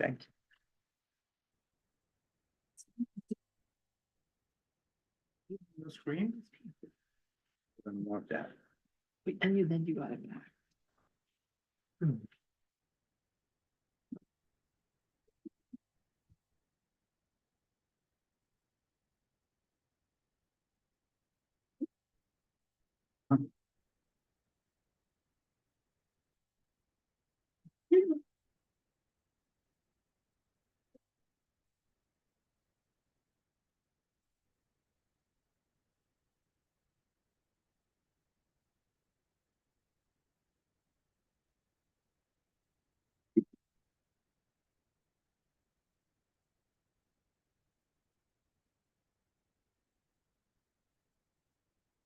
Thank you. The screen? I don't want that. And then you got it back.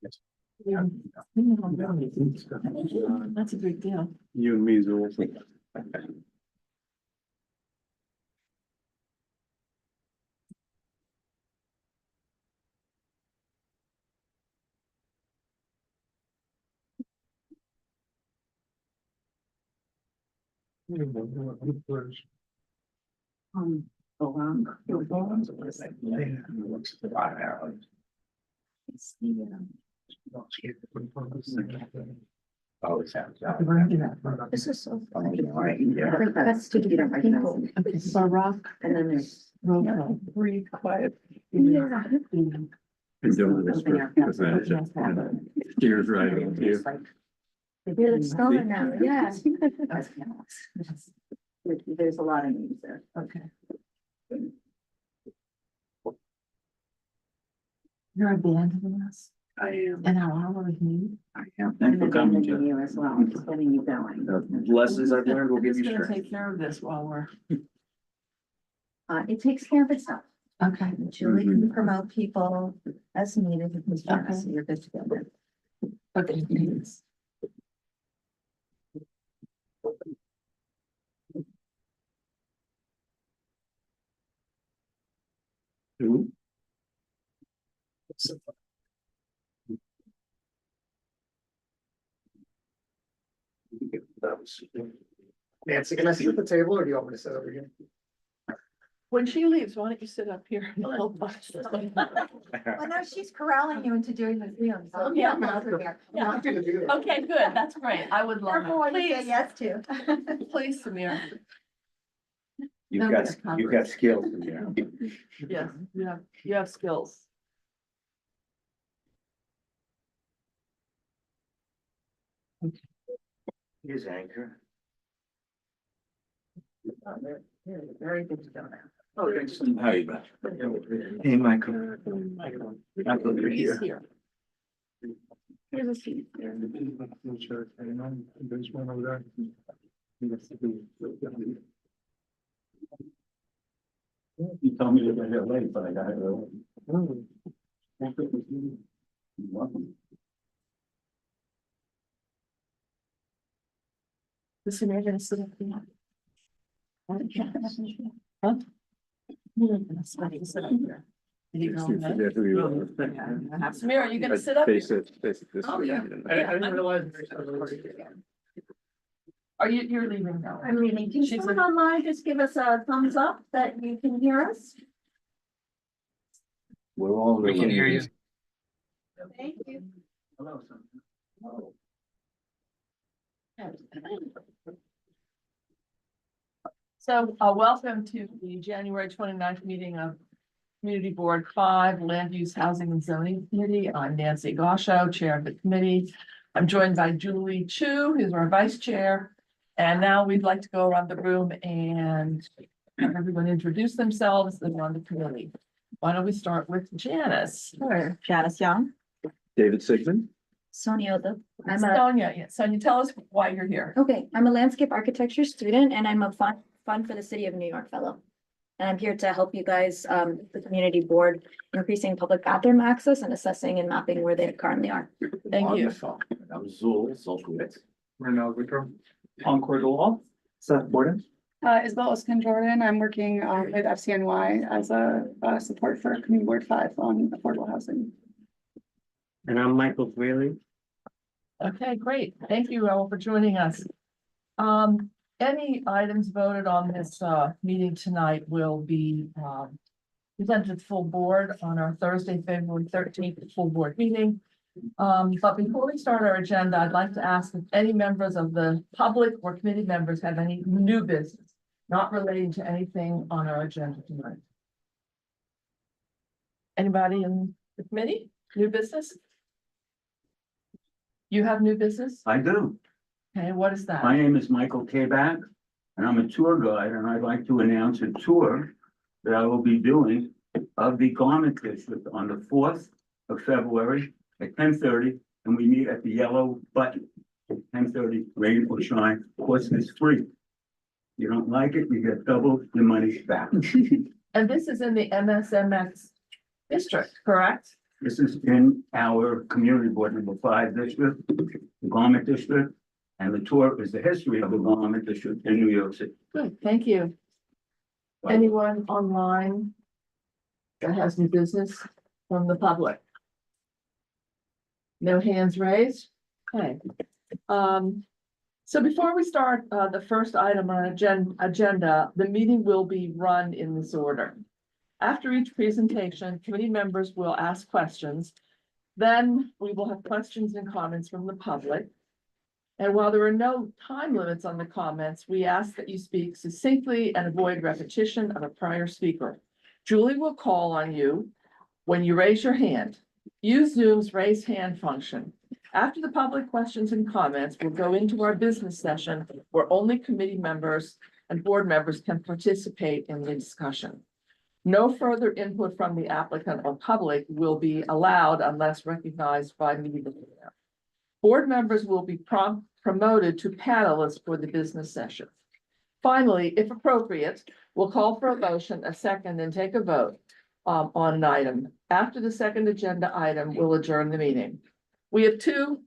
Yes. Yeah. That's a big deal. You and me, Zool. Always have. This is so funny. Yeah. That's to get people. Okay, Barack And then there's. Rojo. Breathe quiet. Yeah. Been doing this for, because I just steers right into you. You're slower now, yeah. There's a lot of names there. Okay. You're abandoning us I am. in our hour of need. I am. I'm abandoning you as well, I'm just letting you going. Lessons I've learned will give Who's you gonna strength. take care of this while we're, It takes care of itself. okay. Julie can promote people as needed, because so you're good to go there. Okay, thanks. Who? Nancy, can I sit at the table or do you want me to sit over here? When she leaves, why don't you sit up here and help us? Well, no, she's corralling you into doing the Zoom, so. Yeah. I'm happy to do that. Okay, good, that's great, I would love Careful what it. you say Please, yes to. please, Samir, You've got skills in there. yes, you have skills. Here's Anchor. Very good to go now. Oh, thanks. How you doing? Hey, Michael. Michael, you're He's here. here. Here's a seat. There's one over You told me to get here late, but I got it early. Welcome. Listen, you're gonna sit up here. Huh? You're gonna sit up here. Did you know that? Forget who you are. Samir, are you gonna sit up? Face it this Oh, way. yeah. I didn't realize. Are you're leaving now? I'm leaving. Can She's someone online just give us a thumbs up that you can hear us? We're all. We can hear you. Thank you. Hello. So, welcome to the January 29th meeting of Community Board 5, Land Use Housing and Zoning Committee. I'm Nancy Gosho, Chair of the committee. I'm joined by Julie Chu, who's our Vice Chair. And now we'd like to go around the room and have everyone introduce themselves and run the committee. Why don't we start with Janice? Sure. Janice Young, David Sigmund. Sonia Oda. I'm a, Sonia, yeah, Sonia, tell us why you're here. okay, I'm a landscape architecture student and I'm a fund for the City of New York fellow. And I'm here to help you guys, the community board, increasing public bathroom access and assessing and mapping where they currently are. Thank you. Wonderful. I'm Zool, Solkowitz. Renaud Vikram. Concord Law. Seth Borden. Isabel Oskin Jordan. I'm working with FCNY as a support for Community Board 5 on affordable housing. And I'm Michael Whaley. Okay, great. Thank you all for joining us. Any items voted on this meeting tonight will be presented to the full board on our Thursday, February 13th, full board meeting. But before we start our agenda, I'd like to ask if any members of the public or committee members have any new business, not relating to anything on our agenda tonight. Anybody in the committee, new business? You have new business? I do. Okay, what is that? My name is Michael Kabak, and I'm a tour guide, and I'd like to announce a tour that I will be doing of the Garment District on the 4th of February at 10:30, and we meet at the Yellow Button. 10:30, rain or shine, of course, it's free. You don't like it, you get double your money back. And this is in the MSMX district, correct? This is in our community board number 5 district, the Garment District, and the tour is the history of the Garment District in New York City. Good, thank you. Anyone online that has new business from the public? No hands raised? Okay. So before we start, the first item on agenda, the meeting will be run in this order. After each presentation, committee members will ask questions. Then we will have questions and comments from the public. And while there are no time limits on the comments, we ask that you speak succinctly and avoid repetition of a prior speaker. Julie will call on you when you raise your hand. Use Zoom's raise hand function. After the public questions and comments, we'll go into our business session where only committee members and board members can participate in the discussion. No further input from the applicant or public will be allowed unless recognized by me. Board members will be promoted to panelists for the business session. Finally, if appropriate, we'll call for a motion, a second, and take a vote on an item. After the second agenda item, we'll adjourn the meeting. We have 2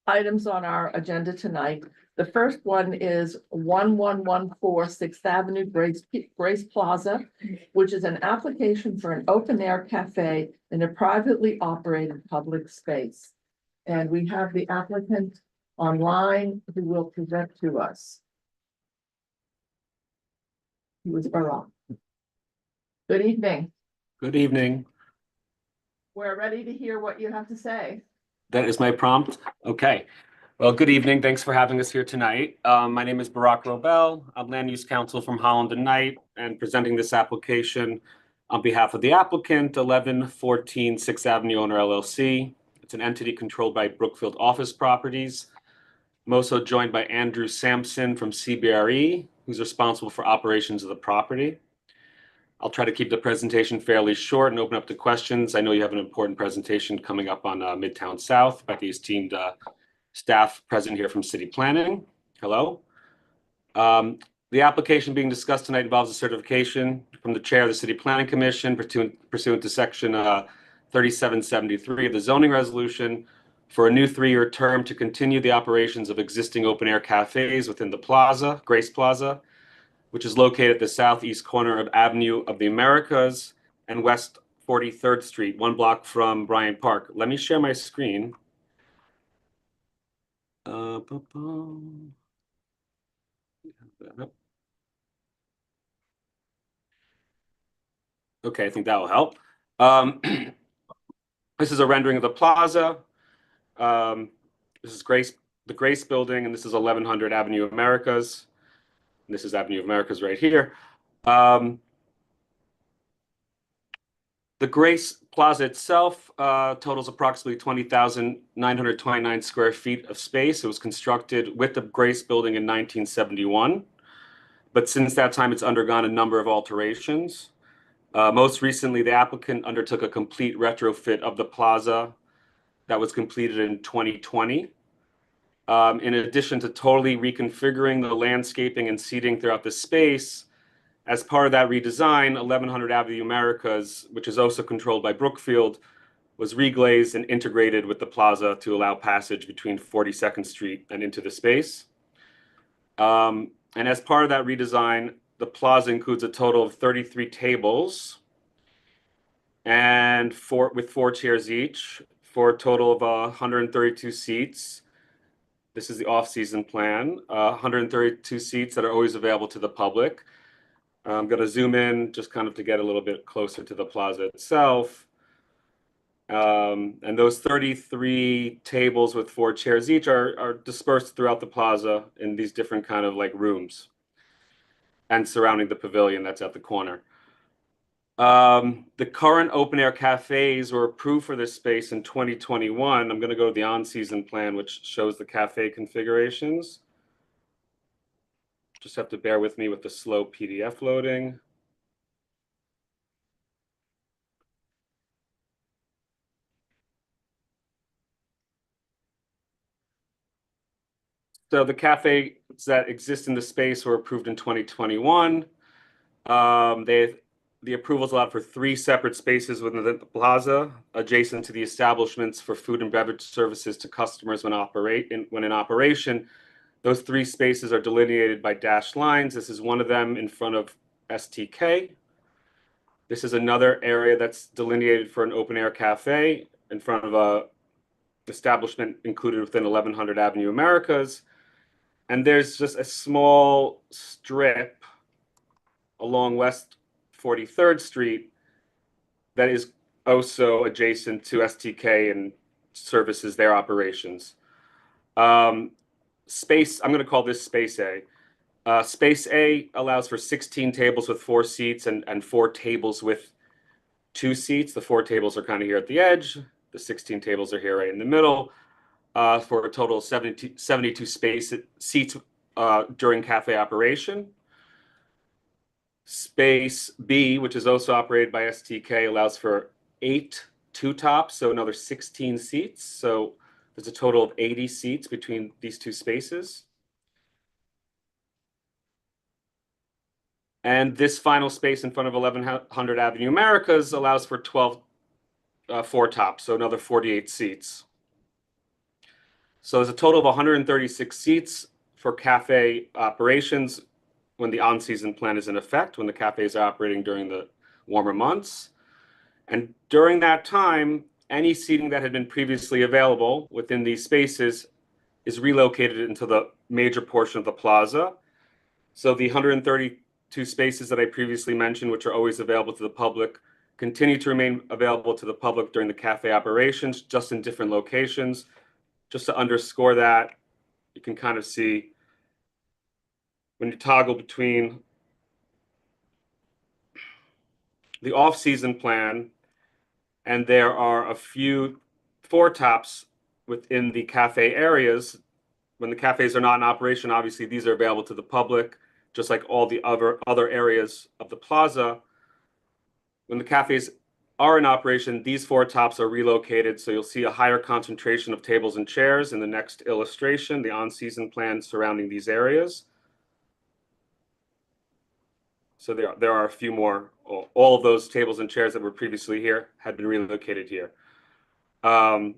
items on our agenda tonight. The first one is 1114 6th Avenue Grace Plaza, which is an application for an open-air cafe in a privately operated public space. And we have the applicant online who will present to us. He was Barak. Good evening. Good evening. We're ready to hear what you have to say. That is my prompt. Okay. Well, good evening. Thanks for having us here tonight. My name is Barak Robel. I'm land use counsel from Holland and Knight and presenting this application on behalf of the applicant, 1114 6th Avenue Owner LLC. It's an entity controlled by Brookfield Office Properties. I'm also joined by Andrew Sampson from CBRE, who's responsible for operations of the property. I'll try to keep the presentation fairly short and open up to questions. I know you have an important presentation coming up on Midtown South by the esteemed staff present here from City Planning. Hello. The application being discussed tonight involves a certification from the chair of the City Planning Commission pursuant to section 3773 of the zoning resolution for a new 3-year term to continue the operations of existing open-air cafes within the plaza, Grace Plaza, which is located at the southeast corner of Avenue of the Americas and West 43rd Street, 1 block from Bryant Park. Let me share my screen. Okay, I think that will help. This is a rendering of the plaza. This is the Grace Building, and this is 1100 Avenue of Americas. And this is Avenue of Americas right here. The Grace Plaza itself totals approximately 20,929 square feet of space. It was constructed with the Grace Building in 1971. But since that time, it's undergone a number of alterations. Most recently, the applicant undertook a complete retrofit of the plaza that was completed in 2020. In addition to totally reconfiguring the landscaping and seating throughout the space, as part of that redesign, 1100 Avenue Americas, which is also controlled by Brookfield, was reglazed and integrated with the plaza to allow passage between 42nd Street and into the space. And as part of that redesign, the plaza includes a total of 33 tables and with 4 chairs each for a total of 132 seats. This is the off-season plan, 132 seats that are always available to the public. I'm going to zoom in just kind of to get a little bit closer to the plaza itself. And those 33 tables with 4 chairs each are dispersed throughout the plaza in these different kind of like rooms and surrounding the pavilion that's at the corner. The current open air cafes were approved for this space in 2021. I'm going to go to the on-season plan, which shows the cafe configurations. Just have to bear with me with the slow PDF loading. So the cafes that exist in the space were approved in 2021. The approvals allowed for 3 separate spaces within the plaza, adjacent to the establishments for food and beverage services to customers when in operation. Those 3 spaces are delineated by dashed lines. This is one of them in front of STK. This is another area that's delineated for an open air cafe in front of a establishment included within 1100 Avenue Americas. And there's just a small strip along West 43rd Street that is also adjacent to STK and services their operations. Space, I'm going to call this Space A. Space A allows for 16 tables with 4 seats and 4 tables with 2 seats. The 4 tables are kind of here at the edge. The 16 tables are here right in the middle, for a total of 72 seats during cafe operation. Space B, which is also operated by STK, allows for 8 two-tops, so another 16 seats. So there's a total of 80 seats between these 2 spaces. And this final space in front of 1100 Avenue Americas allows for 12 four-tops, so another 48 seats. So there's a total of 136 seats for cafe operations when the on-season plan is in effect, when the cafes are operating during the warmer months. And during that time, any seating that had been previously available within these spaces is relocated into the major portion of the plaza. So the 132 spaces that I previously mentioned, which are always available to the public, continue to remain available to the public during the cafe operations, just in different locations. Just to underscore that, you can kind of see when you toggle between the off-season plan, and there are a few four-tops within the cafe areas. When the cafes are not in operation, obviously these are available to the public, just like all the other areas of the plaza. When the cafes are in operation, these 4 tops are relocated, so you'll see a higher concentration of tables and chairs in the next illustration, the on-season plan surrounding these areas. So there are a few more. All of those tables and chairs that were previously here had been relocated here. The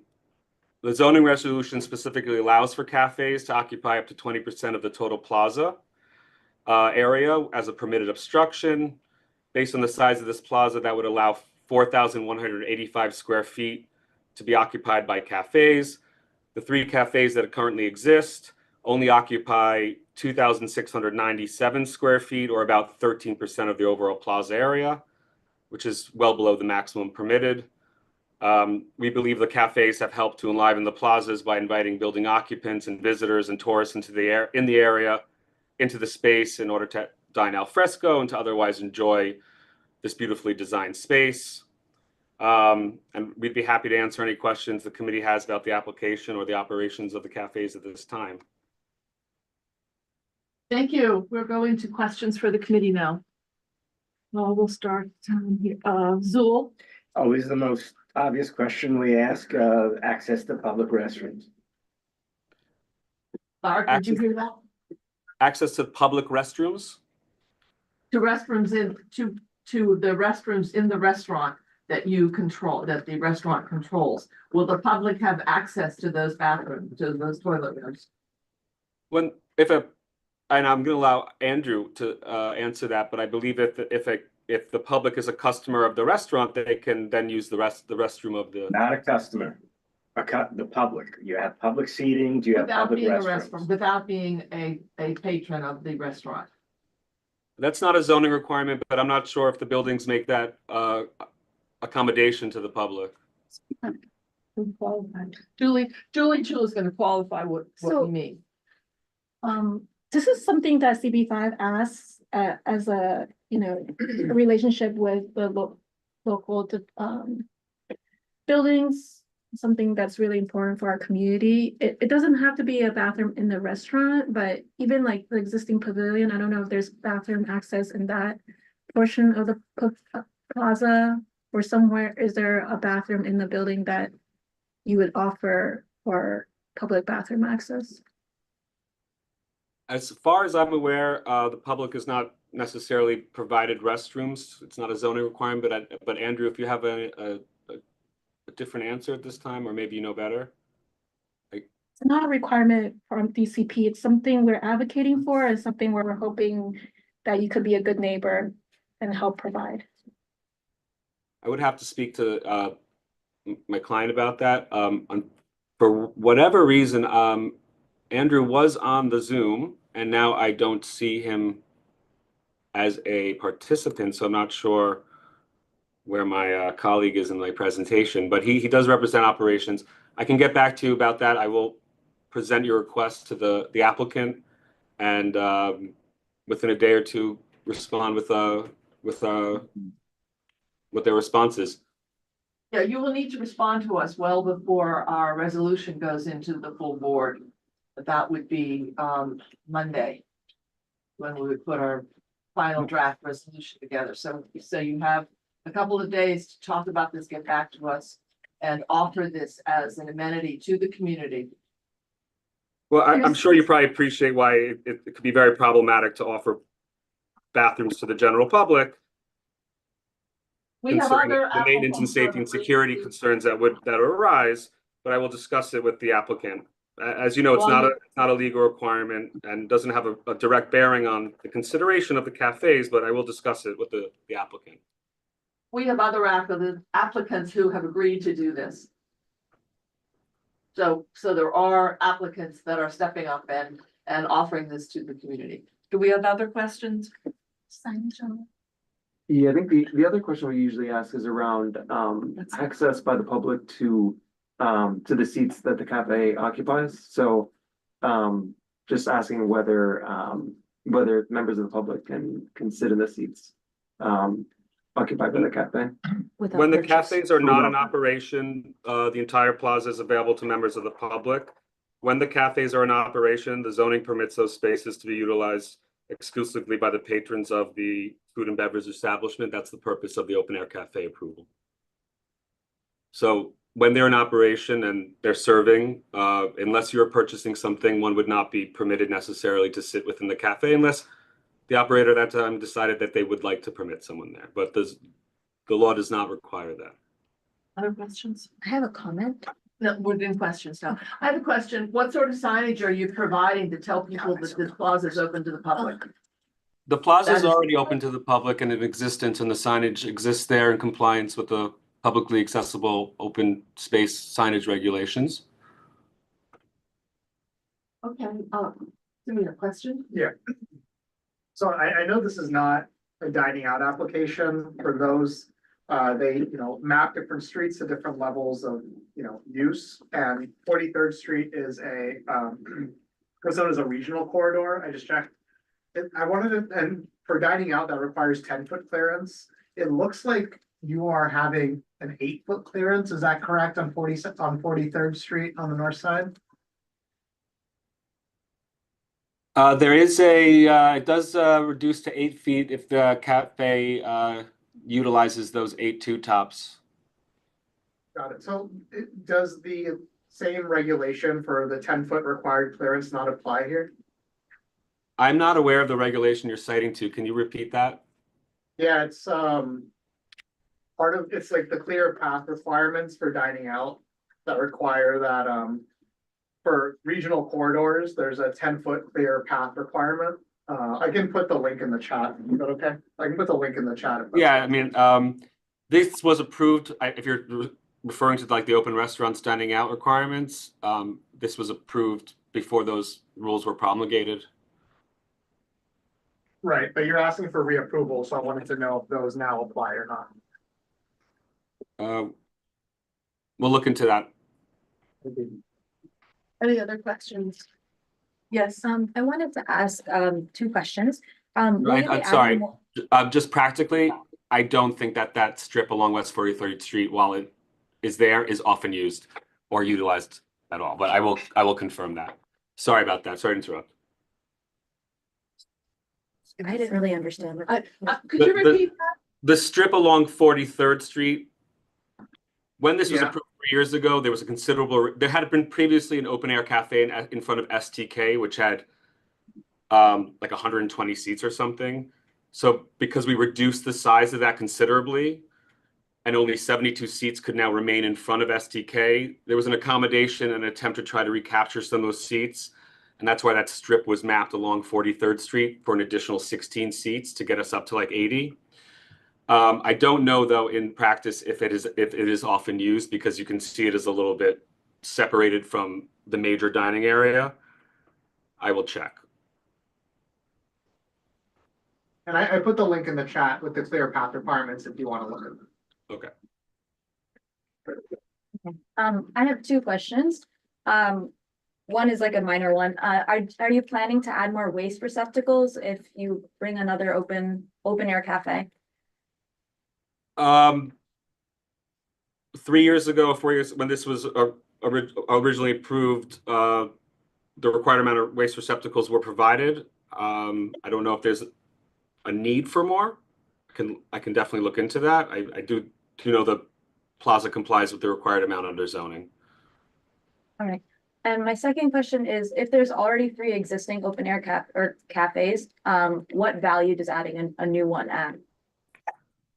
zoning resolution specifically allows for cafes to occupy up to 20% of the total plaza area as a permitted obstruction. Based on the size of this plaza, that would allow 4,185 square feet to be occupied by cafes. The 3 cafes that currently exist only occupy 2,697 square feet, or about 13% of the overall plaza area, which is well below the maximum permitted. We believe the cafes have helped to enliven the plazas by inviting building occupants and visitors and tourists into the area, into the space in order to dine al fresco and to otherwise enjoy this beautifully designed space. And we'd be happy to answer any questions the committee has about the application or the operations of the cafes at this time. Thank you. We're going to questions for the committee now. Well, we'll start here. Zool. Always the most obvious question we ask, access to public restrooms. Clark, did you hear that? Access to public restrooms? To restrooms to the restrooms in the restaurant that you control, that the restaurant controls. Will the public have access to those bathrooms, to those toilet rooms? And I'm going to allow Andrew to answer that, but I believe if the public is a customer of the restaurant, they can then use the restroom of the. Not a customer. The public, you have public seating, do you have Without public being a restrooms? restaurant, without being a patron of the restaurant. That's not a zoning requirement, but I'm not sure if the buildings make that accommodation to the public. Julie is gonna qualify what So- we mean. This is something that CB5 asks as a, a relationship with the local buildings, something that's really important for our community. It doesn't have to be a bathroom in the restaurant, but even like the existing pavilion, I don't know if there's bathroom access in that portion of the plaza or somewhere. Is there a bathroom in the building that you would offer for public bathroom access? As far as I'm aware, the public is not necessarily provided restrooms. It's not a zoning requirement, but Andrew, if you have a different answer at this time, or maybe you know better. It's not a requirement from DCP. It's something we're advocating for and something where we're hoping that you could be a good neighbor and help provide. I would have to speak to my client about that. For whatever reason, Andrew was on the Zoom, and now I don't see him as a participant, so I'm not sure where my colleague is in my presentation, but he does represent operations. I can get back to you about that. I will present your request to the applicant, and within a day or two, respond with what their response is. Yeah, you will need to respond to us well before our resolution goes into the full board. That would be Monday, when we would put our final draft resolution together. So you have a couple of days to talk about this, get back to us, and offer this as an amenity to the community. Well, I'm sure you probably appreciate why it could be very problematic to offer bathrooms to the general public, We have considering other the maintenance and applicants safety and security concerns that arise, but I will discuss it with the applicant. As you know, it's not a legal requirement and doesn't have a direct bearing on the consideration of the cafes, but I will discuss it with the applicant. We have other applicants who have agreed to do this. So there are applicants that are stepping up and offering this to the community. Do we have other questions? Yeah, I think the other question we usually ask is around access by the public to the seats that the cafe occupies. So just asking whether members of the public can sit in the seats occupied by the cafe. When the cafes are not in operation, the entire plaza is available to members of the public. When the cafes are in operation, the zoning permits those spaces to be utilized exclusively by the patrons of the food and beverage establishment. That's the purpose of the open air cafe approval. So when they're in operation and they're serving, unless you're purchasing something, one would not be permitted necessarily to sit within the cafe unless the operator at that time decided that they would like to permit someone there. But the law does not require that. Other questions? I have a comment. No, we're doing questions now. I have a question. What sort of signage are you providing to tell people that this plaza is open to the public? The plaza That is is- already open to the public and in existence, and the signage exists there in compliance with the publicly accessible open space signage regulations. Okay, give me a question. So I know this is not a dining out application for those. They, map different streets to different levels of, use, and 43rd Street is was known as a regional corridor. I just checked. I wanted to, and for dining out, that requires 10-foot clearance. It looks like you are having an 8-foot clearance. Is that correct on 43rd Street on the north side? There is it does reduce to 8 feet if the cafe utilizes those 8 two-tops. Got it. So does the same regulation for the 10-foot required clearance not apply here? I'm not aware of the regulation you're citing to. Can you repeat that? Yeah, it's it's like the clear path requirements for dining out that require that for regional corridors, there's a 10-foot clear path requirement. I can put the link in the chat. Is that okay? I can put the link in the chat. if that's Yeah, okay. I mean, this was approved. If you're referring to like the open restaurant standing out requirements, this was approved before those rules were promulgated. Right, but you're asking for reapproval, so I wanted to know if those now apply or not. We'll look into that. Any other questions? Yes, I wanted to ask, two questions. Will you be I'm adding sorry. more- Just practically, I don't think that that strip along West 43rd Street, while it is there, is often used or utilized at all, but I will confirm that. Sorry about that. Sorry to interrupt. I didn't really understand. what- could you The- repeat that? The strip along 43rd Street, when this was Yeah. approved 3 years ago, there was a considerable, there had been previously an open air cafe in front of STK, which had like 120 seats or something. So because we reduced the size of that considerably and only 72 seats could now remain in front of STK, there was an accommodation and an attempt to try to recapture some of those seats. And that's why that strip was mapped along 43rd Street for an additional 16 seats to get us up to like 80. I don't know though in practice if it is often used, because you can see it as a little bit separated from the major dining area. I will check. And I put the link in the chat with the clear path requirements if you want to look at them. Okay. I have two questions. One is like a minor one. Are you planning to add more waste receptacles if you bring another open air cafe? 3 years ago, 4 years, when this was originally approved, the required amount of waste receptacles were provided. I don't know if there's a need for more. I can definitely look into that. I do know the plaza complies with the required amount under zoning. All right. And my second question is, if there's already 3 existing open air cafes, what value does adding a new one add?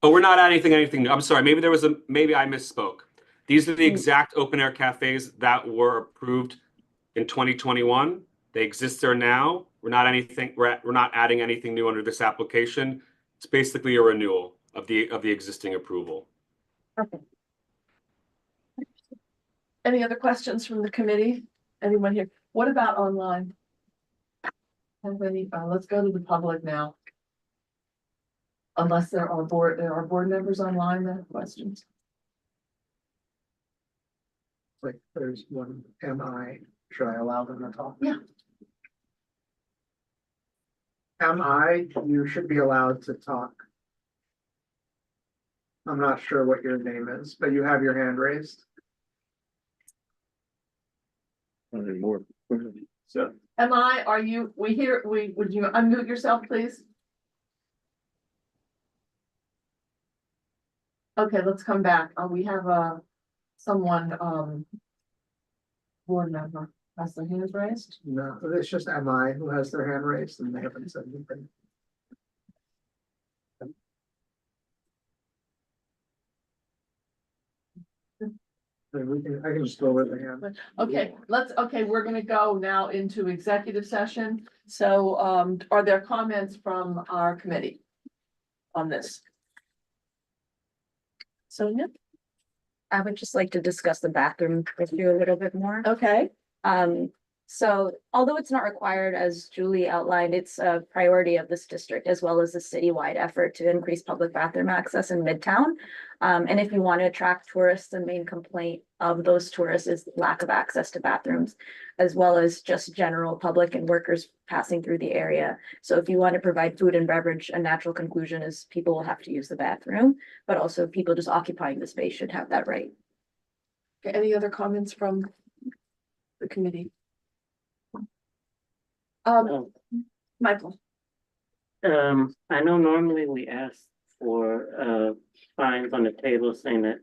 Oh, we're not adding anything new. I'm sorry. Maybe I misspoke. These are the exact open air cafes that were approved in 2021. They exist there now. We're not adding anything new under this application. It's basically a renewal of the existing approval. Okay. Any other questions from the committee? Anyone here? What about online? Let's go to the public now. Unless there are board members online that have questions. Like there's one MI, should I allow them to talk? Yeah. MI, you should be allowed to talk. I'm not sure what your name is, but you have your hand raised. More. So, Would you unmute yourself, please? Okay, let's come back. We have someone, board member has their hands raised. no, it's just MI who has their hand raised and they haven't said anything. I can just go with the hand. Okay, we're gonna go now into executive session. So, are there comments from our committee on this? Sonia? I would just like to discuss the bathroom issue a little bit more. Okay. So although it's not required, as Julie outlined, it's a priority of this district as well as a citywide effort to increase public bathroom access in Midtown. And if you want to attract tourists, the main complaint of those tourists is lack of access to bathrooms, as well as just general public and workers passing through the area. So if you want to provide food and beverage, a natural conclusion is people will have to use the bathroom, but also people just occupying the space should have that right. Okay, any other comments from the committee? Michael. I know normally we ask for signs on the table saying that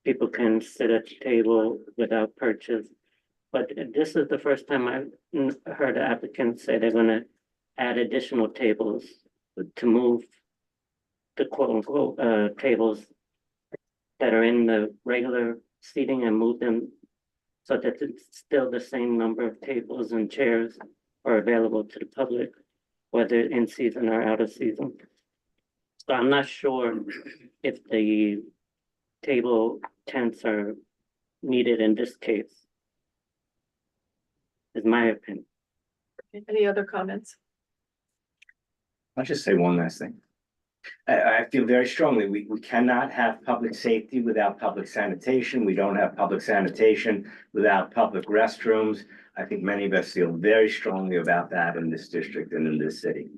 people can sit at the table without purchase. But this is the first time I've heard applicants say they're gonna add additional tables to move the quote unquote tables that are in the regular seating and move them so that it's still the same number of tables and chairs are available to the public, whether in season or out of season. So I'm not sure if the table tents are needed in this case. Is my opinion. Any other comments? I'll just say one last thing. I feel very strongly, we cannot have public safety without public sanitation. We don't have public sanitation without public restrooms. I think many of us feel very strongly about that in this district and in this city.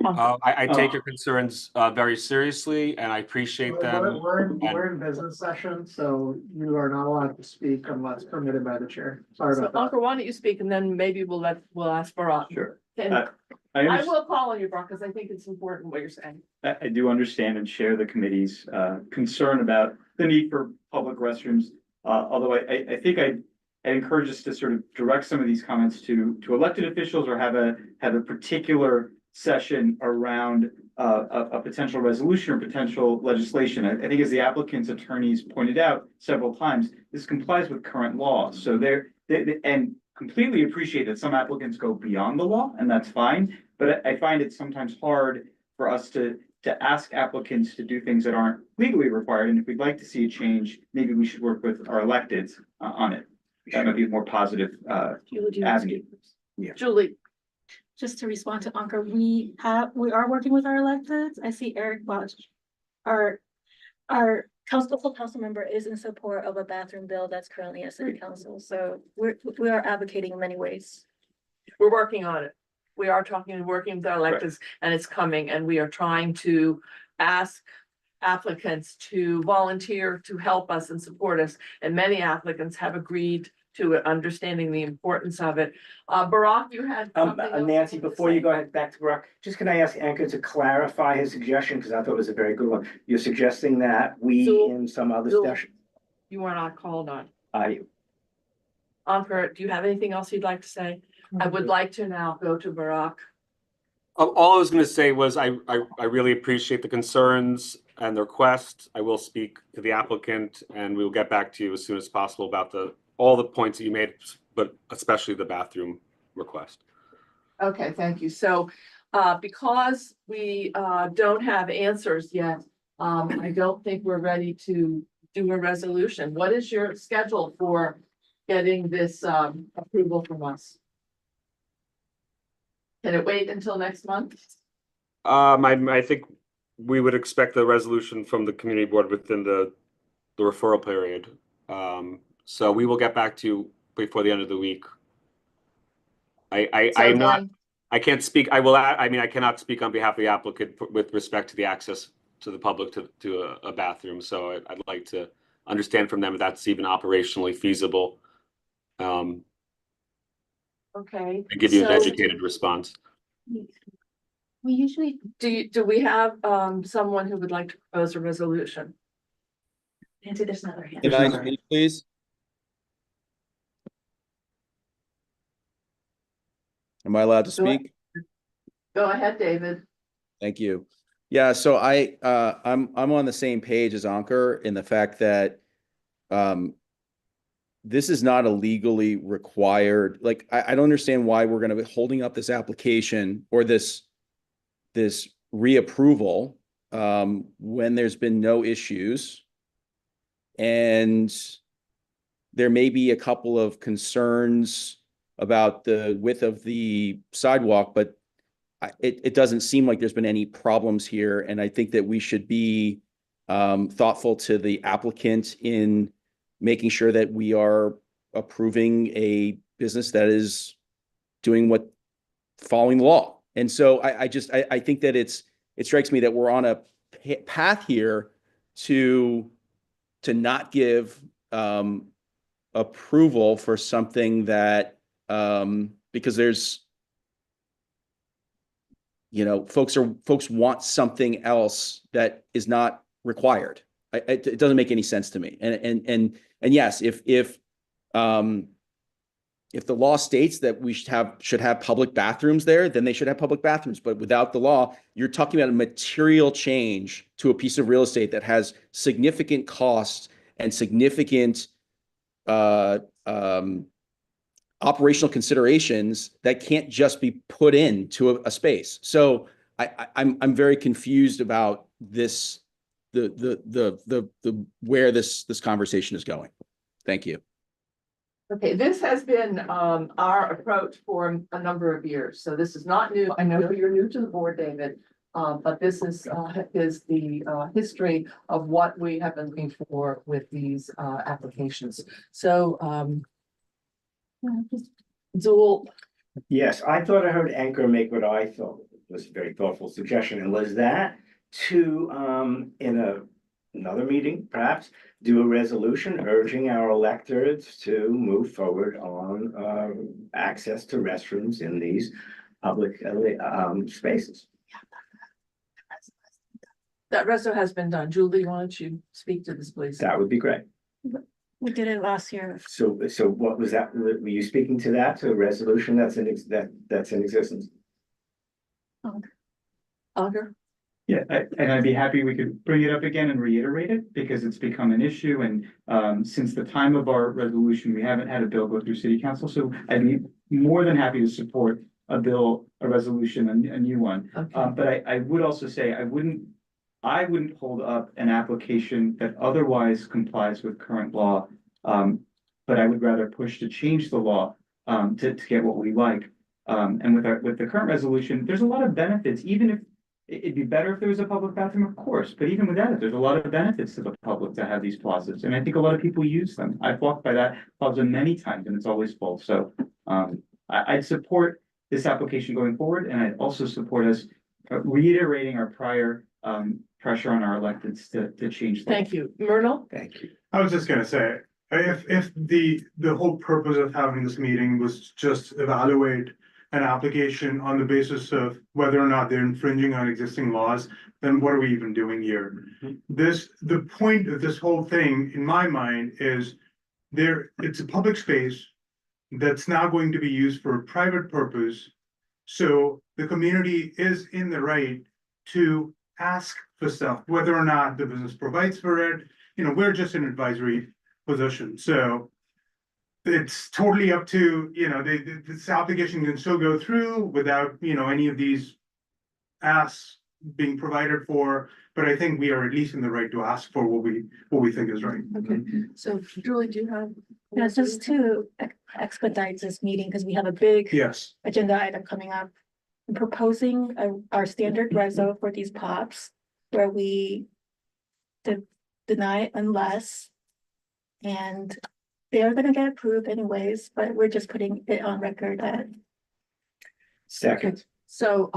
I take your concerns very seriously, and I appreciate them. We're in business session, so you are not allowed to speak unless permitted by the chair. Sorry So about that. Ankur, why don't you speak and then maybe we'll ask Barak. Sure. And I will call on you, Barak, because I think it's important what you're saying. I do understand and share the committee's concern about the need for public restrooms. Although I think I encourage us to sort of direct some of these comments to elected officials or have a particular session around a potential resolution or potential legislation. I think as the applicant's attorneys pointed out several times, this complies with current law. So and completely appreciate that some applicants go beyond the law, and that's fine. But I find it sometimes hard for us to ask applicants to do things that aren't legally required. And if we'd like to see a change, maybe we should work with our electeds on it. That might be a more positive Julie, do you want to avenue. speak? Yeah. Julie, Just to respond to Ankur, we are working with our electeds. I see Eric Bosch. Our council member is in support of a bathroom bill that's currently at city council, so we are advocating in many ways. we're working on it. We are talking and working with our electeds, and it's coming, and we are trying to ask applicants to volunteer to help us and support us. And many applicants have agreed to it, understanding the importance of it. Barak, you had something else Nancy, you wanted to before you say? go ahead back to Brock, just can I ask Anchor to clarify his suggestion? Because I thought it was a very good one. You're suggesting that we Zul- in some other Zul- session. You are not called on. I Ankur, do you have anything else you'd like to say? I would like to now go to Barak. All I was gonna say was I really appreciate the concerns and the request. I will speak to the applicant and we will get back to you as soon as possible about all the points that you made, but especially the bathroom request. Okay, thank you. So, because we, don't have answers yet, I don't think we're ready to do a resolution. What is your schedule for getting this, approval from us? Can it wait until next month? I think we would expect the resolution from the community board within the referral period. So we will get back to you before the end of the week. I can't speak, I cannot speak on behalf of the applicant with respect to the access to the public to a bathroom. So I'd like to understand from them if that's even operationally feasible. Okay. And give you an so educated response. We usually, Do we have, someone who would like to propose a resolution? Nancy, there's another hand. Can I speak, please? Am I allowed to Go ahead. speak? Go ahead, David. Thank you. Yeah, so I'm on the same page as Ankur in the fact that this is not a legally required, like, I don't understand why we're gonna be holding up this application or this reapproval when there's been no issues. And there may be a couple of concerns about the width of the sidewalk, but it doesn't seem like there's been any problems here. And I think that we should be thoughtful to the applicant in making sure that we are approving a business that is doing following the law. And so I think that it strikes me that we're on a path here to not give approval for something that because there's, folks want something else that is not required. It doesn't make any sense to me. And yes, if the law states that we should have public bathrooms there, then they should have public bathrooms. But without the law, you're talking about a material change to a piece of real estate that has significant costs and significant operational considerations that can't just be put into a space. So I'm very confused about this where this conversation is going. Thank you. Okay, this has been our approach for a number of years, so this is not new. I know you're new to the board, David. But this is the history of what we have been looking for with these applications. So Zool, Yes, I thought I heard Anchor make what I thought was a very thoughtful suggestion, and was that to, another meeting, perhaps, do a resolution urging our electors to move forward on, access to restrooms in these public, spaces. that resto has been done. Julie, why don't you speak to this, please? That would be great. We did it last year. So what was that? Were you speaking to that, to a resolution that's that's in existence? Augur? Yeah, and I'd be happy we could bring it up again and reiterate it, because it's become an issue, and since the time of our resolution, we haven't had a bill go through city council, so I'd be more than happy to support a bill, a resolution, a new one. Okay. But I would also say, I wouldn't hold up an application that otherwise complies with current law. But I would rather push to change the law, to get what we like. And with the current resolution, there's a lot of benefits, even if it'd be better if there was a public bathroom, of course, but even without it, there's a lot of benefits to the public to have these plazas, and I think a lot of people use them. I've walked by that plaza many times and it's always full, so, I'd support this application going forward, and I'd also support us reiterating our prior, pressure on our electeds to change. the law. Thank you. Myrtle? Thank you. I was just gonna say, if the whole purpose of having this meeting was just evaluate an application on the basis of whether or not they're infringing on existing laws, then what are we even doing here? The point of this whole thing, in my mind, is it's a public space that's now going to be used for a private purpose. So the community is in the right to ask for stuff, whether or not the business provides for it. We're just an advisory position, so it's totally up to, this application can still go through without, any of these asks being provided for, but I think we are at least in the right to ask for what we think is right. Okay, so Julie, do you have? Yeah, just to expedite this meeting, because we have a big Yes, agenda item coming up. I'm proposing our standard reso for these pops, where we deny unless, and they're gonna get approved anyways, but we're just putting it on record that. Second. So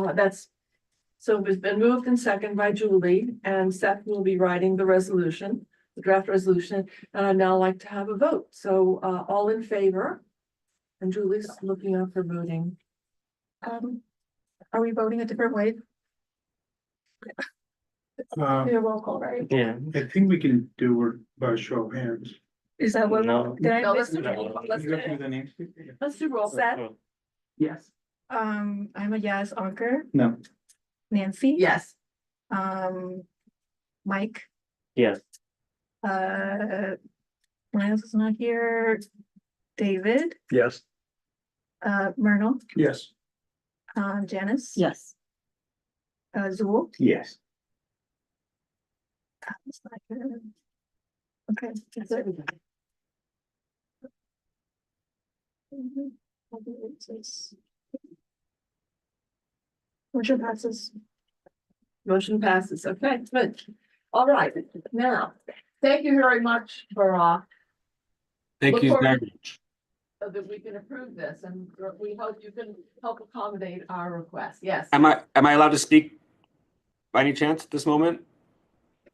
so it's been moved and seconded by Julie, and Seth will be writing the resolution, the draft resolution, and I'd now like to have a vote. So all in favor? And Julie's looking up for voting. Are we voting a different way? Do a roll call, right? Yeah. I think we can do it by show of hands. Is that what? No. Did I No, miss let's do it? roll call. Let's You do go through it. the names? Let's do roll set. Yes. I'm a yes, Ankur, No. Nancy. Yes. Mike, Yes. Miles is not here. David, Yes. Myrtle, Yes. Janice. Yes. Zool. Yes. It's not here. Okay, that's it. Motion passes. Motion passes. Okay, good. All right, now, thank you very much for Thank you Look very forward- much. so that we can approve this, and we hope you can help accommodate our request. Yes. Am I allowed to speak by any chance at this moment?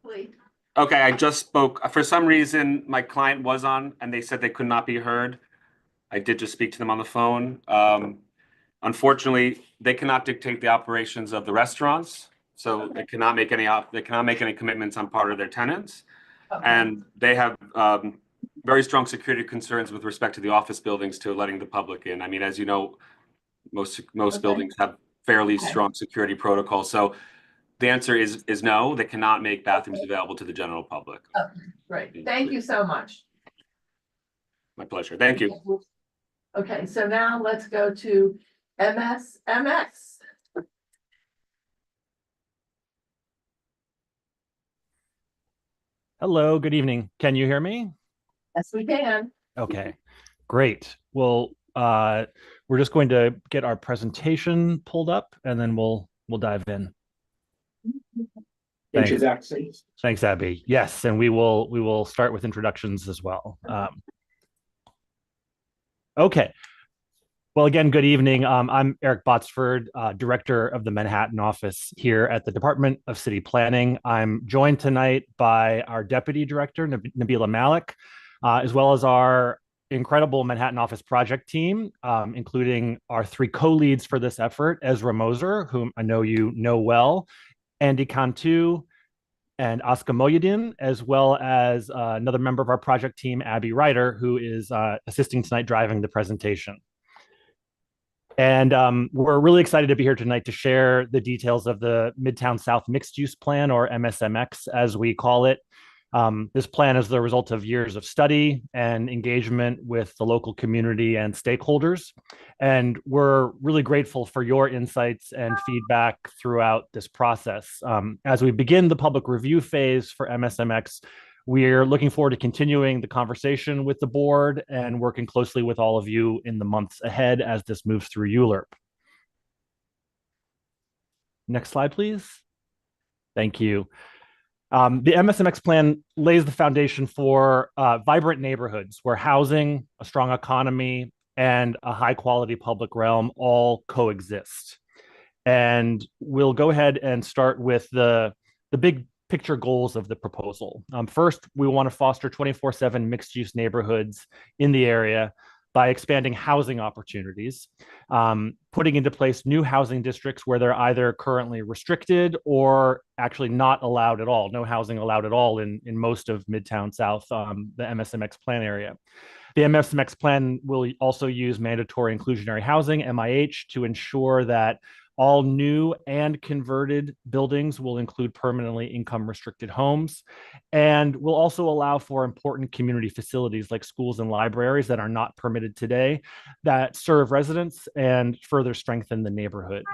Please. Okay, I just spoke. For some reason, my client was on and they said they could not be heard. I did just speak to them on the phone. Unfortunately, they cannot dictate the operations of the restaurants. So they cannot make any commitments on part of their tenants. Okay. And they have very strong security concerns with respect to the office buildings to letting the public in. I mean, as you know, most Okay. buildings have fairly Okay. strong security protocols. So the answer is no, they cannot make bathrooms available to the general public. Great. Thank you so much. My pleasure. Thank you. Okay, so now let's go to MSMX. Hello, good evening. Can you hear me? Yes, we can. Okay, great. Well, we're just going to get our presentation pulled up and then we'll dive in. Thanks. Introductions. Thanks, Abby. Yes, and we will start with introductions as well. Okay. Well, again, good evening. I'm Eric Botsford, Director of the Manhattan office here at the Department of City Planning. I'm joined tonight by our Deputy Director, Nabila Malik, as well as our incredible Manhattan office project team, including our three co-leads for this effort, Ezra Moser, whom I know you know well, Andy Cantu, and Aska Moyedin, as well as another member of our project team, Abby Ryder, who is assisting tonight driving the presentation. And we're really excited to be here tonight to share the details of the Midtown South Mixed Use Plan, or MSMX, as we call it. This plan is the result of years of study and engagement with the local community and stakeholders. And we're really grateful for your insights and feedback throughout this process. As we begin the public review phase for MSMX, we're looking forward to continuing the conversation with the board and working closely with all of you in the months ahead as this moves through ULURP. Next slide, please. Thank you. The MSMX plan lays the foundation for vibrant neighborhoods where housing, a strong economy, and a high quality public realm all coexist. And we'll go ahead and start with the big picture goals of the proposal. First, we want to foster 24/7 mixed use neighborhoods in the area by expanding housing opportunities, putting into place new housing districts where they're either currently restricted or actually not allowed at all, no housing allowed at all in most of Midtown South, the MSMX plan area. The MSMX plan will also use mandatory inclusionary housing, MIH, to ensure that all new and converted buildings will include permanently income restricted homes, and will also allow for important community facilities like schools and libraries that are not permitted today that serve residents and further strengthen the neighborhood.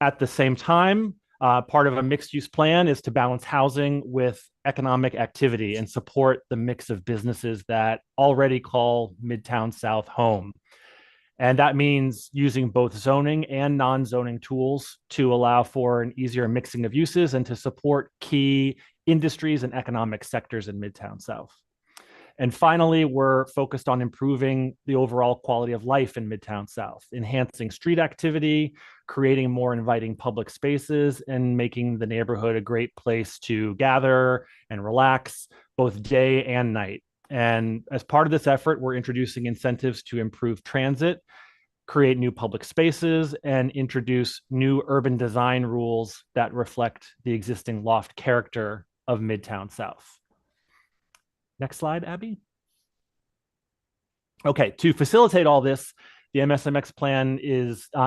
At the same time, part of a mixed use plan is to balance housing with economic activity and support the mix of businesses that already call Midtown South home. And that means using both zoning and non-zoning tools to allow for an easier mixing of uses and to support key industries and economic sectors in Midtown South. And finally, we're focused on improving the overall quality of life in Midtown South, enhancing street activity, creating more inviting public spaces, and making the neighborhood a great place to gather and relax, both day and night. And as part of this effort, we're introducing incentives to improve transit, create new public spaces, and introduce new urban design rules that reflect the existing loft character of Midtown South. Next slide, Abby. Okay, to facilitate all this, the MSMX plan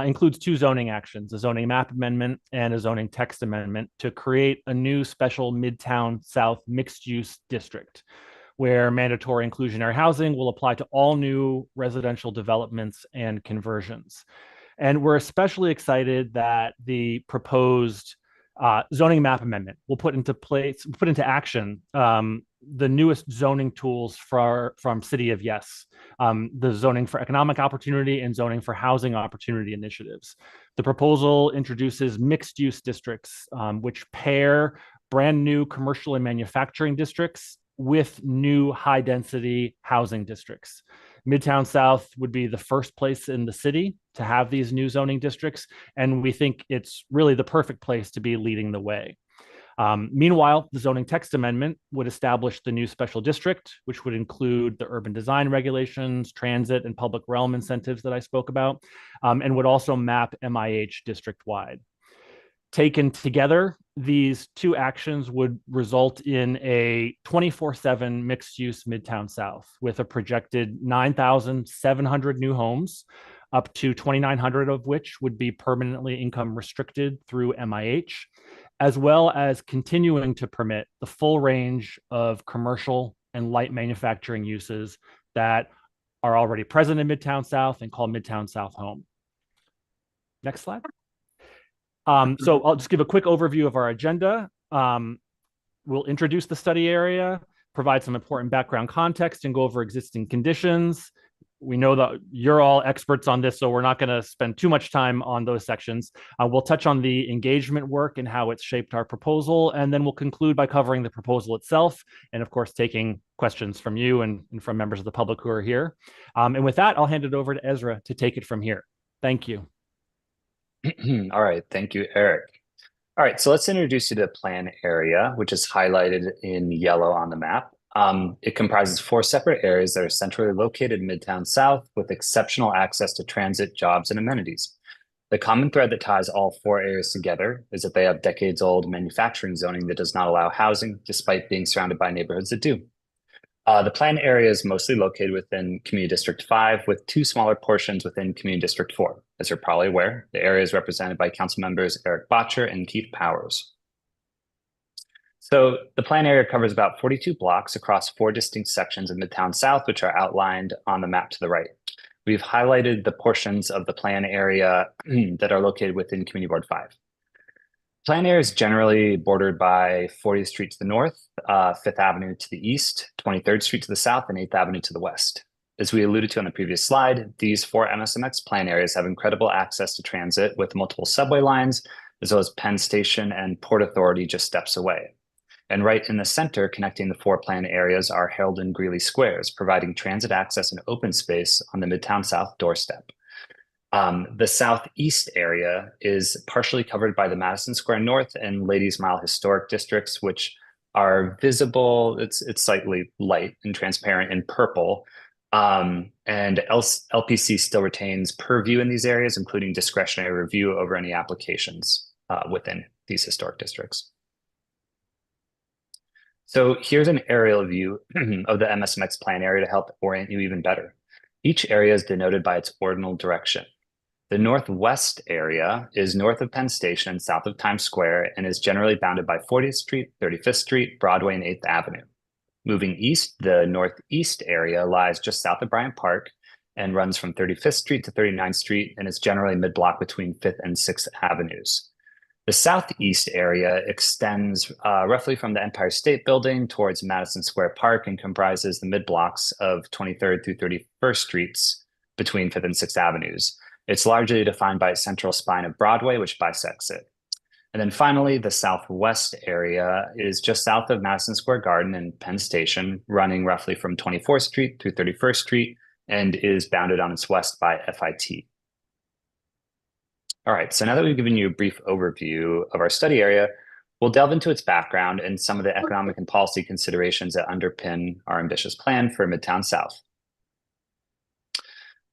includes two zoning actions, a zoning map amendment and a zoning text amendment, to create a new special Midtown South mixed use district, where mandatory inclusionary housing will apply to all new residential developments and conversions. And we're especially excited that the proposed zoning map amendment will put into action the newest zoning tools from City of Yes, the zoning for economic opportunity and zoning for housing opportunity initiatives. The proposal introduces mixed use districts, which pair brand new commercial and manufacturing districts with new high density housing districts. Midtown South would be the first place in the city to have these new zoning districts, and we think it's really the perfect place to be leading the way. Meanwhile, the zoning text amendment would establish the new special district, which would include the urban design regulations, transit, and public realm incentives that I spoke about, and would also map MIH district-wide. Taken together, these two actions would result in a 24/7 mixed-use Midtown South with a projected 9,700 new homes, up to 2,900 of which would be permanently income restricted through MIH, as well as continuing to permit the full range of commercial and light manufacturing uses that are already present in Midtown South and call Midtown South home. Next slide. So I'll just give a quick overview of our agenda. we'll introduce the study area, provide some important background context, and go over existing conditions. We know that you're all experts on this, so we're not going to spend too much time on those sections. We'll touch on the engagement work and how it's shaped our proposal, and then we'll conclude by covering the proposal itself, and of course, taking questions from you and from members of the public who are here. And with that, I'll hand it over to Ezra to take it from here. Thank you. All right, thank you, Eric. All right, so let's introduce you to the plan area, which is highlighted in yellow on the map. It comprises 4 separate areas that are centrally located in Midtown South with exceptional access to transit, jobs, and amenities. The common thread that ties all 4 areas together is that they have decades-old manufacturing zoning that does not allow housing, despite being surrounded by neighborhoods that do. The plan area is mostly located within Community District 5, with 2 smaller portions within Community District 4. As you're probably aware, the area is represented by council members Eric Botcher and Keith Powers. So the plan area covers about 42 blocks across 4 distinct sections of Midtown South, which are outlined on the map to the right. We've highlighted the portions of the plan area that are located within Community Board 5. Plan area is generally bordered by 40th Street to the north, 5th Avenue to the east, 23rd Street to the south, and 8th Avenue to the west. As we alluded to on the previous slide, these 4 MSMX plan areas have incredible access to transit with multiple subway lines, as well as Penn Station and Port Authority just steps away. And right in the center, connecting the 4 plan areas, are Herald and Greeley Squares, providing transit access and open space on the Midtown South doorstep. The southeast area is partially covered by the Madison Square North and Ladies Mile historic districts, which are visible. It's slightly light and transparent in purple. And LPC still retains purview in these areas, including discretionary review over any applications within these historic districts. So here's an aerial view of the MSMX plan area to help orient you even better. Each area is denoted by its ordinal direction. The northwest area is north of Penn Station and south of Times Square and is generally bounded by 40th Street, 35th Street, Broadway, and 8th Avenue. Moving east, the northeast area lies just south of Bryant Park and runs from 35th Street to 39th Street and is generally mid-block between 5th and 6th Avenues. The southeast area extends roughly from the Empire State Building towards Madison Square Park and comprises the mid-blocks of 23rd through 31st Streets between 5th and 6th Avenues. It's largely defined by its central spine of Broadway, which bisects it. And then finally, the southwest area is just south of Madison Square Garden and Penn Station, running roughly from 24th Street through 31st Street, and is bounded on its west by FIT. All right, so now that we've given you a brief overview of our study area, we'll delve into its background and some of the economic and policy considerations that underpin our ambitious plan for Midtown South.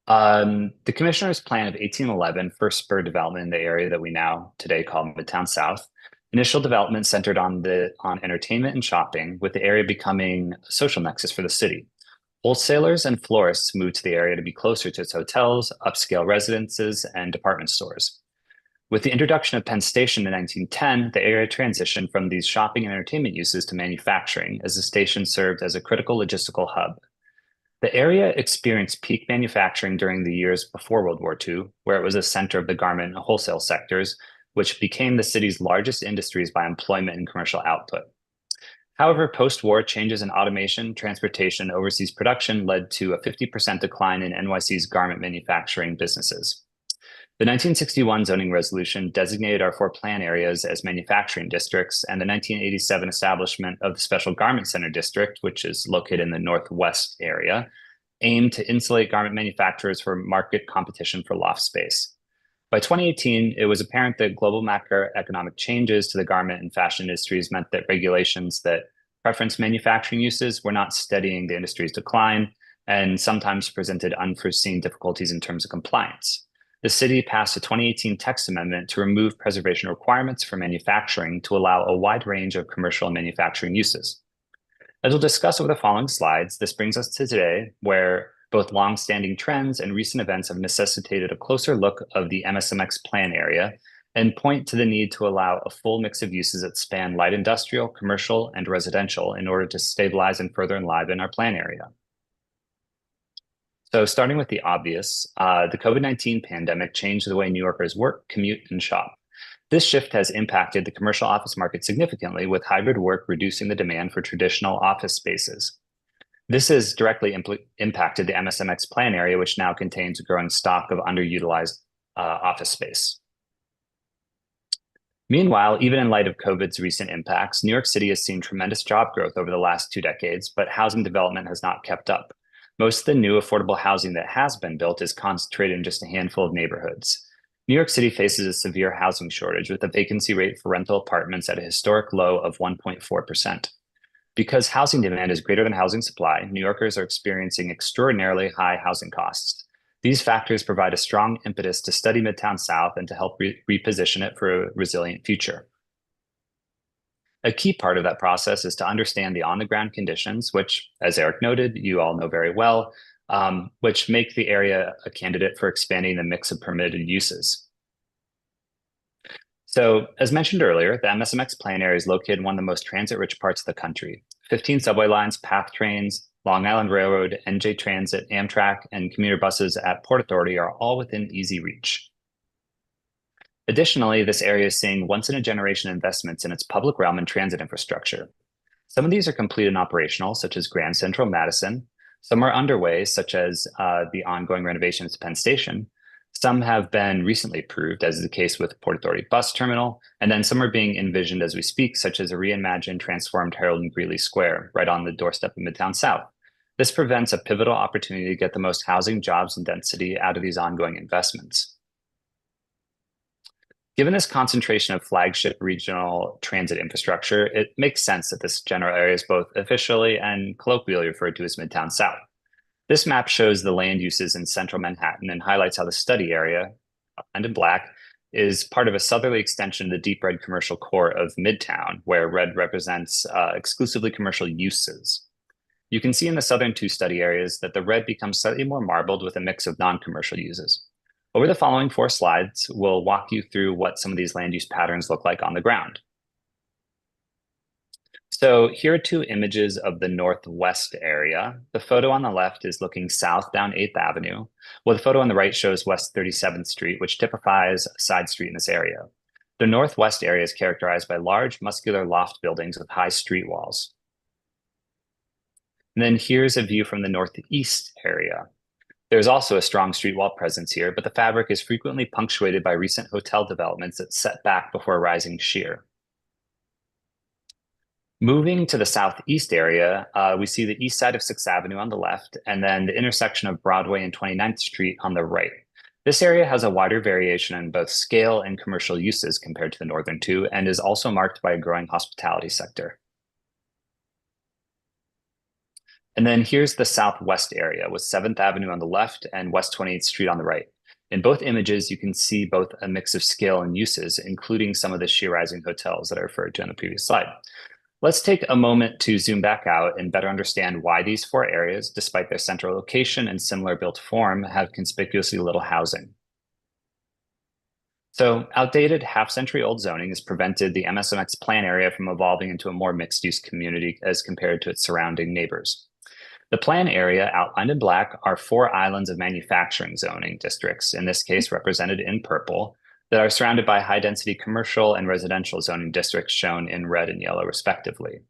The Commissioner's Plan of 1811 first spurred development in the area that we now today call Midtown South. Initial development centered on entertainment and shopping, with the area becoming a social nexus for the city. Wholesalers and florists moved to the area to be closer to its hotels, upscale residences, and department stores. With the introduction of Penn Station in 1910, the area transitioned from these shopping and entertainment uses to manufacturing, as the station served as a critical logistical hub. The area experienced peak manufacturing during the years before World War II, where it was a center of the garment and wholesale sectors, which became the city's largest industries by employment and commercial output. However, post-war changes in automation, transportation, and overseas production led to a 50% decline in NYC's garment manufacturing businesses. The 1961 zoning resolution designated our 4 plan areas as manufacturing districts, and the 1987 establishment of the Special Garment Center District, which is located in the northwest area, aimed to insulate garment manufacturers from market competition for loft space. By 2018, it was apparent that global macroeconomic changes to the garment and fashion industries meant that regulations that preference manufacturing uses were not steadying the industry's decline and sometimes presented unforeseen difficulties in terms of compliance. The city passed a 2018 text amendment to remove preservation requirements for manufacturing to allow a wide range of commercial and manufacturing uses. As we'll discuss over the following slides, this brings us to today, where both long-standing trends and recent events have necessitated a closer look of the MSMX plan area and point to the need to allow a full mix of uses that span light industrial, commercial, and residential in order to stabilize and further enliven our plan area. So starting with the obvious, the COVID-19 pandemic changed the way New Yorkers work, commute, and shop. This shift has impacted the commercial office market significantly, with hybrid work reducing the demand for traditional office spaces. This has directly impacted the MSMX plan area, which now contains a growing stock of underutilized office space. Meanwhile, even in light of COVID's recent impacts, New York City has seen tremendous job growth over the last 2 decades, but housing development has not kept up. Most of the new affordable housing that has been built is concentrated in just a handful of neighborhoods. New York City faces a severe housing shortage, with a vacancy rate for rental apartments at a historic low of 1.4%. Because housing demand is greater than housing supply, New Yorkers are experiencing extraordinarily high housing costs. These factors provide a strong impetus to study Midtown South and to help reposition it for a resilient future. A key part of that process is to understand the on-the-ground conditions, which, as Eric noted, you all know very well, which make the area a candidate for expanding the mix of permitted uses. So, as mentioned earlier, the MSMX plan area is located in one of the most transit-rich parts of the country. 15 subway lines, PATH trains, Long Island Railroad, NJ Transit, Amtrak, and commuter buses at Port Authority are all within easy reach. Additionally, this area is seeing once-in-a-generation investments in its public realm and transit infrastructure. Some of these are complete and operational, such as Grand Central Madison. Some are underway, such as the ongoing renovations to Penn Station. Some have been recently approved, as is the case with Port Authority Bus Terminal, and then some are being envisioned as we speak, such as a reimagined, transformed Harold and Greeley Square, right on the doorstep of Midtown South. This presents a pivotal opportunity to get the most housing, jobs, and density out of these ongoing investments. Given this concentration of flagship regional transit infrastructure, it makes sense that this general area is both officially and colloquially referred to as Midtown South. This map shows the land uses in central Manhattan and highlights how the study area, outlined in black, is part of a southerly extension of the deep red commercial core of Midtown, where red represents exclusively commercial uses. You can see in the southern 2 study areas that the red becomes slightly more marbled with a mix of non-commercial uses. Over the following 4 slides, we'll walk you through what some of these land use patterns look like on the ground. So here are 2 images of the northwest area. The photo on the left is looking south down 8th Avenue, while the photo on the right shows West 37th Street, which typifies a side street in this area. The northwest area is characterized by large muscular loft buildings with high street walls. And then here's a view from the northeast area. There's also a strong street wall presence here, but the fabric is frequently punctuated by recent hotel developments that set back before rising sheer. Moving to the southeast area, we see the east side of 6th Avenue on the left, and then the intersection of Broadway and 29th Street on the right. This area has a wider variation in both scale and commercial uses compared to the northern 2, and is also marked by a growing hospitality sector. And then here's the southwest area with 7th Avenue on the left and West 28th Street on the right. In both images, you can see both a mix of scale and uses, including some of the sheer rising hotels that I referred to on the previous slide. Let's take a moment to zoom back out and better understand why these 4 areas, despite their central location and similar built form, have conspicuously little housing. So outdated half-century-old zoning has prevented the MSMX plan area from evolving into a more mixed-use community as compared to its surrounding neighbors. The plan area outlined in black are 4 islands of manufacturing zoning districts, in this case represented in purple, that are surrounded by high-density commercial and residential zoning districts shown in red and yellow respectively.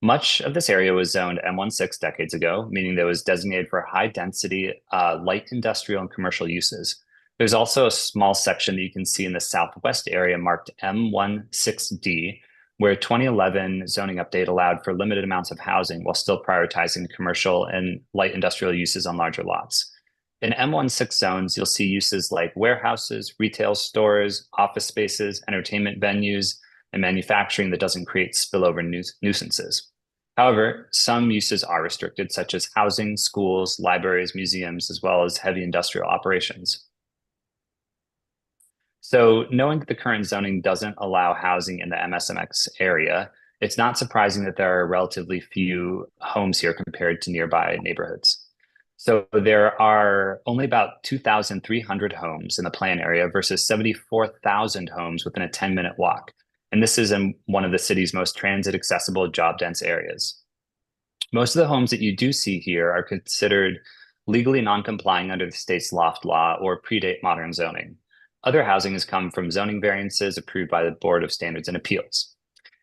Much of this area was zoned M16 decades ago, meaning that it was designated for high-density light industrial and commercial uses. There's also a small section that you can see in the southwest area marked M16D, where 2011 zoning update allowed for limited amounts of housing while still prioritizing commercial and light industrial uses on larger lots. In M16 zones, you'll see uses like warehouses, retail stores, office spaces, entertainment venues, and manufacturing that doesn't create spillover nuisances. However, some uses are restricted, such as housing, schools, libraries, museums, as well as heavy industrial operations. So knowing that the current zoning doesn't allow housing in the MSMX area, it's not surprising that there are relatively few homes here compared to nearby neighborhoods. So there are only about 2,300 homes in the plan area versus 74,000 homes within a 10-minute walk. And this is in one of the city's most transit accessible, job dense areas. Most of the homes that you do see here are considered legally non-complying under the state's loft law or predate modern zoning. Other housing has come from zoning variances approved by the Board of Standards and Appeals.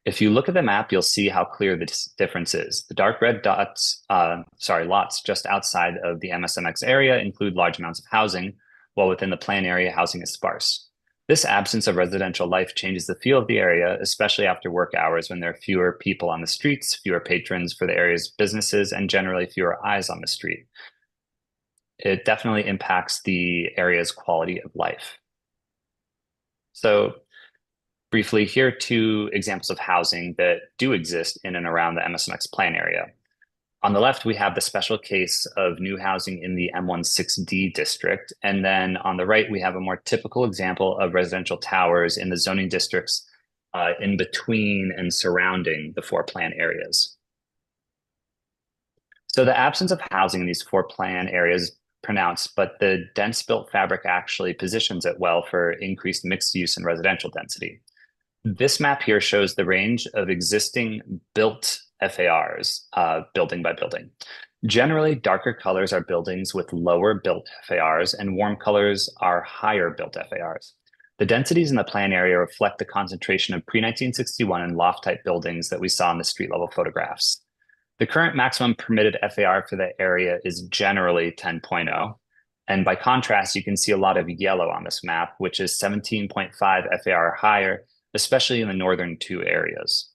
If you look at the map, you'll see how clear the difference is. The dark red lots just outside of the MSMX area include large amounts of housing, while within the plan area, housing is sparse. This absence of residential life changes the feel of the area, especially after work hours when there are fewer people on the streets, fewer patrons for the area's businesses, and generally fewer eyes on the street. It definitely impacts the area's quality of life. So briefly, here are two examples of housing that do exist in and around the MSMX plan area. On the left, we have the special case of new housing in the M16D district. And then on the right, we have a more typical example of residential towers in the zoning districts in between and surrounding the 4 plan areas. So the absence of housing in these 4 plan areas pronounced, but the dense built fabric actually positions it well for increased mixed use and residential density. This map here shows the range of existing built FARs, building by building. Generally, darker colors are buildings with lower built FARs, and warm colors are higher built FARs. The densities in the plan area reflect the concentration of pre-1961 and loft-type buildings that we saw in the street-level photographs. The current maximum permitted FAR for the area is generally 10.0. And by contrast, you can see a lot of yellow on this map, which is 17.5 FAR or higher, especially in the northern 2 areas.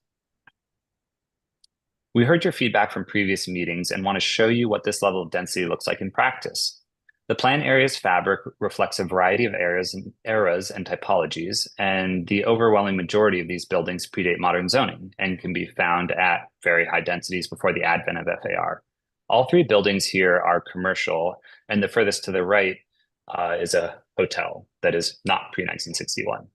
We heard your feedback from previous meetings and want to show you what this level of density looks like in practice. The plan area's fabric reflects a variety of eras and typologies, and the overwhelming majority of these buildings predate modern zoning and can be found at very high densities before the advent of FAR. All 3 buildings here are commercial, and the furthest to the right is a hotel that is not pre-1961.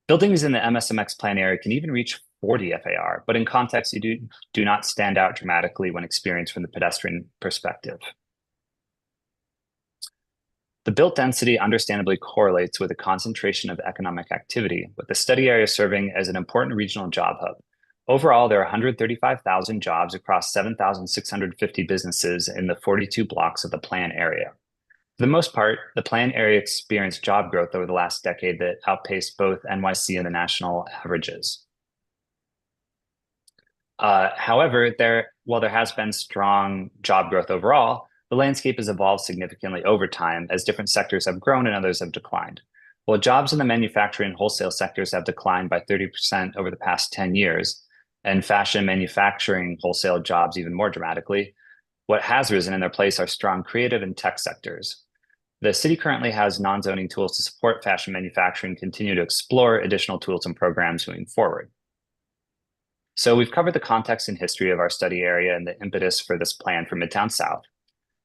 Buildings in the MSMX plan area can even reach 40 FAR, but in context, you do not stand out dramatically when experienced from the pedestrian perspective. The built density understandably correlates with the concentration of economic activity, with the study area serving as an important regional job hub. Overall, there are 135,000 jobs across 7,650 businesses in the 42 blocks of the plan area. For the most part, the plan area experienced job growth over the last decade that outpaced both NYC and the national averages. However, while there has been strong job growth overall, the landscape has evolved significantly over time as different sectors have grown and others have declined. While jobs in the manufacturing and wholesale sectors have declined by 30% over the past 10 years, and fashion manufacturing wholesale jobs even more dramatically, what has risen in their place are strong creative and tech sectors. The city currently has non-zoning tools to support fashion manufacturing and continue to explore additional tools and programs moving forward. So we've covered the context and history of our study area and the impetus for this plan for Midtown South.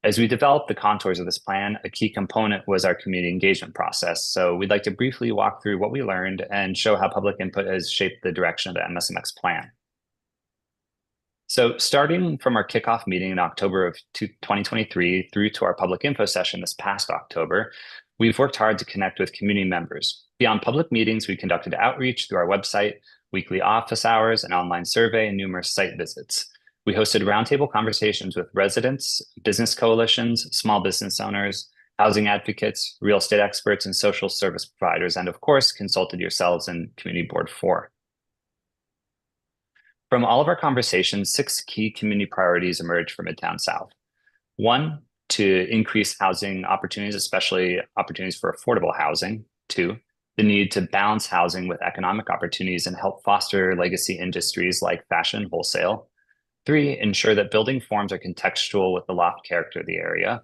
As we developed the contours of this plan, a key component was our community engagement process. So we'd like to briefly walk through what we learned and show how public input has shaped the direction of the MSMX plan. So starting from our kickoff meeting in October of 2023 through to our public info session this past October, we've worked hard to connect with community members. Beyond public meetings, we conducted outreach through our website, weekly office hours, an online survey, and numerous site visits. We hosted roundtable conversations with residents, business coalitions, small business owners, housing advocates, real estate experts, and social service providers, and of course, consulted yourselves and Community Board 4. From all of our conversations, 6 key community priorities emerged for Midtown South. 1, to increase housing opportunities, especially opportunities for affordable housing. 2, the need to balance housing with economic opportunities and help foster legacy industries like fashion and wholesale. 3, ensure that building forms are contextual with the loft character of the area.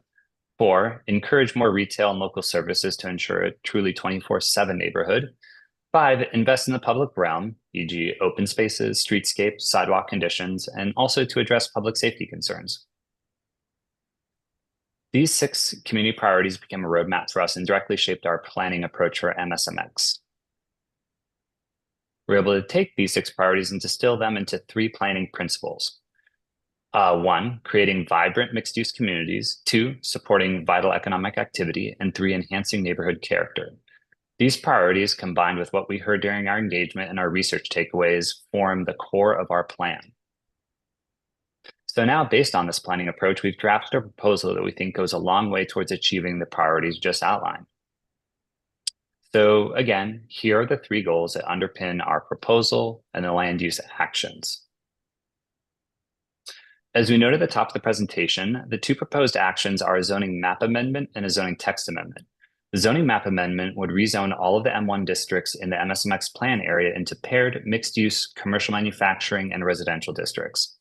4, encourage more retail and local services to ensure a truly 24/7 neighborhood. 5, invest in the public realm, e.g. open spaces, streetscapes, sidewalk conditions, and also to address public safety concerns. These 6 community priorities became a roadmap for us and directly shaped our planning approach for MSMX. We're able to take these 6 priorities and distill them into 3 planning principles. 1, creating vibrant mixed-use communities. 2, supporting vital economic activity. And 3, enhancing neighborhood character. These priorities, combined with what we heard during our engagement and our research takeaways, form the core of our plan. So now, based on this planning approach, we've drafted a proposal that we think goes a long way towards achieving the priorities just outlined. So again, here are the 3 goals that underpin our proposal and the land use actions. As we noted at the top of the presentation, the 2 proposed actions are a zoning map amendment and a zoning text amendment. The zoning map amendment would rezone all of the M1 districts in the MSMX plan area into paired mixed-use commercial manufacturing and residential districts.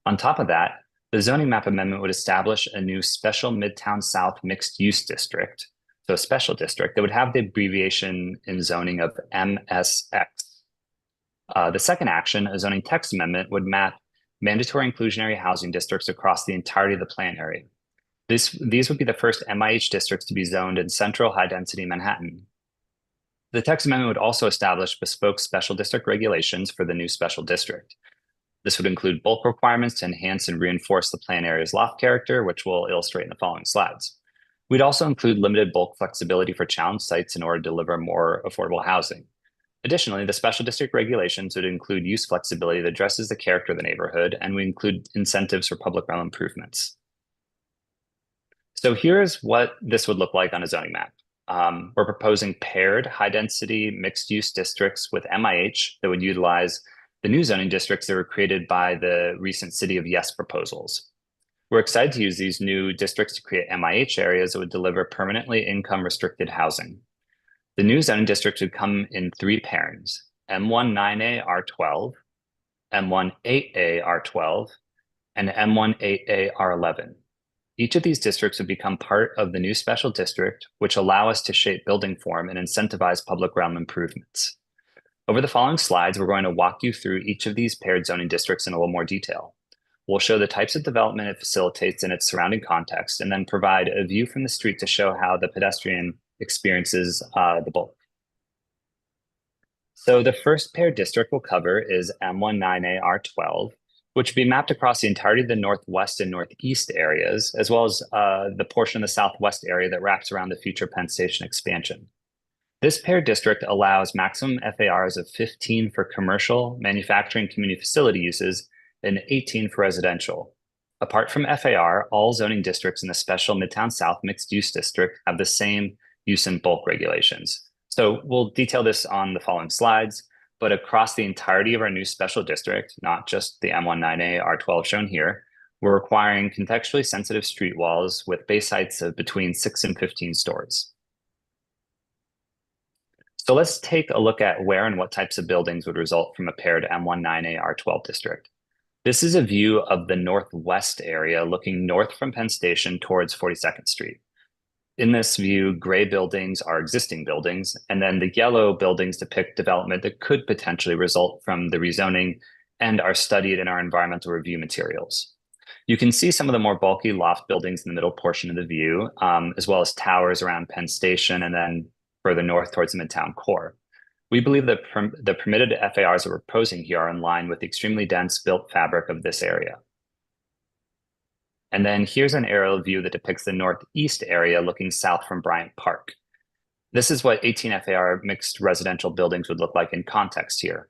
On top of that, the zoning map amendment would establish a new special Midtown South mixed-use district, so a special district that would have the abbreviation in zoning of MSX. The second action, a zoning text amendment, would map mandatory inclusionary housing districts across the entirety of the plan area. These would be the first MIH districts to be zoned in central high-density Manhattan. The text amendment would also establish bespoke special district regulations for the new special district. This would include bulk requirements to enhance and reinforce the plan area's loft character, which we'll illustrate in the following slides. We'd also include limited bulk flexibility for challenge sites in order to deliver more affordable housing. Additionally, the special district regulations would include use flexibility that addresses the character of the neighborhood, and we include incentives for public realm improvements. So here's what this would look like on a zoning map. We're proposing paired high-density mixed-use districts with MIH that would utilize the new zoning districts that were created by the recent City of Yes proposals. We're excited to use these new districts to create MIH areas that would deliver permanently income-restricted housing. The new zoning districts would come in 3 pairings, M1-9A R12, M1-8A R12, and M1-8A R11. Each of these districts would become part of the new special district, which allow us to shape building form and incentivize public realm improvements. Over the following slides, we're going to walk you through each of these paired zoning districts in a little more detail. We'll show the types of development it facilitates in its surrounding context, and then provide a view from the street to show how the pedestrian experiences the bulk. So the first paired district we'll cover is M1-9A R12, which would be mapped across the entirety of the northwest and northeast areas, as well as the portion of the southwest area that wraps around the future Penn Station expansion. This paired district allows maximum FARs of 15 for commercial, manufacturing, community facility uses, and 18 for residential. Apart from FAR, all zoning districts in the special Midtown South mixed-use district have the same use and bulk regulations. So we'll detail this on the following slides, but across the entirety of our new special district, not just the M1-9A R12 shown here, we're requiring contextually sensitive street walls with base heights of between 6 and 15 stories. So let's take a look at where and what types of buildings would result from a paired M1-9A R12 district. This is a view of the northwest area looking north from Penn Station towards 42nd Street. In this view, gray buildings are existing buildings, and then the yellow buildings depict development that could potentially result from the rezoning and are studied in our environmental review materials. You can see some of the more bulky loft buildings in the middle portion of the view, as well as towers around Penn Station and then further north towards the Midtown core. We believe that the permitted FARs that we're proposing here are in line with the extremely dense built fabric of this area. And then here's an aerial view that depicts the northeast area looking south from Bryant Park. This is what 18 FAR mixed residential buildings would look like in context here.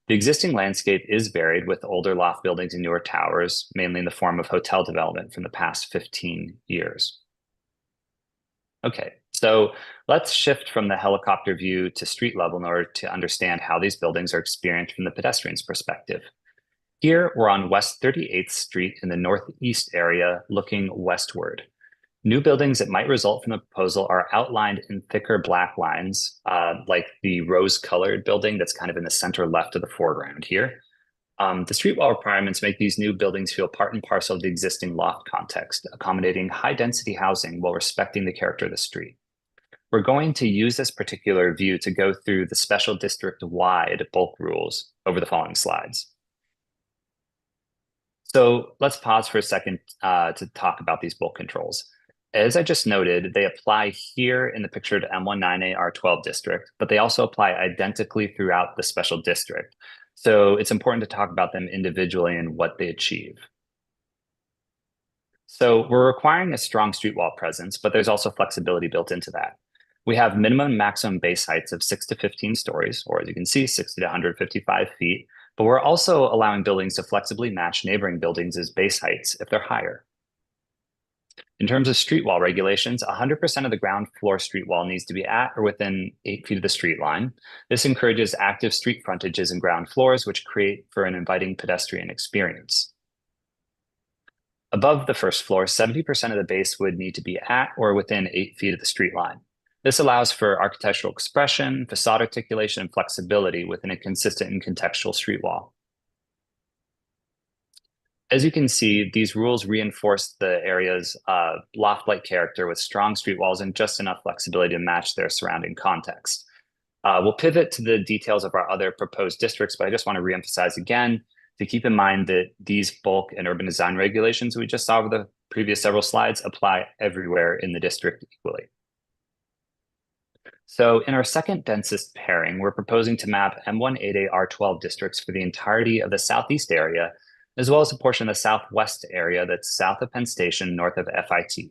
The existing landscape is varied with older loft buildings and newer towers, mainly in the form of hotel development from the past 15 years. Okay, so let's shift from the helicopter view to street level in order to understand how these buildings are experienced from the pedestrian's perspective. Here, we're on West 38th Street in the northeast area looking westward. New buildings that might result from the proposal are outlined in thicker black lines, like the rose-colored building that's kind of in the center left of the foreground here. The street wall requirements make these new buildings feel part and parcel of the existing loft context, accommodating high-density housing while respecting the character of the street. We're going to use this particular view to go through the special district-wide bulk rules over the following slides. So let's pause for a second to talk about these bulk controls. As I just noted, they apply here in the pictured M1-9A R12 district, but they also apply identically throughout the special district. So it's important to talk about them individually and what they achieve. So we're requiring a strong street wall presence, but there's also flexibility built into that. We have minimum and maximum base heights of 6 to 15 stories, or as you can see, 60 to 155 feet, But we're also allowing buildings to flexibly match neighboring buildings as base heights if they're higher. In terms of street wall regulations, 100% of the ground floor street wall needs to be at or within 8 feet of the street line. This encourages active street frontages and ground floors, which create for an inviting pedestrian experience. Above the first floor, 70% of the base would need to be at or within 8 feet of the street line. This allows for architectural expression, facade articulation, and flexibility within a consistent and contextual street wall. As you can see, these rules reinforce the area's loft-like character with strong street walls and just enough flexibility to match their surrounding context. We'll pivot to the details of our other proposed districts, but I just want to reemphasize again to keep in mind that these bulk and urban design regulations we just saw over the previous several slides apply everywhere in the district equally. So in our second densest pairing, we're proposing to map M1-8A R12 districts for the entirety of the southeast area, as well as a portion of the southwest area that's south of Penn Station, north of FIT.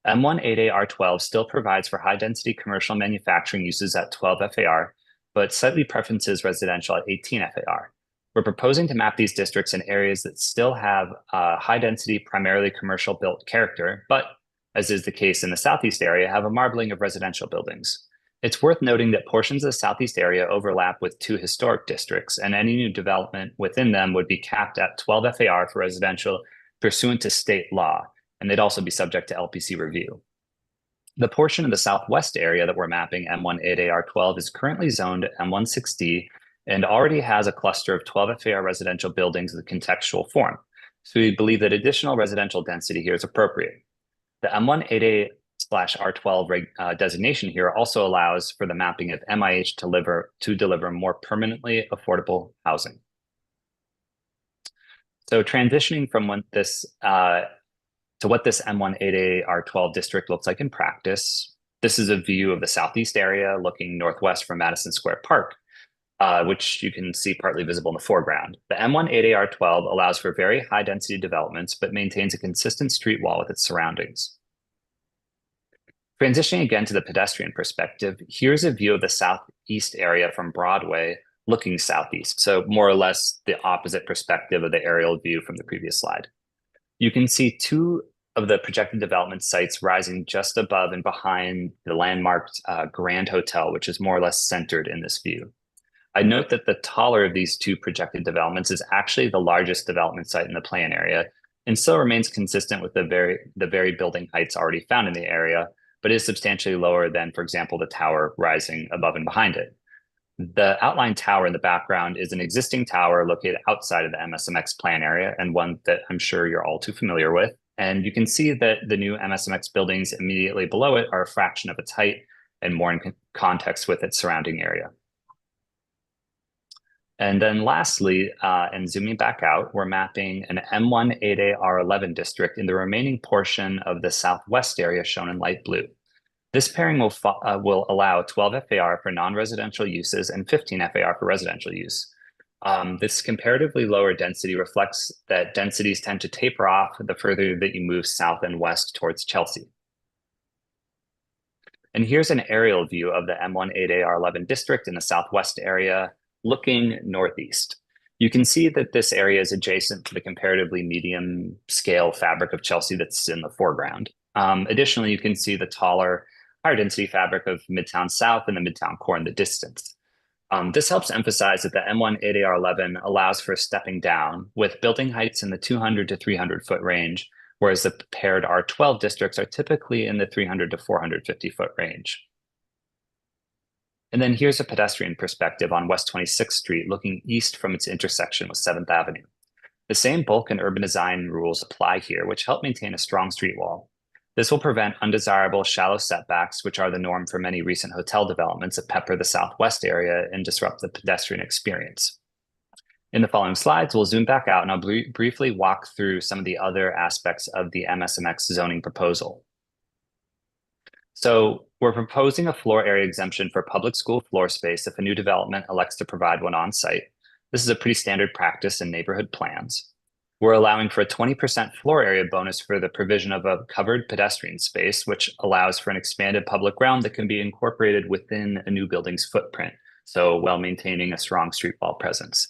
M1-8A R12 still provides for high-density commercial manufacturing uses at 12 FAR, but slightly preferences residential at 18 FAR. We're proposing to map these districts in areas that still have high-density, primarily commercial-built character, but, as is the case in the southeast area, have a marbling of residential buildings. It's worth noting that portions of the southeast area overlap with 2 historic districts, and any new development within them would be capped at 12 FAR for residential pursuant to state law, and they'd also be subject to LPC review. The portion of the southwest area that we're mapping M1-8A R12 is currently zoned M1-6D and already has a cluster of 12 FAR residential buildings with a contextual form. So we believe that additional residential density here is appropriate. The M1-8A/R12 designation here also allows for the mapping of MIH to deliver more permanently affordable housing. So transitioning from what this M1-8A/R12 district looks like in practice, this is a view of the southeast area looking northwest from Madison Square Park, which you can see partly visible in the foreground. The M1-8A/R12 allows for very high density developments, but maintains a consistent street wall with its surroundings. Transitioning again to the pedestrian perspective, here's a view of the southeast area from Broadway looking southeast. So more or less the opposite perspective of the aerial view from the previous slide. You can see 2 of the projected development sites rising just above and behind the landmarked Grand Hotel, which is more or less centered in this view. I note that the taller of these 2 projected developments is actually the largest development site in the plan area and still remains consistent with the very building heights already found in the area, but is substantially lower than, for example, the tower rising above and behind it. The outlined tower in the background is an existing tower located outside of the MSMX plan area and one that I'm sure you're all too familiar with. And you can see that the new MSMX buildings immediately below it are a fraction of its height and more in context with its surrounding area. And then lastly, and zooming back out, we're mapping an M1-8A/R11 district in the remaining portion of the southwest area shown in light blue. This pairing will allow 12 FAR for non-residential uses and 15 FAR for residential use. This comparatively lower density reflects that densities tend to taper off the further that you move south and west towards Chelsea. And here's an aerial view of the M1-8A/R11 district in the southwest area, looking northeast. You can see that this area is adjacent to the comparatively medium scale fabric of Chelsea that's in the foreground. Additionally, you can see the taller, higher density fabric of Midtown South and the Midtown Core in the distance. This helps emphasize that the M1-8A/R11 allows for stepping down with building heights in the 200 to 300 foot range, whereas the paired R12 districts are typically in the 300 to 450 foot range. And then here's a pedestrian perspective on West 26th Street looking east from its intersection with 7th Avenue. The same bulk and urban design rules apply here, which help maintain a strong street wall. This will prevent undesirable shallow setbacks, which are the norm for many recent hotel developments that pepper the southwest area and disrupt the pedestrian experience. In the following slides, we'll zoom back out and I'll briefly walk through some of the other aspects of the MSMX zoning proposal. So we're proposing a floor area exemption for public school floor space if a new development elects to provide one on site. This is a pretty standard practice in neighborhood plans. We're allowing for a 20% floor area bonus for the provision of a covered pedestrian space, which allows for an expanded public realm that can be incorporated within a new building's footprint, so while maintaining a strong street wall presence.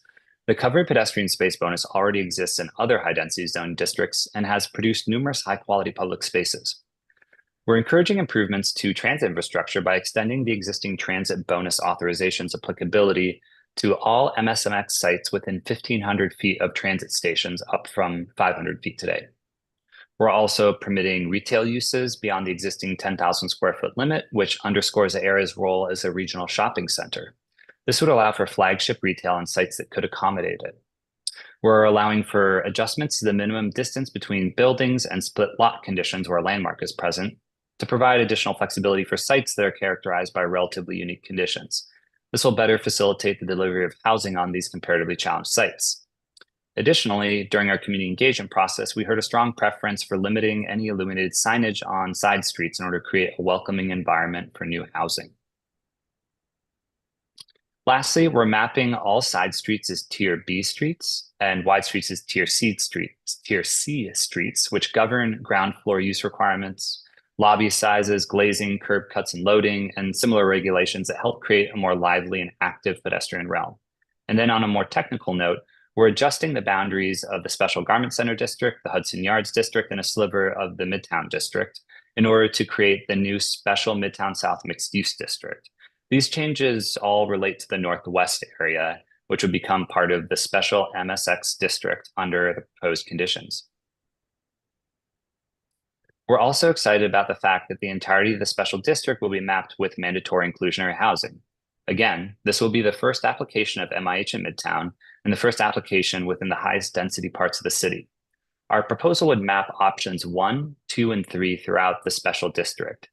The covered pedestrian space bonus already exists in other high-density zone districts and has produced numerous high-quality public spaces. We're encouraging improvements to transit infrastructure by extending the existing transit bonus authorization's applicability to all MSMX sites within 1,500 feet of transit stations, up from 500 feet today. We're also permitting retail uses beyond the existing 10,000 square foot limit, which underscores the area's role as a regional shopping center. This would allow for flagship retail on sites that could accommodate it. We're allowing for adjustments to the minimum distance between buildings and split lot conditions where a landmark is present to provide additional flexibility for sites that are characterized by relatively unique conditions. This will better facilitate the delivery of housing on these comparatively challenged sites. Additionally, during our community engagement process, we heard a strong preference for limiting any illuminated signage on side streets in order to create a welcoming environment for new housing. Lastly, we're mapping all side streets as Tier B streets and wide streets as Tier C streets, which govern ground floor use requirements, lobby sizes, glazing, curb cuts and loading, and similar regulations that help create a more lively and active pedestrian realm. And then on a more technical note, we're adjusting the boundaries of the Special Garment Center District, the Hudson Yards District, and a sliver of the Midtown District in order to create the new Special Midtown South Mixed Use District. These changes all relate to the Northwest area, which would become part of the Special MSX District under the proposed conditions. We're also excited about the fact that the entirety of the special district will be mapped with mandatory inclusionary housing. Again, this will be the first application of MIH in Midtown and the first application within the highest density parts of the city. Our proposal would map options 1, 2, and 3 throughout the special district.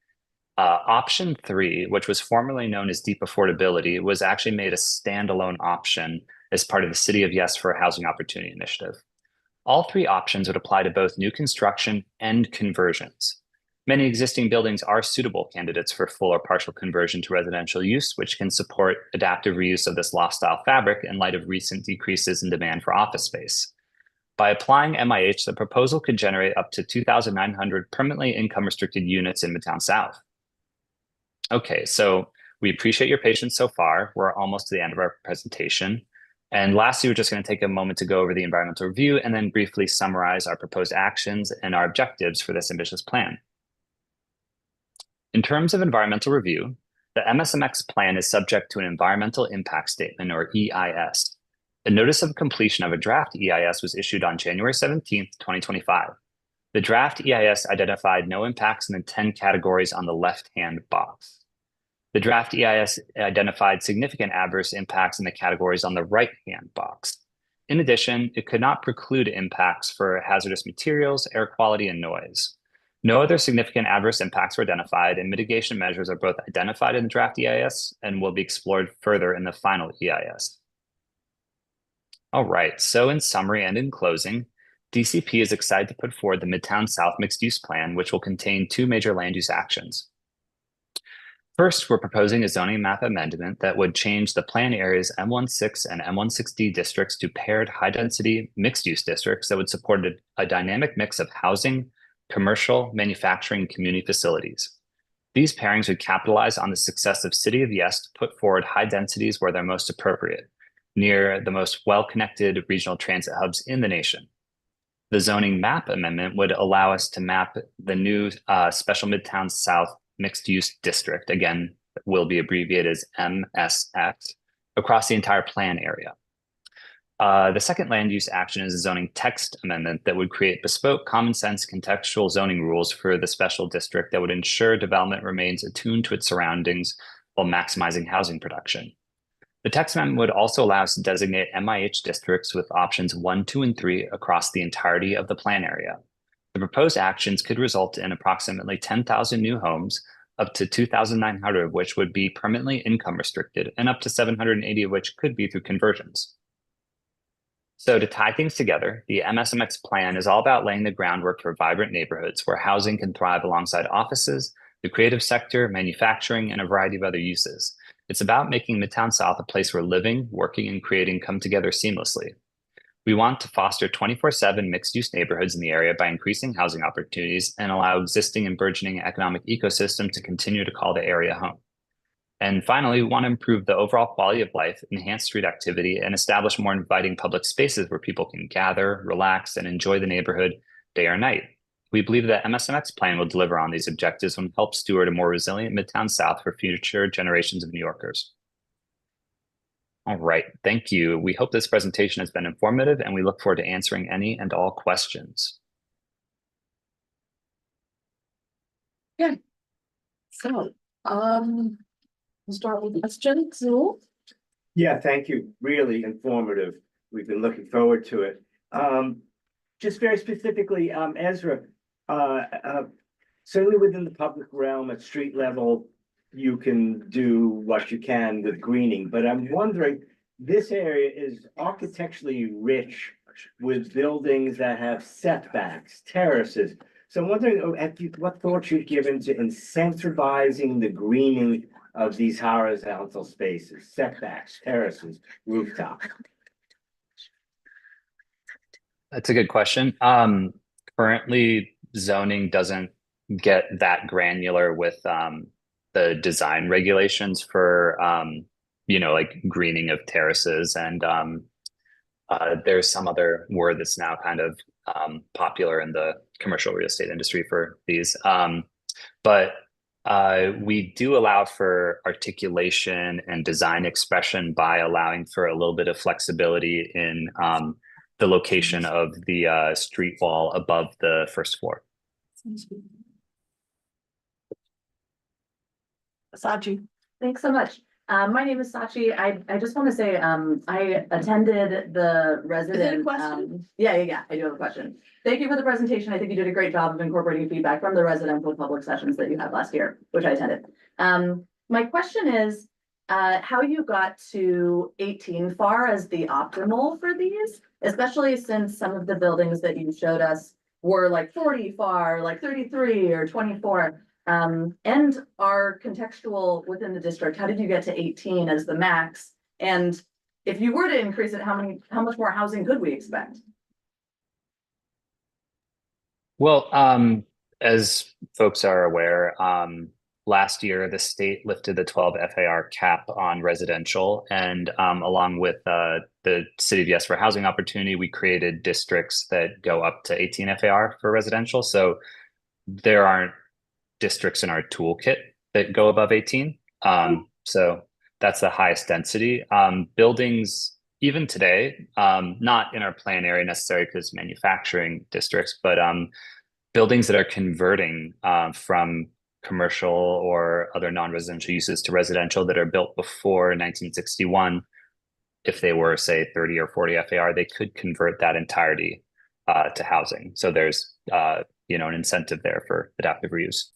Option 3, which was formerly known as Deep Affordability, was actually made a standalone option as part of the City of Yes for a Housing Opportunity Initiative. All 3 options would apply to both new construction and conversions. Many existing buildings are suitable candidates for full or partial conversion to residential use, which can support adaptive reuse of this loft-style fabric in light of recent decreases in demand for office space. By applying MIH, the proposal could generate up to 2,900 permanently income-restricted units in Midtown South. Okay, so we appreciate your patience so far. We're almost to the end of our presentation. And lastly, we're just going to take a moment to go over the environmental review and then briefly summarize our proposed actions and our objectives for this ambitious plan. In terms of environmental review, the MSMX plan is subject to an environmental impact statement, or EIS. A notice of completion of a draft EIS was issued on January 17th, 2025. The draft EIS identified no impacts in the 10 categories on the left-hand box. The draft EIS identified significant adverse impacts in the categories on the right-hand box. In addition, it could not preclude impacts for hazardous materials, air quality, and noise. No other significant adverse impacts were identified, and mitigation measures are both identified in the draft EIS and will be explored further in the final EIS. All right, so in summary and in closing, DCP is excited to put forward the Midtown South Mixed Use Plan, which will contain 2 major land use actions. First, we're proposing a zoning map amendment that would change the plan areas M16 and M16D districts to paired high-density mixed-use districts that would support a dynamic mix of housing, commercial, manufacturing, and community facilities. These pairings would capitalize on the success of City of Yes to put forward high densities where they're most appropriate, near the most well-connected regional transit hubs in the nation. The zoning map amendment would allow us to map the new Special Midtown South Mixed Use District, again, will be abbreviated as MSX, across the entire plan area. The second land use action is a zoning text amendment that would create bespoke, common sense, contextual zoning rules for the special district that would ensure development remains attuned to its surroundings while maximizing housing production. The text amendment would also allow us to designate MIH districts with options 1, 2, and 3 across the entirety of the plan area. The proposed actions could result in approximately 10,000 new homes, up to 2,900 of which would be permanently income restricted, and up to 780 of which could be through conversions. So to tie things together, the MSMX plan is all about laying the groundwork for vibrant neighborhoods where housing can thrive alongside offices, the creative sector, manufacturing, and a variety of other uses. It's about making Midtown South a place where living, working, and creating come together seamlessly. We want to foster 24/7 mixed-use neighborhoods in the area by increasing housing opportunities and allow existing and burgeoning economic ecosystem to continue to call the area home. And finally, we want to improve the overall quality of life, enhance street activity, and establish more inviting public spaces where people can gather, relax, and enjoy the neighborhood day or night. We believe that MSMX plan will deliver on these objectives and help steward a more resilient Midtown South for future generations of New Yorkers. All right, thank you. We hope this presentation has been informative, and we look forward to answering any and all questions. Yeah. So, we'll start with questions. Zool? Yeah, thank you. Really informative. We've been looking forward to it. Just very specifically, Ezra, certainly within the public realm at street level, you can do what you can with greening, but I'm wondering, this area is architecturally rich with buildings that have setbacks, terraces. So I'm wondering what thought you've given to incentivizing the greening of these horizontal spaces, setbacks, terraces, rooftop. That's a good question. Currently, zoning doesn't get that granular with the design regulations for like greening of terraces, and there's some other word that's now kind of popular in the commercial real estate industry for these. But we do allow for articulation and design expression by allowing for a little bit of flexibility in the location of the street wall above the first floor. Sachi. Thanks so much. My name is Sachi. I just want to say, I attended the resident. Is it a question? Yeah, I do have a question. Thank you for the presentation. I think you did a great job of incorporating feedback from the residential public sessions that you had last year, which I attended. My question is, how you got to 18 FAR as the optimal for these, especially since some of the buildings that you showed us were like 40 FAR, like 33 or 24. And are contextual within the district. How did you get to 18 as the max? And if you were to increase it, how much more housing could we expect? Well, as folks are aware, last year the state lifted the 12 FAR cap on residential, and along with the City of Yes for Housing Opportunity, we created districts that go up to 18 FAR for residential. So there aren't districts in our toolkit that go above 18. So that's the highest density. Buildings, even today, not in our plan area necessarily because manufacturing districts, but buildings that are converting from commercial or other non-residential uses to residential that are built before 1961, if they were, say, 30 or 40 FAR, they could convert that entirety to housing. So there's an incentive there for adaptive reuse.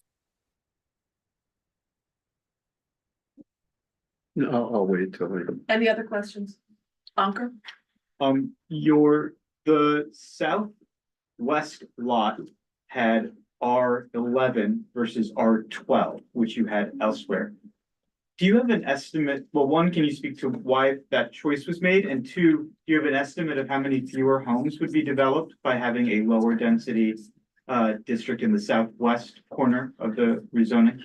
No, I'll wait till later. Any other questions? Ankur? The southwest lot had R11 versus R12, which you had elsewhere. Do you have an estimate? Well, one, can you speak to why that choice was made? And two, do you have an estimate of how many fewer homes would be developed by having a lower density district in the southwest corner of the rezoning?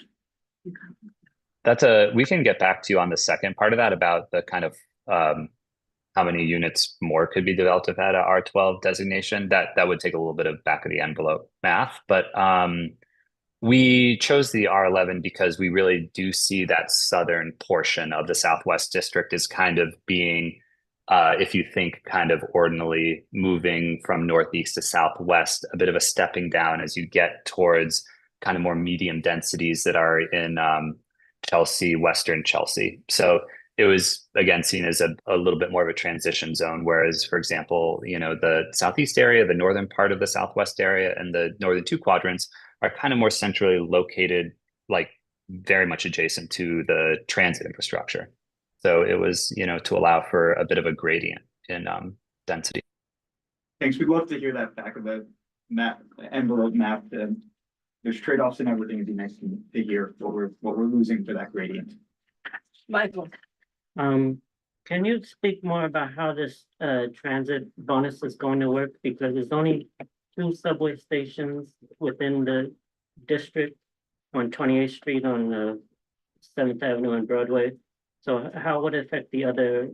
We can get back to you on the second part of that about the kind of how many units more could be developed if had a R12 designation. That would take a little bit of back of the envelope math, but we chose the R11 because we really do see that southern portion of the Southwest District as kind of being, if you think kind of ordinally moving from northeast to southwest, a bit of a stepping down as you get towards kind of more medium densities that are in Chelsea, Western Chelsea. So it was, again, seen as a little bit more of a transition zone. Whereas, for example, the Southeast area, the northern part of the Southwest area, and the northern two quadrants are kind of more centrally located, like very much adjacent to the transit infrastructure. So it was, to allow for a bit of a gradient in density. Thanks. We'd love to hear that back of the map, envelope map. There's trade-offs and everything. It'd be nice to hear what we're losing for that gradient. Michael? Can you speak more about how this transit bonus is going to work? Because there's only 2 subway stations within the district on 28th Street on the Seventh Avenue and Broadway. So how would it affect the other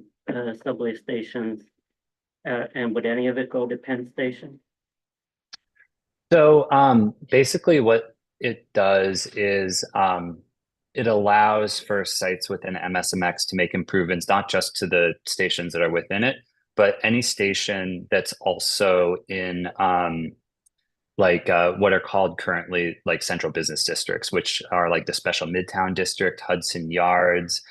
subway stations? And would any of it go to Penn Station? So basically what it does is it allows for sites within MSMX to make improvements, not just to the stations that are within it, but any station that's also in what are called currently like central business districts, which are like the special Midtown District, Hudson Yards.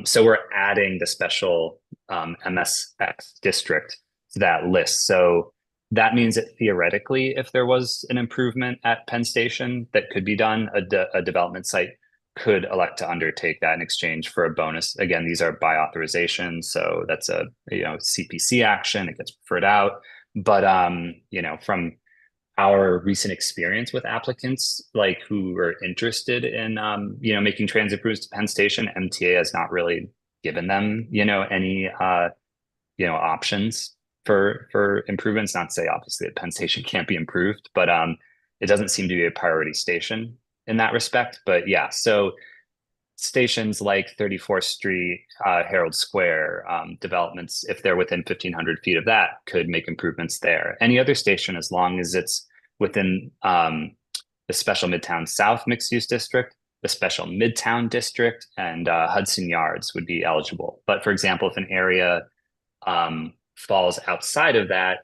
So we're adding the special MSX district to that list. So that means that theoretically, if there was an improvement at Penn Station that could be done, a development site could elect to undertake that in exchange for a bonus. Again, these are by authorization, so that's a CPC action. It gets referred out, but from our recent experience with applicants like who are interested in making transit improvements to Penn Station, MTA has not really given them any options for improvements. Not to say obviously that Penn Station can't be improved, but it doesn't seem to be a priority station in that respect. But yeah, so stations like 34th Street, Herald Square, developments, if they're within 1,500 feet of that, could make improvements there. Any other station, as long as it's within the special Midtown South mixed use district, the special Midtown district, and Hudson Yards would be eligible. But for example, if an area falls outside of that,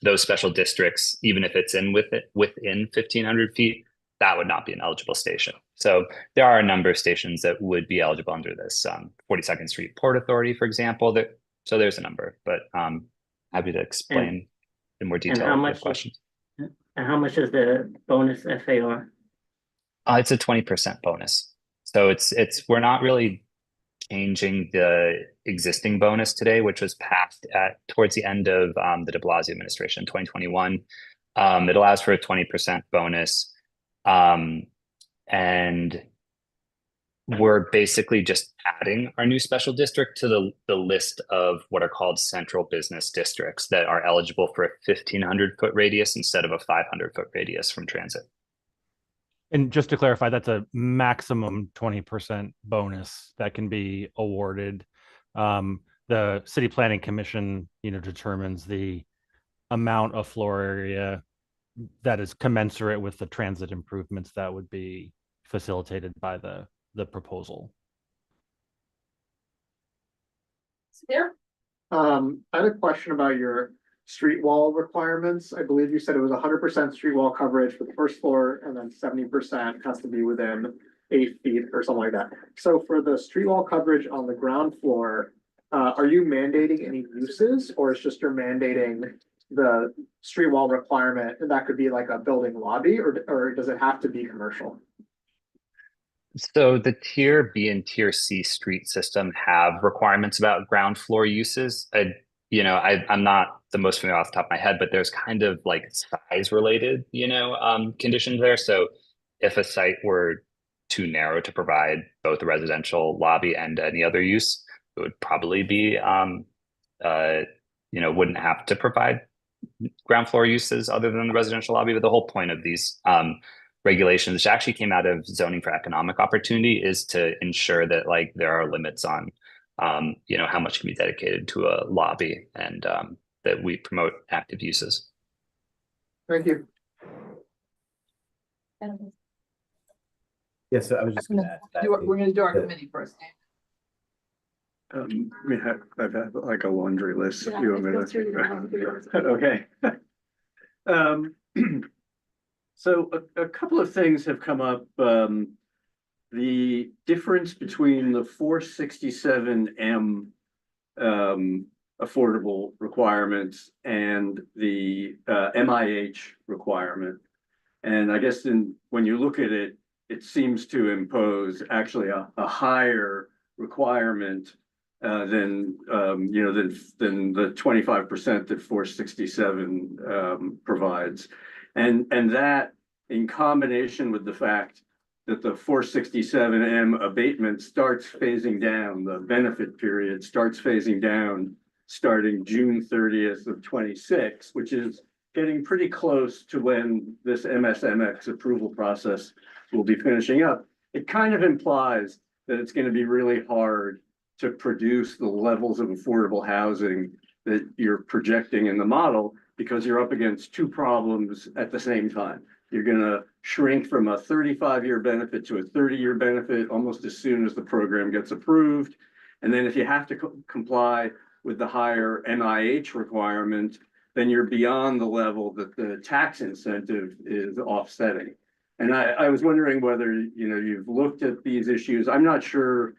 those special districts, even if it's within 1,500 feet, that would not be an eligible station. So there are a number of stations that would be eligible under this. 42nd Street Port Authority, for example. So there's a number, but happy to explain in more detail. And how much questions? And how much is the bonus FAR? It's a 20% bonus. So we're not really changing the existing bonus today, which was passed towards the end of the de Blasio administration, 2021. It allows for a 20% bonus. And we're basically just adding our new special district to the list of what are called central business districts that are eligible for a 1,500 foot radius instead of a 500 foot radius from transit. And just to clarify, that's a maximum 20% bonus that can be awarded. The City Planning Commission, determines the amount of floor area that is commensurate with the transit improvements that would be facilitated by the proposal. There. I had a question about your street wall requirements. I believe you said it was 100% street wall coverage for the first floor, and then 70% has to be within 8 feet or something like that. So for the street wall coverage on the ground floor, are you mandating any uses, or it's just you're mandating the street wall requirement, and that could be like a building lobby, or does it have to be commercial? So the Tier B and Tier C street system have requirements about ground floor uses. I'm not the most familiar off the top of my head, but there's kind of like size related, conditions there. So if a site were too narrow to provide both a residential lobby and any other use, it would probably be, wouldn't have to provide ground floor uses other than the residential lobby. But the whole point of these regulations, which actually came out of zoning for economic opportunity, is to ensure that there are limits on how much can be dedicated to a lobby, and that we promote active uses. Thank you. Yes, I was just going to add that. We're going to do our committee first. I've had like a laundry list. Yeah, You want me let's go through to? Okay. So a couple of things have come up. The difference between the 467M affordable requirements and the MIH requirement. And I guess when you look at it, it seems to impose actually a higher requirement than the 25% that 467 provides. And that, in combination with the fact that the 467M abatement starts phasing down, the benefit period starts phasing down starting June 30th of 26, which is getting pretty close to when this MSMX approval process will be finishing up. it kind of implies that it's gonna be really hard to produce the levels of affordable housing that you're projecting in the model, because you're up against two problems at the same time. You're gonna shrink from a 35-year benefit to a 30-year benefit almost as soon as the program gets approved. And then if you have to comply with the higher NIH requirement, then you're beyond the level that the tax incentive is offsetting. And I was wondering whether, you've looked at these issues. I'm not sure,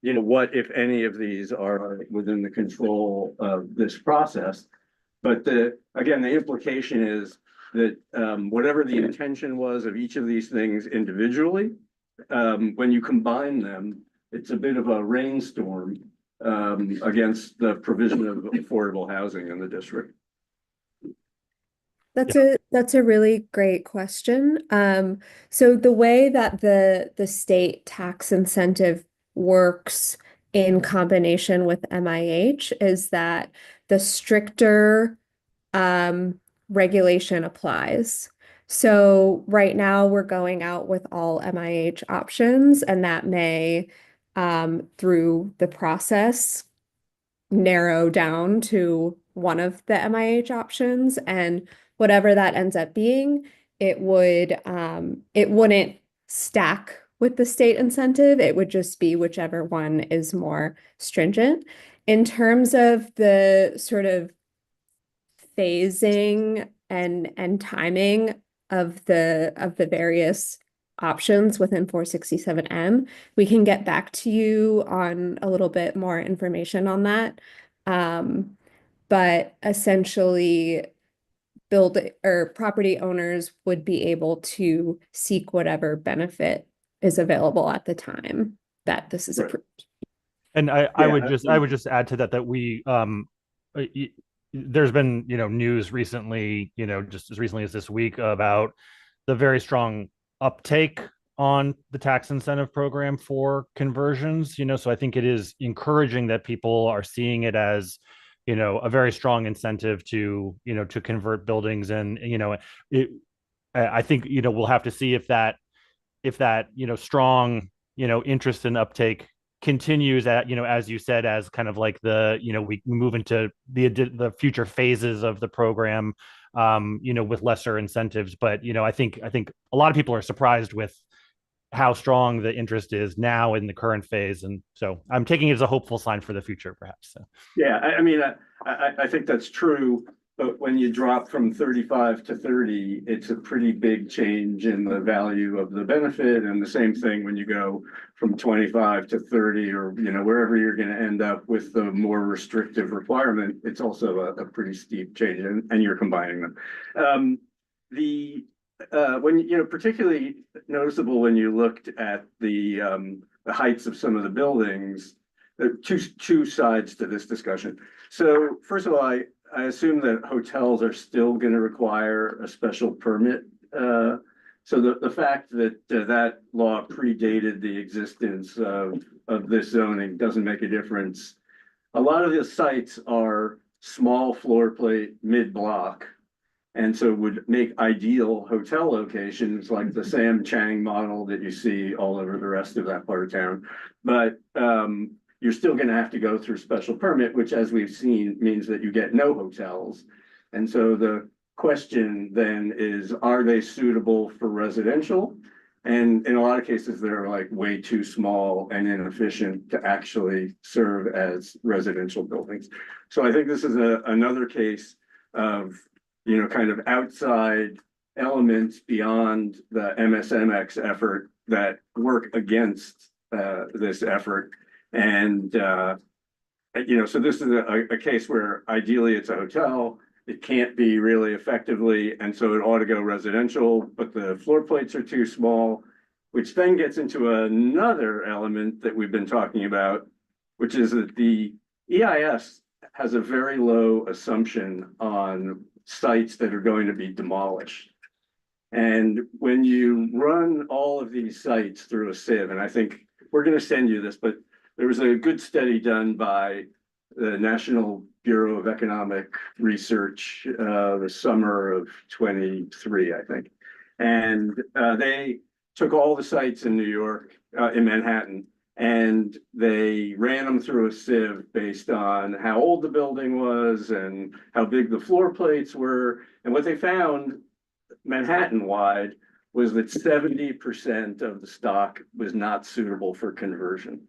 what, if any of these are within the control of this process. But again, the implication is that whatever the intention was of each of these things individually, when you combine them, it's a bit of a rainstorm against the provision of affordable housing in the district. That's a really great question. So the way that the state tax incentive works in combination with MIH is that the stricter regulation applies. So right now we're going out with all MIH options, and that may through the process narrow down to one of the MIH options, and whatever that ends up being, it wouldn't stack with the state incentive. It would just be whichever one is more stringent. In terms of the sort of phasing and timing of the various options within 467M, we can get back to you on a little bit more information on that. But essentially, property owners would be able to seek whatever benefit is available at the time that this is approved. And I would just add to that we there's been news recently, just as recently as this week, about the very strong uptake on the tax incentive program for conversions. So I think it is encouraging that people are seeing it as a very strong incentive to to convert buildings. And I think we'll have to see if that strong interest and uptake continues at as you said, as kind of like we move into the future phases of the program, with lesser incentives. But I think a lot of people are surprised with how strong the interest is now in the current phase, and so I'm taking it as a hopeful sign for the future, perhaps. So. Yeah, I mean, I think that's true, but when you drop from 35 to 30, it's a pretty big change in the value of the benefit, and the same thing when you go from 25 to 30, or wherever you're going to end up with the more restrictive requirement. It's also a pretty steep change, and you're combining them. When particularly noticeable when you looked at the heights of some of the buildings, there are two sides to this discussion. So first of all, I assume that hotels are still going to require a special permit. So the fact that that law predated the existence of this zoning doesn't make a difference. A lot of the sites are small floor plate mid-block, and so would make ideal hotel locations like the Sam Chang model that you see all over the rest of that part of town. But you're still going to have to go through special permit, which, as we've seen, means that you get no hotels. And so the question then is, are they suitable for residential? And in a lot of cases, they're like way too small and inefficient to actually serve as residential buildings. So I think this is another case of kind of outside elements beyond the MSMX effort that work against this effort. And, so this is a case where ideally it's a hotel. It can't be really effectively, and so it ought to go residential, but the floor plates are too small, which then gets into another element that we've been talking about, which is that the EIS has a very low assumption on sites that are going to be demolished. And when you run all of these sites through a sieve, and I think we're going to send you this, but there was a good study done by the National Bureau of Economic Research the summer of 23, I think. And they took all the sites in New York, in Manhattan, and they ran them through a sieve based on how old the building was and how big the floor plates were. And what they found Manhattan-wide was that 70% of the stock was not suitable for conversion.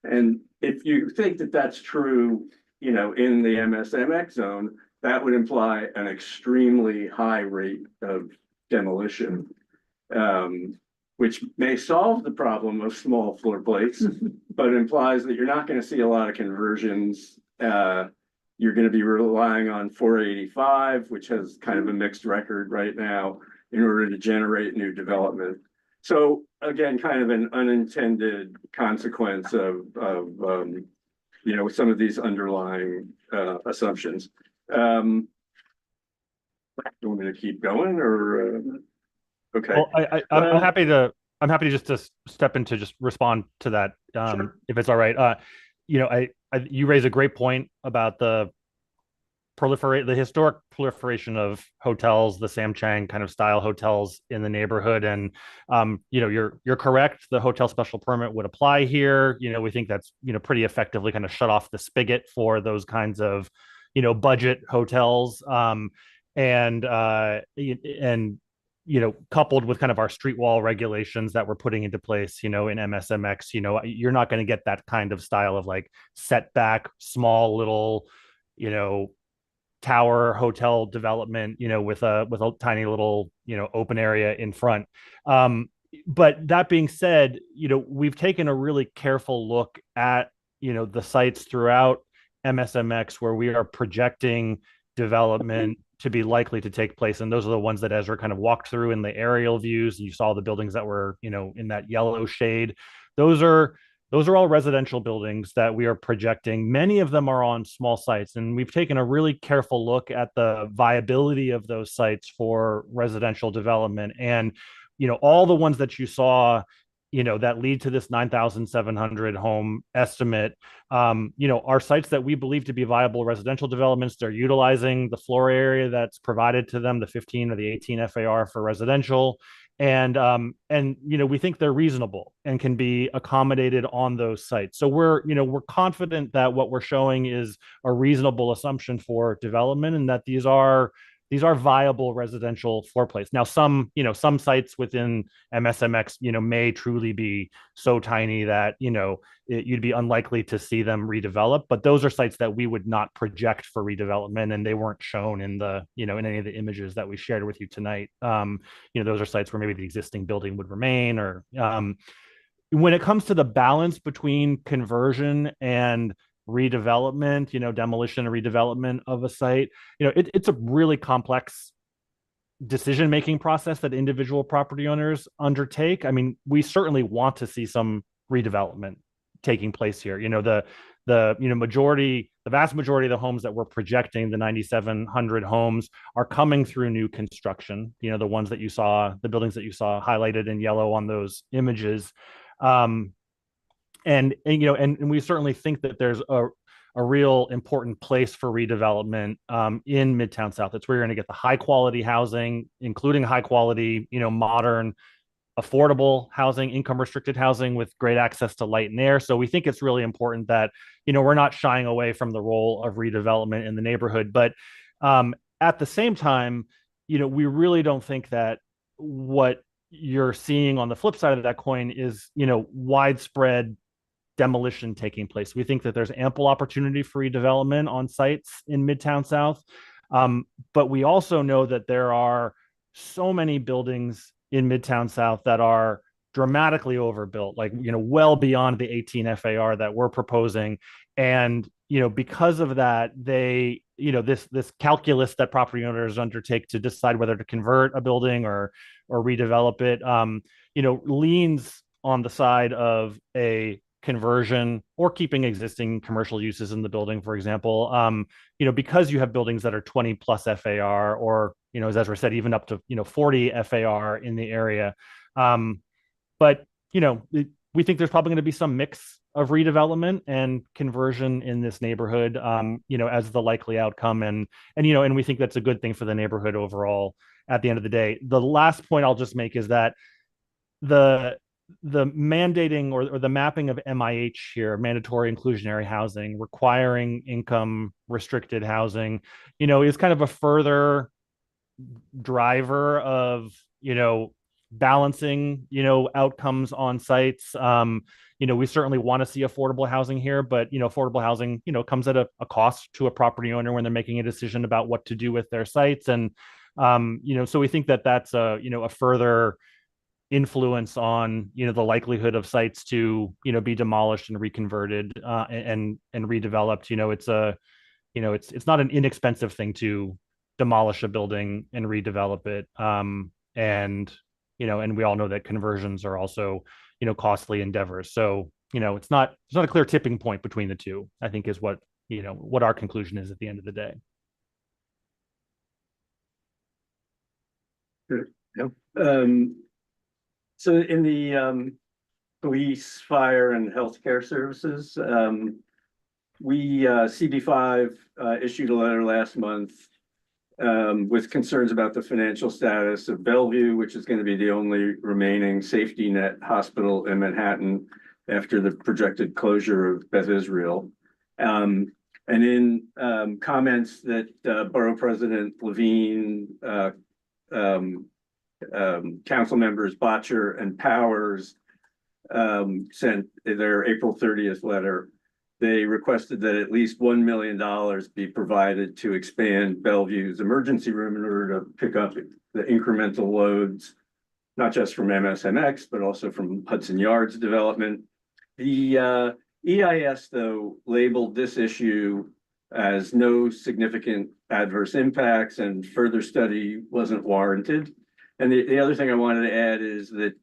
And if you think that that's true, you know, in the MSMX zone, that would imply an extremely high rate of demolition, which may solve the problem of small floor plates, but implies that you're not going to see a lot of conversions. You're going to be relying on 485, which has kind of a mixed record right now, in order to generate new development. So again, kind of an unintended consequence of you know, some of these underlying assumptions. Do you want me to keep going, or okay? Well, I'm happy to just to step in to just respond to that, Sure. if it's all right. You know, you raise a great point about the historic proliferation of hotels, the Sam Chang kind of style hotels in the neighborhood. And you know, you're correct. The hotel special permit would apply here. You know, we think that's, you know, pretty effectively kind of shut off the spigot for those kinds of, you know, budget hotels. And you know, coupled with kind of our street wall regulations that we're putting into place, you know, in MSMX, you know, you're not going to get that kind of style of like setback, small little, you know, tower hotel development, you know, with a tiny little, you know, open area in front. But that being said, you know, we've taken a really careful look at, you know, the sites throughout MSMX where we are projecting development to be likely to take place. And those are the ones that Ezra kind of walked through in the aerial views. You saw the buildings that were, you know, in that yellow shade. Those are all residential buildings that we are projecting. Many of them are on small sites, and we've taken a really careful look at the viability of those sites for residential development. And, you know, all the ones that you saw, you know, that lead to this 9,700 home estimate, you know, are sites that we believe to be viable residential developments. They're utilizing the floor area that's provided to them, the 15 or the 18 FAR for residential. And you know, we think they're reasonable and can be accommodated on those sites. So we're confident that what we're showing is a reasonable assumption for development, and that these are viable residential floor plates. Now, some sites within MSMX, you know, may truly be so tiny that, you know, you'd be unlikely to see them redevelop, but those are sites that we would not project for redevelopment, and they weren't shown in the, you know, in any of the images that we shared with you tonight. You know, those are sites where maybe the existing building would remain, or when it comes to the balance between conversion and redevelopment, you know, demolition and redevelopment of a site, you know, it's a really complex decision-making process that individual property owners undertake. I mean, we certainly want to see some redevelopment taking place here. You know, the vast majority of the homes that we're projecting, the 9,700 homes, are coming through new construction. You know, the ones that you saw, the buildings that you saw highlighted in yellow on those images. And you know, and we certainly think that there's a real important place for redevelopment in Midtown South. It's where you're going to get the high quality housing, including high quality, you know, modern, affordable housing, income restricted housing with great access to light and air. So we think it's really important that, you know, we're not shying away from the role of redevelopment in the neighborhood. But at the same time, you know, we really don't think that what you're seeing on the flip side of that coin is, you know, widespread demolition taking place. We think that there's ample opportunity for redevelopment on sites in Midtown South. But we also know that there are so many buildings in Midtown South that are dramatically overbuilt, like, you know, well beyond the 18 FAR that we're proposing. And, you know, because of that, they, you know, this calculus that property owners undertake to decide whether to convert a building or redevelop it, you know, leans on the side of a conversion or keeping existing commercial uses in the building, for example. You know, because you have buildings that are 20 plus FAR, or, you know, as Ezra said, even up to, you know, 40 FAR in the area. But, you know, we think there's probably going to be some mix of redevelopment and conversion in this neighborhood, you know, as the likely outcome. And, you know, and we think that's a good thing for the neighborhood overall at the end of the day. The last point I'll just make is that the mandating or the mapping of MIH here, mandatory inclusionary housing, requiring income restricted housing, is kind of a further driver of, balancing, outcomes on sites. We certainly want to see affordable housing here, but, affordable housing, comes at a cost to a property owner when they're making a decision about what to do with their sites. And, so we think that that's a further influence on the likelihood of sites to be demolished and reconverted and redeveloped. It's not an inexpensive thing to demolish a building and redevelop it, and we all know that conversions are also costly endeavors. So it's not a clear tipping point between the two, I think, is what our conclusion is at the end of the day. Good. So in the police, fire, and healthcare services, we CB5 issued a letter last month with concerns about the financial status of Bellevue, which is going to be the only remaining safety net hospital in Manhattan after the projected closure of Beth Israel. And in comments that Borough President Levine, council members Botcher and Powers sent their April 30th letter, they requested that at least $1 million be provided to expand Bellevue's emergency room in order to pick up the incremental loads, not just from MSMX, but also from Hudson Yards development. The EIS, though, labeled this issue as no significant adverse impacts and further study wasn't warranted. And the other thing I wanted to add is that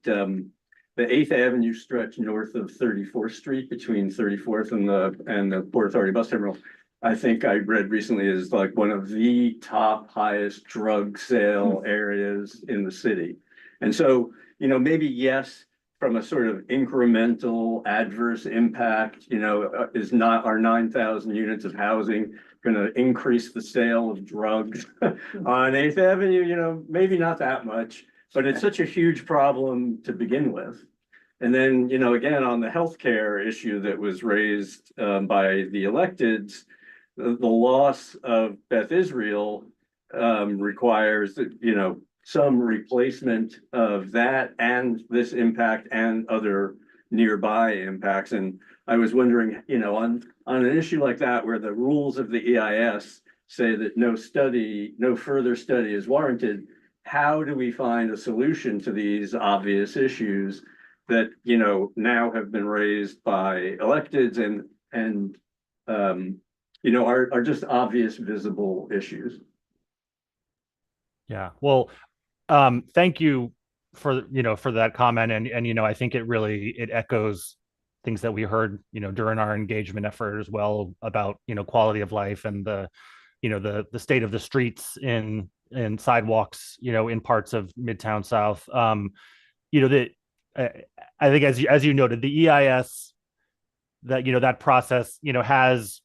the 8th Avenue stretch north of 34th Street between 34th and the Port Authority bus terminal, I think I read recently, is like one of the top highest drug sale areas in the city. And so, maybe yes, from a sort of incremental adverse impact, is not our 9,000 units of housing going to increase the sale of drugs on 8th Avenue? Maybe not that much, but it's such a huge problem to begin with. And then, again, on the healthcare issue that was raised by the electeds, the loss of Beth Israel requires that, some replacement of that and this impact and other nearby impacts. And I was wondering, on an issue like that, where the rules of the EIS say that no further study is warranted, how do we find a solution to these obvious issues that, now have been raised by electeds and are just obvious, visible issues? Yeah, well, thank you for that comment, and I think it echoes things that we heard during our engagement effort as well about quality of life and the state of the streets in sidewalks in parts of Midtown South. I think as you noted, the EIS, that process has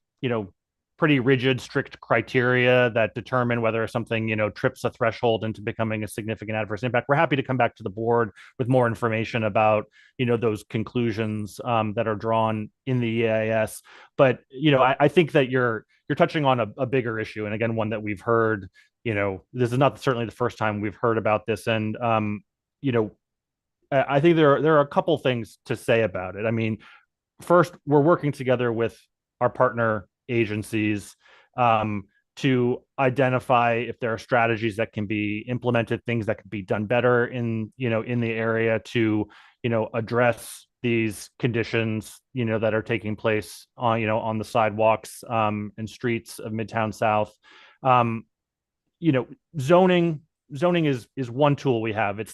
pretty rigid, strict criteria that determine whether something trips a threshold into becoming a significant adverse impact. We're happy to come back to the board with more information about those conclusions that are drawn in the EIS. But I think that you're touching on a bigger issue, and again, one that we've heard. This is not certainly the first time we've heard about this, and I think there are a couple things to say about it. I mean, first, we're working together with our partner agencies to identify if there are strategies that can be implemented, things that could be done better in the area to address these conditions that are taking place on the sidewalks and streets of Midtown South. Zoning is one tool we have. It's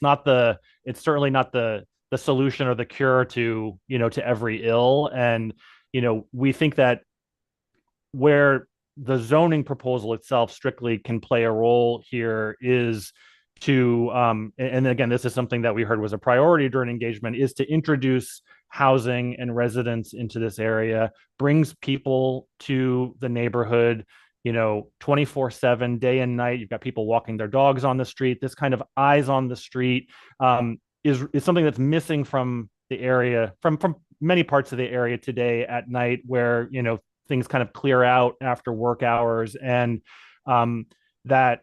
certainly not the solution or the cure to every ill. And we think that where the zoning proposal itself strictly can play a role here is to and again, this is something that we heard was a priority during engagement, is to introduce housing and residents into this area, brings people to the neighborhood 24/7, day and night. You've got people walking their dogs on the street, this kind of eyes on the street is something that's missing from the area, from many parts of the area today at night, where things kind of clear out after work hours, and that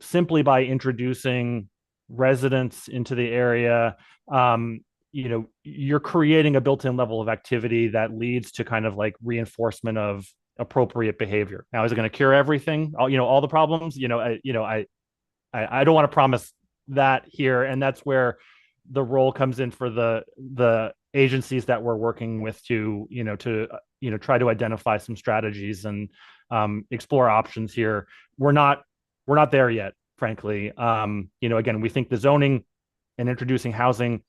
simply by introducing residents into the area, you're creating a built-in level of activity that leads to kind of like reinforcement of appropriate behavior. Now, is it going to cure everything, all the problems? I don't want to promise that here, and that's where the role comes in for the agencies that we're working with to try to identify some strategies and explore options here. We're not there yet, frankly. Again, we think the zoning and introducing housing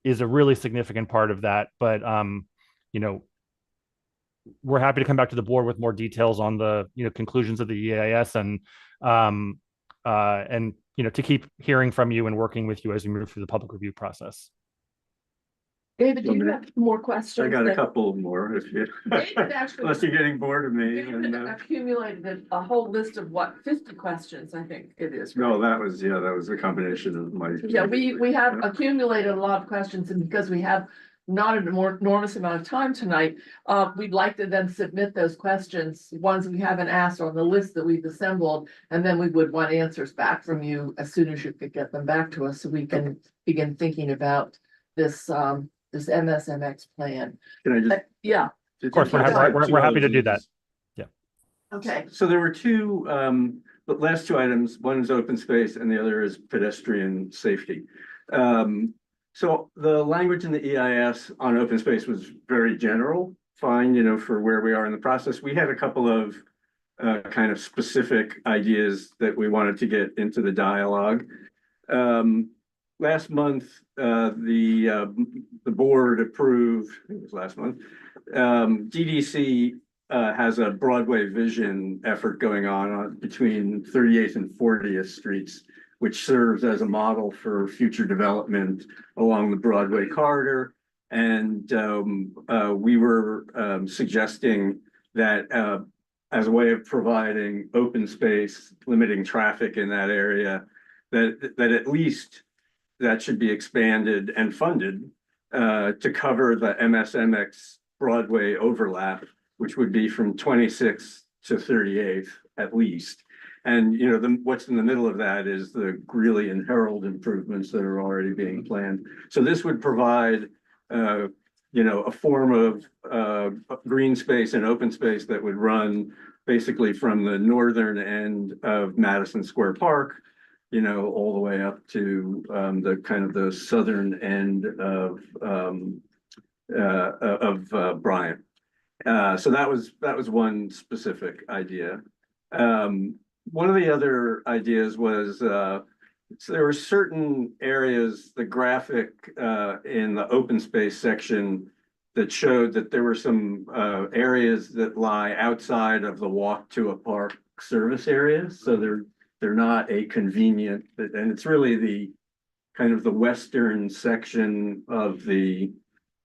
is a really significant part of that, but we're happy to come back to the board with more details on the conclusions of the EAS, and to keep hearing from you and working with you as we move through the public review process. David, do you have more questions? I got a couple more if you, David actually, unless you're getting bored of me. David accumulated a whole list of 50 questions, I think it is. No, that was a combination of my. Yeah, we have accumulated a lot of questions, and because we have not an enormous amount of time tonight, we'd like to then submit those questions, ones we haven't asked on the list that we've assembled, and then we would want answers back from you as soon as you could get them back to us, so we can begin thinking about this this MSMX plan. Can I just? Yeah. Of course, we're happy to do that. Yeah. Okay. So there were two, the last two items, one is open space and the other is pedestrian safety. So the language in the EIS on open space was very general, fine, for where we are in the process. We had a couple of kind of specific ideas that we wanted to get into the dialogue. Last month, the board approved, I think it was last month, DDC has a Broadway vision effort going on between 38th and 40th Streets, which serves as a model for future development along the Broadway corridor. And we were suggesting that as a way of providing open space, limiting traffic in that area, that at least that should be expanded and funded to cover the MSMX Broadway overlap, which would be from 26th to 38th at least. And what's in the middle of that is the Greeley and Herald improvements that are already being planned. So this would provide a form of green space and open space that would run basically from the northern end of Madison Square Park, all the way up to the kind of the southern end of Bryant. So that was one specific idea. One of the other ideas was so there were certain areas, the graphic in the open space section that showed that there were some areas that lie outside of the walk to a park service areas. So they're not a convenient, and it's really the kind of the western section of the,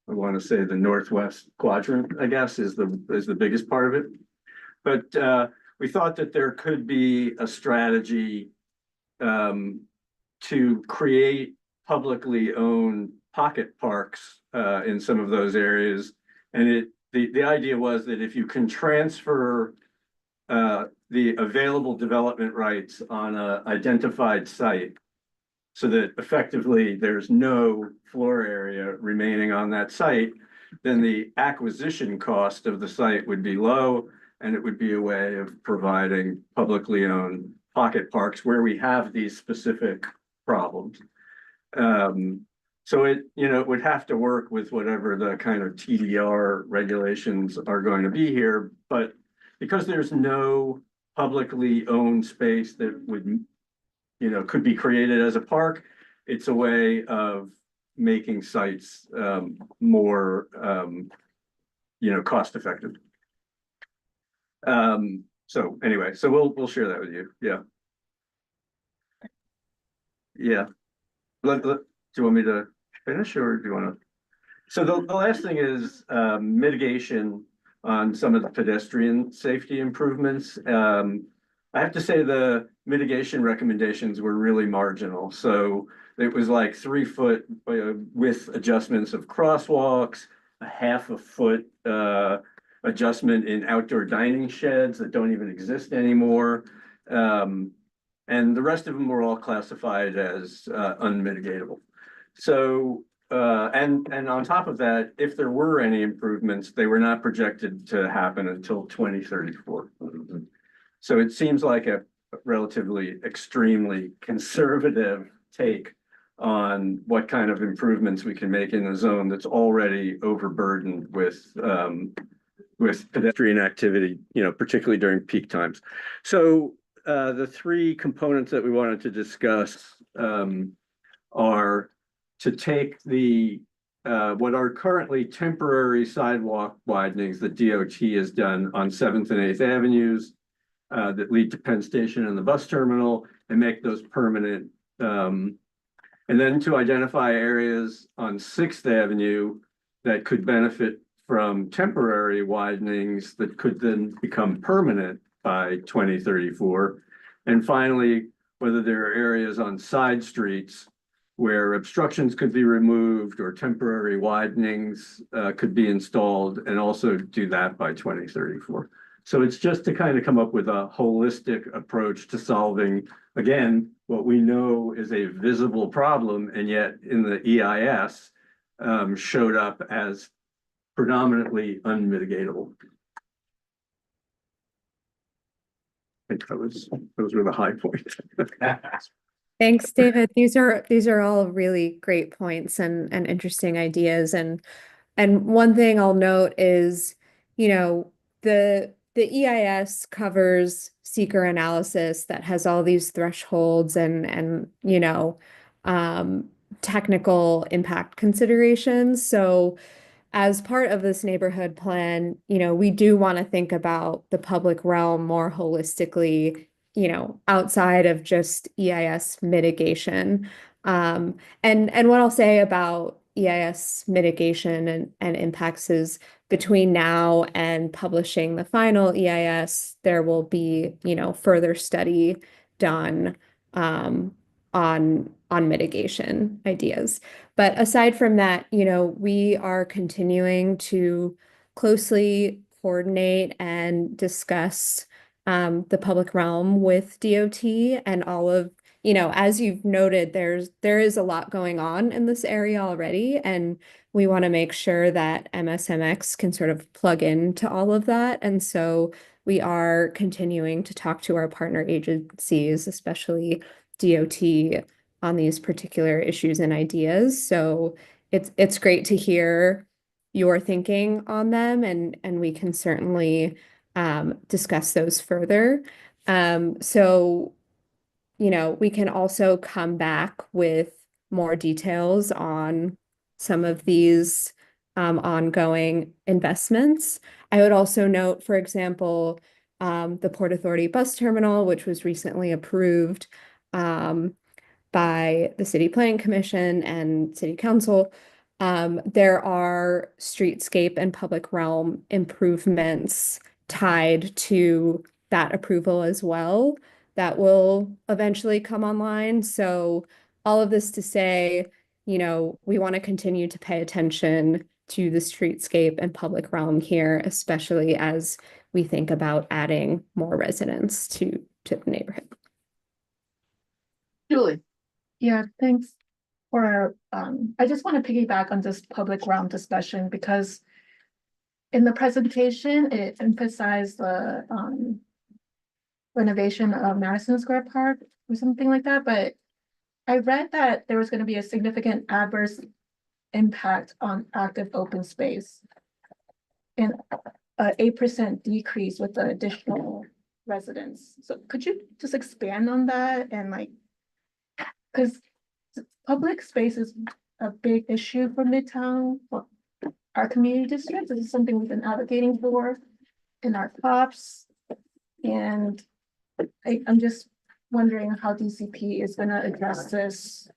I want to say the northwest quadrant, I guess, is the biggest part of it. But we thought that there could be a strategy to create publicly owned pocket parks in some of those areas. And the idea was that if you can transfer the available development rights on an identified site, so that effectively there's no floor area remaining on that site, then the acquisition cost of the site would be low, and it would be a way of providing publicly owned pocket parks where we have these specific problems. So it would have to work with whatever the kind of TDR regulations are going to be here, but because there's no publicly owned space that would, could be created as a park, it's a way of making sites more, cost effective. So anyway, so we'll share that with you. Yeah. Yeah. Do you want me to finish, or do you want to? So the last thing is mitigation on some of the pedestrian safety improvements. I have to say the mitigation recommendations were really marginal. So it was like 3 foot with adjustments of crosswalks, a half a foot adjustment in outdoor dining sheds that don't even exist anymore. And the rest of them were all classified as unmitigatable. So and on top of that, if there were any improvements, they were not projected to happen until 2034. So it seems like a relatively extremely conservative take on what kind of improvements we can make in a zone that's already overburdened with pedestrian activity, you know, particularly during peak times. So the three components that we wanted to discuss are to take the what are currently temporary sidewalk widenings that DOT has done on 7th and 8th Avenues that lead to Penn Station and the bus terminal and make those permanent. And then to identify areas on 6th Avenue that could benefit from temporary widenings that could then become permanent by 2034. And finally, whether there are areas on side streets where obstructions could be removed or temporary widenings could be installed, and also do that by 2034. So it's just to kind of come up with a holistic approach to solving, again, what we know is a visible problem, and yet in the EIS showed up as predominantly unmitigatable. I think those were the high points. Thanks, David. These are all really great points and interesting ideas. And one thing I'll note is, you know, the EIS covers seeker analysis that has all these thresholds and you know, technical impact considerations. So as part of this neighborhood plan, you know, we do want to think about the public realm more holistically, you know, outside of just EIS mitigation. And what I'll say about EIS mitigation and impacts is between now and publishing the final EIS, there will be, you know, further study done on mitigation ideas. But aside from that, you know, we are continuing to closely coordinate and discuss the public realm with DOT and all of, you know, as you've noted, there is a lot going on in this area already, and we want to make sure that MSMX can sort of plug into all of that. And so we are continuing to talk to our partner agencies, especially DOT, on these particular issues and ideas. So it's great to hear your thinking on them, and we can certainly discuss those further. So, you know, we can also come back with more details on some of these ongoing investments. I would also note, for example, the Port Authority bus terminal, which was recently approved by the City Planning Commission and City Council. There are streetscape and public realm improvements tied to that approval as well that will eventually come online. So all of this to say, you know, we want to continue to pay attention to the streetscape and public realm here, especially as we think about adding more residents to the neighborhood. Julie. Yeah, thanks for, I just want to piggyback on this public realm discussion because in the presentation, it emphasized the renovation of Madison Square Park or something like that, but I read that there was going to be a significant adverse impact on active open space and an 8% decrease with the additional residents. So could you just expand on that and like, because public space is a big issue for Midtown, for our community districts. This is something we've been advocating for in our COPs. And I'm just wondering how DCP is going to address this.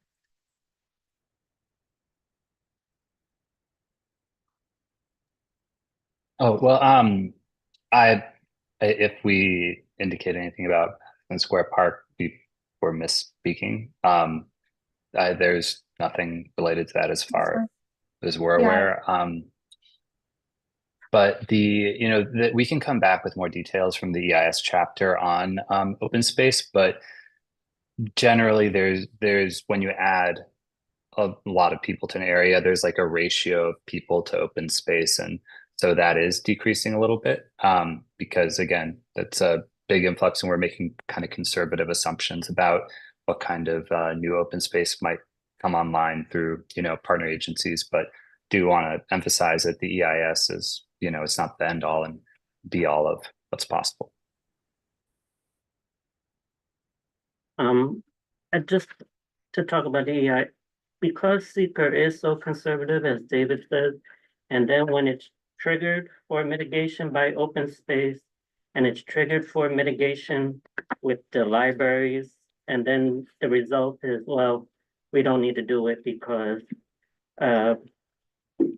Oh, well, if we indicate anything about Franklin Square Park, we were misspeaking. There's nothing related to that as far as we're Yeah. aware. But we can come back with more details from the EIS chapter on open space, but generally there's when you add a lot of people to an area, there's like a ratio of people to open space, and so that is decreasing a little bit, because again, that's a big influx and we're making kind of conservative assumptions about what kind of new open space might come online through partner agencies. But do want to emphasize that the EIS is, it's not the end all and be all of what's possible. Just to talk about the EI, because seeker is so conservative, as David said, and then when it's triggered for mitigation by open space, and it's triggered for mitigation with the libraries, and then the result is, well, we don't need to do it because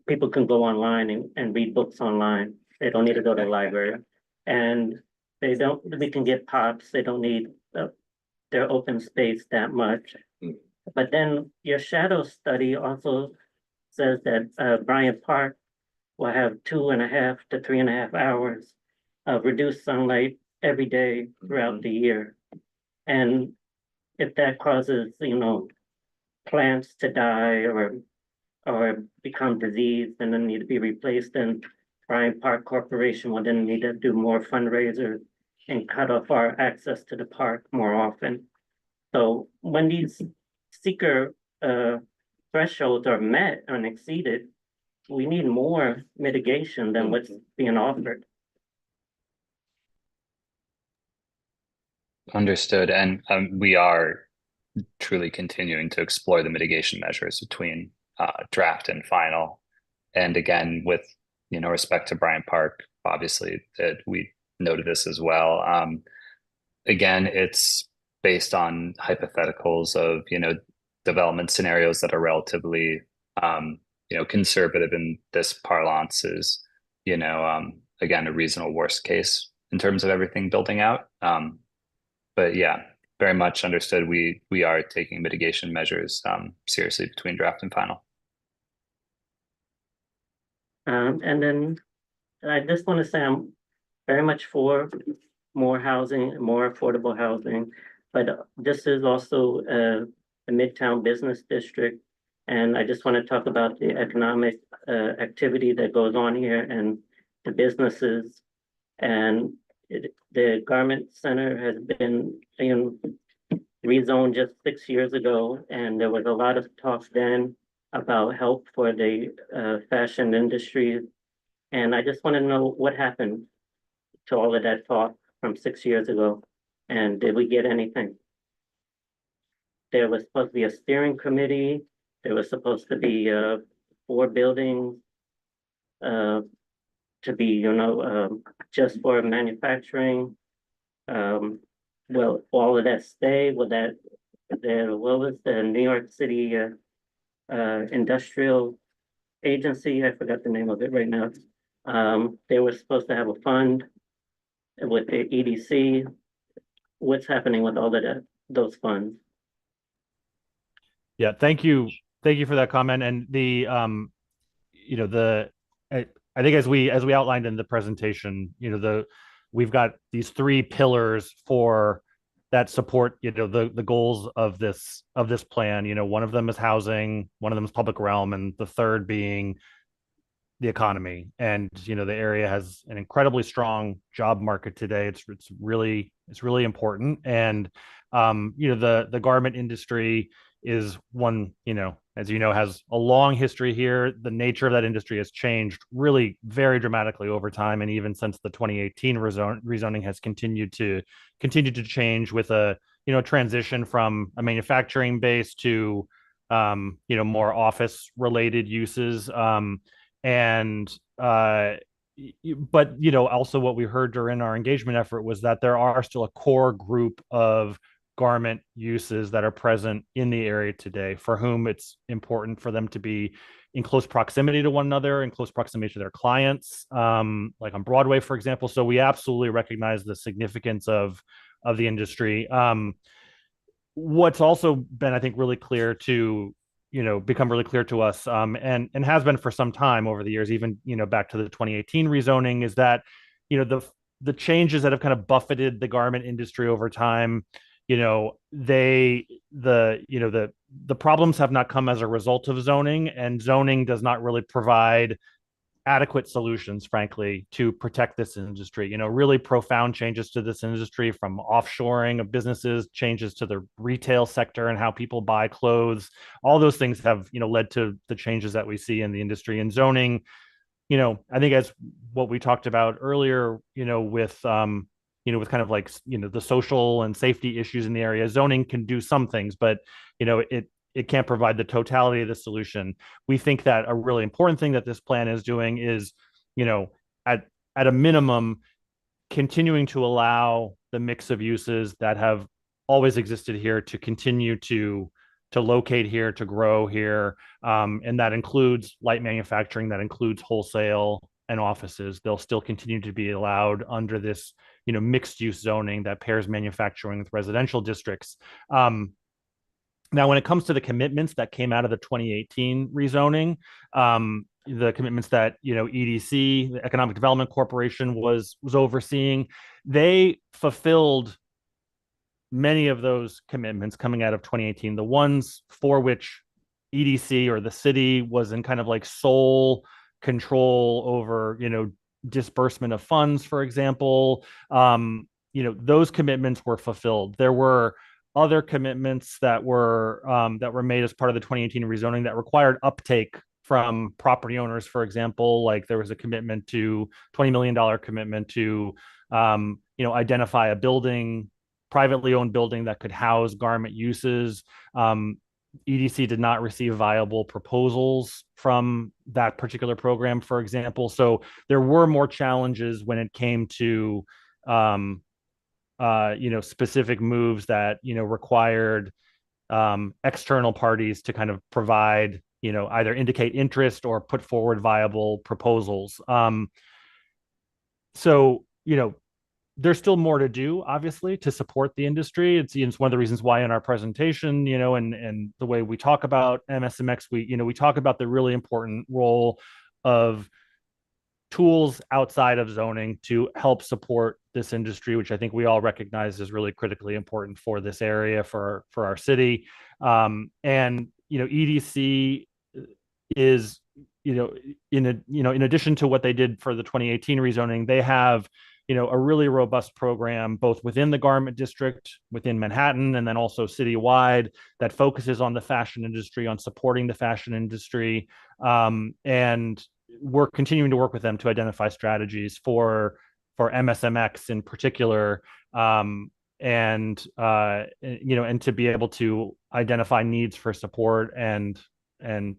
people can go online and read books online. They don't need to go to the library. And we can get POPs, they don't need their open space that much. But then your shadow study also says that Bryant Park will have 2.5 to 3.5 hours of reduced sunlight every day throughout the year. And if that causes, plants to die or become diseased and then need to be replaced, then Bryant Park Corporation will then need to do more fundraisers and cut off our access to the park more often. So when these seeker thresholds are met and exceeded, we need more mitigation than what's being offered. Understood. And we are truly continuing to explore the mitigation measures between draft and final. And again, with respect to Bryant Park, obviously that we noted this as well. Again, it's based on hypotheticals of development scenarios that are relatively conservative in this parlance is again a reasonable worst case in terms of everything building out. But yeah, very much understood. We are taking mitigation measures seriously between draft and final. And then I just want to say I'm very much for more housing, more affordable housing, but this is also a Midtown business district. And I just want to talk about the economic activity that goes on here and the businesses. And the Garment Center has been rezoned just 6 years ago, and there was a lot of talk then about help for the fashion industry. And I just want to know what happened to all of that talk from 6 years ago, and did we get anything? There was supposed to be a steering committee. There was supposed to be 4 buildings to be, just for manufacturing. Will all of that stay? What was the New York City industrial agency? I forgot the name of it right now. They were supposed to have a fund with the EDC. What's happening with all of those funds? Yeah, thank you for that comment. And I think as we outlined in the presentation, we've got these 3 pillars for that support, the goals of this plan. One of them is housing, one of them is public realm, and the third being the economy. And the area has an incredibly strong job market today. It's really important. And the garment industry is one, as has a long history here. The nature of that industry has changed really very dramatically over time, and even since the 2018 rezoning has continued to change with a transition from a manufacturing base to more office related uses. But also what we heard during our engagement effort was that there are still a core group of garment uses that are present in the area today for whom it's important for them to be in close proximity to one another, in close proximity to their clients, like on Broadway, for example. So we absolutely recognize the significance of of the industry. What's also been, I think, really clear to, become really clear to us, and has been for some time over the years, even, back to the 2018 rezoning, is that, the changes that have kind of buffeted the garment industry over time, the problems have not come as a result of zoning, and zoning does not really provide adequate solutions, frankly, to protect this industry. Really profound changes to this industry, from offshoring of businesses, changes to the retail sector and how people buy clothes. All those things have, led to the changes that we see in the industry. And zoning, I think, as what we talked about earlier, with kind of like, the social and safety issues in the area, zoning can do some things, but, it can't provide the totality of the solution. We think that a really important thing that this plan is doing is, at a minimum, continuing to allow the mix of uses that have always existed here to continue to locate here, to grow here. And that includes light manufacturing, that includes wholesale and offices. They'll still continue to be allowed under this, mixed use zoning that pairs manufacturing with residential districts. Now, when it comes to the commitments that came out of the 2018 rezoning, the commitments that, EDC, the Economic Development Corporation, was overseeing, they fulfilled many of those commitments coming out of 2018. The ones for which EDC or the city was in kind of like sole control over, disbursement of funds, for example, those commitments were fulfilled. There were other commitments that were made as part of the 2018 rezoning that required uptake from property owners. For example, like there was a commitment to $20 million commitment to, identify a building, privately owned building, that could house garment uses. EDC did not receive viable proposals from that particular program, for example. So there were more challenges when it came to, specific moves that, required external parties to kind of provide, either indicate interest or put forward viable proposals. So, there's still more to do, obviously, to support the industry. It's one of the reasons why in our presentation, and the way we talk about MSMX, we talk about the really important role of tools outside of zoning to help support this industry, which I think we all recognize is really critically important for this area, for our city. And, EDC is, in addition to what they did for the 2018 rezoning, they have, a really robust program both within the garment district, within Manhattan, and then also citywide, that focuses on the fashion industry, on supporting the fashion industry. And we're continuing to work with them to identify strategies for MSMX in particular, and to be able to identify needs for support and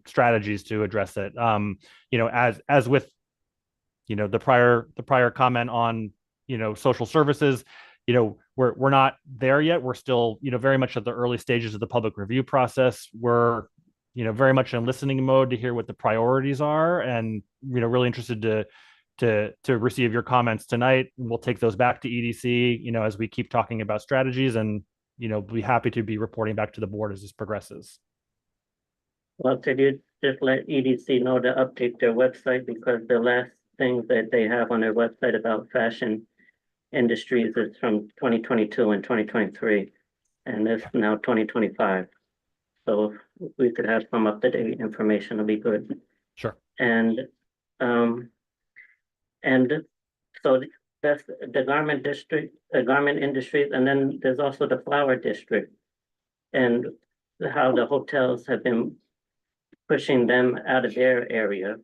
strategies to address it. As with the prior comment on social services, we're not there yet. We're still very much at the early stages of the public review process. We're very much in listening mode to hear what the priorities are, and really interested to receive your comments tonight. We'll take those back to EDC as we keep talking about strategies, and be happy to be reporting back to the board as this progresses. Well, could you just let EDC know to update their website, because the last things that they have on their website about fashion industries is from 2022 and 2023, and it's now 2025. So if we could have some up-to-date information, it'll be good. Sure. And so that's the garment district, the garment industry, and then there's also the flower district, and how the hotels have been pushing them out of their area.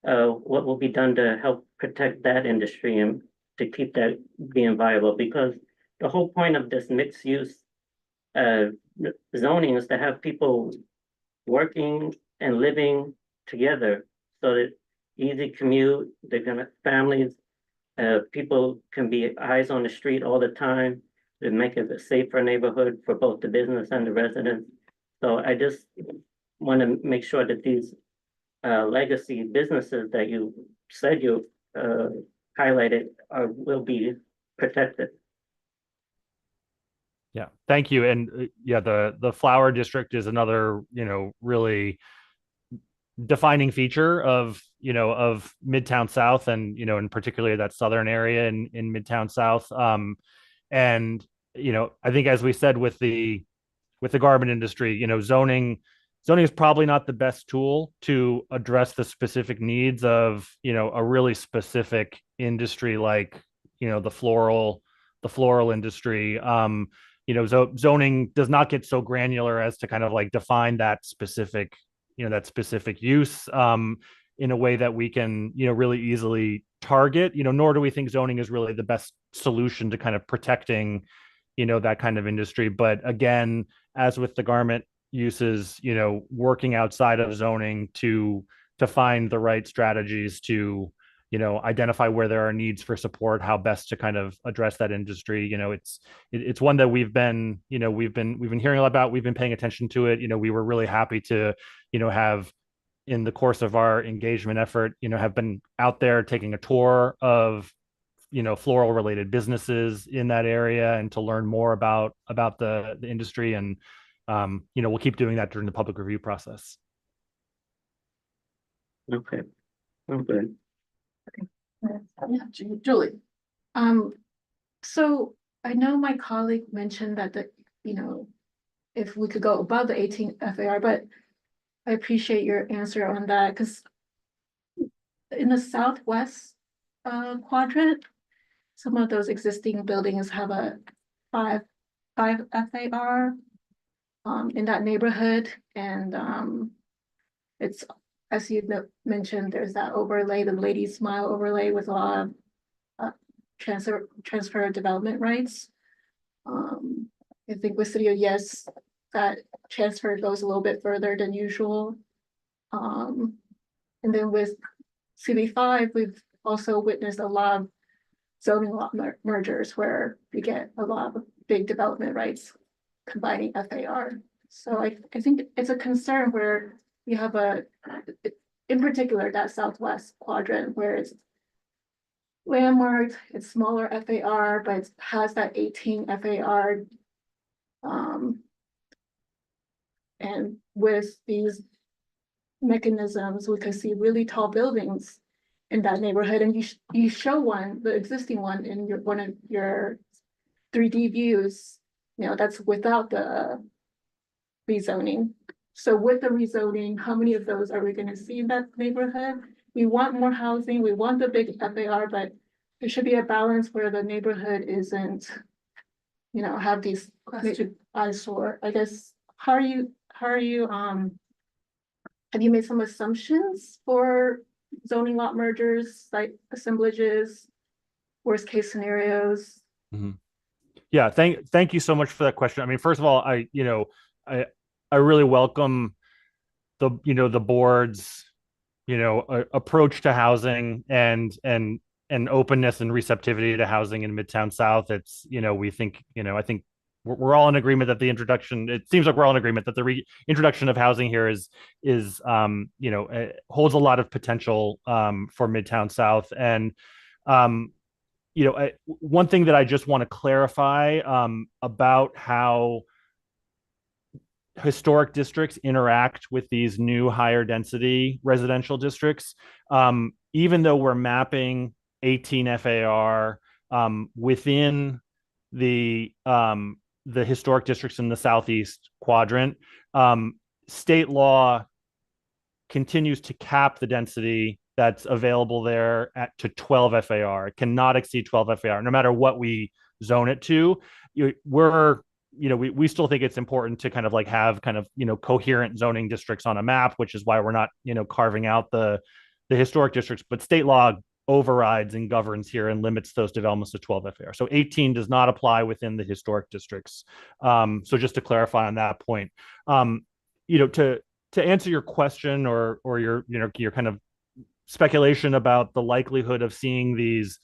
What will be done to help protect that industry and to keep that being viable? Because the whole point of this mixed use zoning is to have people working and living together, so that easy commute, they're gonna families, people can be eyes on the street all the time, to make it a safer neighborhood for both the business and the residents. So I just want to make sure that these legacy businesses that you said you highlighted will be protected. Yeah, thank you. And yeah, the flower district is another, really defining feature of, of Midtown South and, in particular that southern area in Midtown South. And, I think as we said with the garment industry, zoning is probably not the best tool to address the specific needs of, a really specific industry like, the floral industry. Zoning does not get so granular as to kind of like define that specific use in a way that we can, really easily target, nor do we think zoning is really the best solution to kind of protecting, that kind of industry. But again, as with the garment uses, working outside of zoning to find the right strategies to, identify where there are needs for support, how best to kind of address that industry. It's one that we've been hearing a lot about. We've been paying attention to it. We were really happy to, have in the course of our engagement effort, have been out there taking a tour of, floral related businesses in that area and to learn more about the industry. And, we'll keep doing that during the public review process. Okay. Okay. Yeah, Julie. So I know my colleague mentioned that if we could go above the 18 FAR, but I appreciate your answer on that because in the southwest quadrant, some of those existing buildings have a five FAR in that neighborhood, and it's, as you mentioned, there's that overlay, the Lady Smile overlay with a lot of transfer of development rights. I think with City of Yes, that transfer goes a little bit further than usual. And then with CB5, we've also witnessed a lot of zoning lot mergers where we get a lot of big development rights combining FAR. So I think it's a concern where you have in particular, that southwest quadrant where it's landmarked, it's smaller FAR, but it has that 18 FAR. And with these mechanisms, we can see really tall buildings in that neighborhood. And you show the existing one in one of your 3D views, that's without the rezoning. So with the rezoning, how many of those are we going to see in that neighborhood? We want more housing, we want the big FAR, but there should be a balance where the neighborhood isn't, have these eyesore. I guess, how are you, have you made some assumptions for zoning lot mergers, site assemblages, worst case scenarios? Mm-hmm. Yeah, thank you so much for that question. I mean, first of all, I really welcome the board's approach to housing and openness and receptivity to housing in Midtown South. It's we think I think we're all in agreement that it seems like we're all in agreement that the reintroduction of housing here is holds a lot of potential for Midtown South. And one thing that I just want to clarify about how historic districts interact with these new higher density residential districts, even though we're mapping 18 FAR within the historic districts in the southeast quadrant, state law continues to cap the density that's available there to 12 FAR. It cannot exceed 12 FAR, no matter what we zone it to. We still think it's important to kind of like have kind of, coherent zoning districts on a map, which is why we're not, carving out the historic districts, but state law overrides and governs here and limits those developments to 12 FAR. So 18 does not apply within the historic districts. So just to clarify on that point, to answer your question or your kind of speculation about the likelihood of seeing these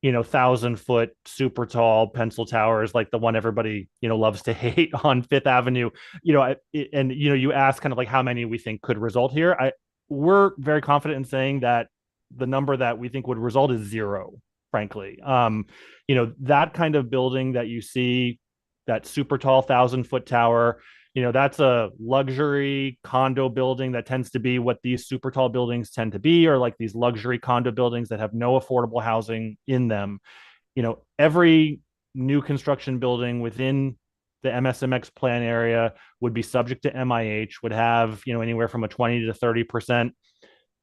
1,000-foot super tall pencil towers like the one everybody loves to hate on Fifth Avenue, you ask kind of like how many we think could result here. We're very confident in saying that the number that we think would result is 0, frankly. That kind of building that you see that super tall 1,000-foot tower, that's a luxury condo building that tends to be what these super tall buildings tend to be, or like these luxury condo buildings that have no affordable housing in them. Every new construction building within the MSMX plan area would be subject to MIH, would have, anywhere from a 20 to 30%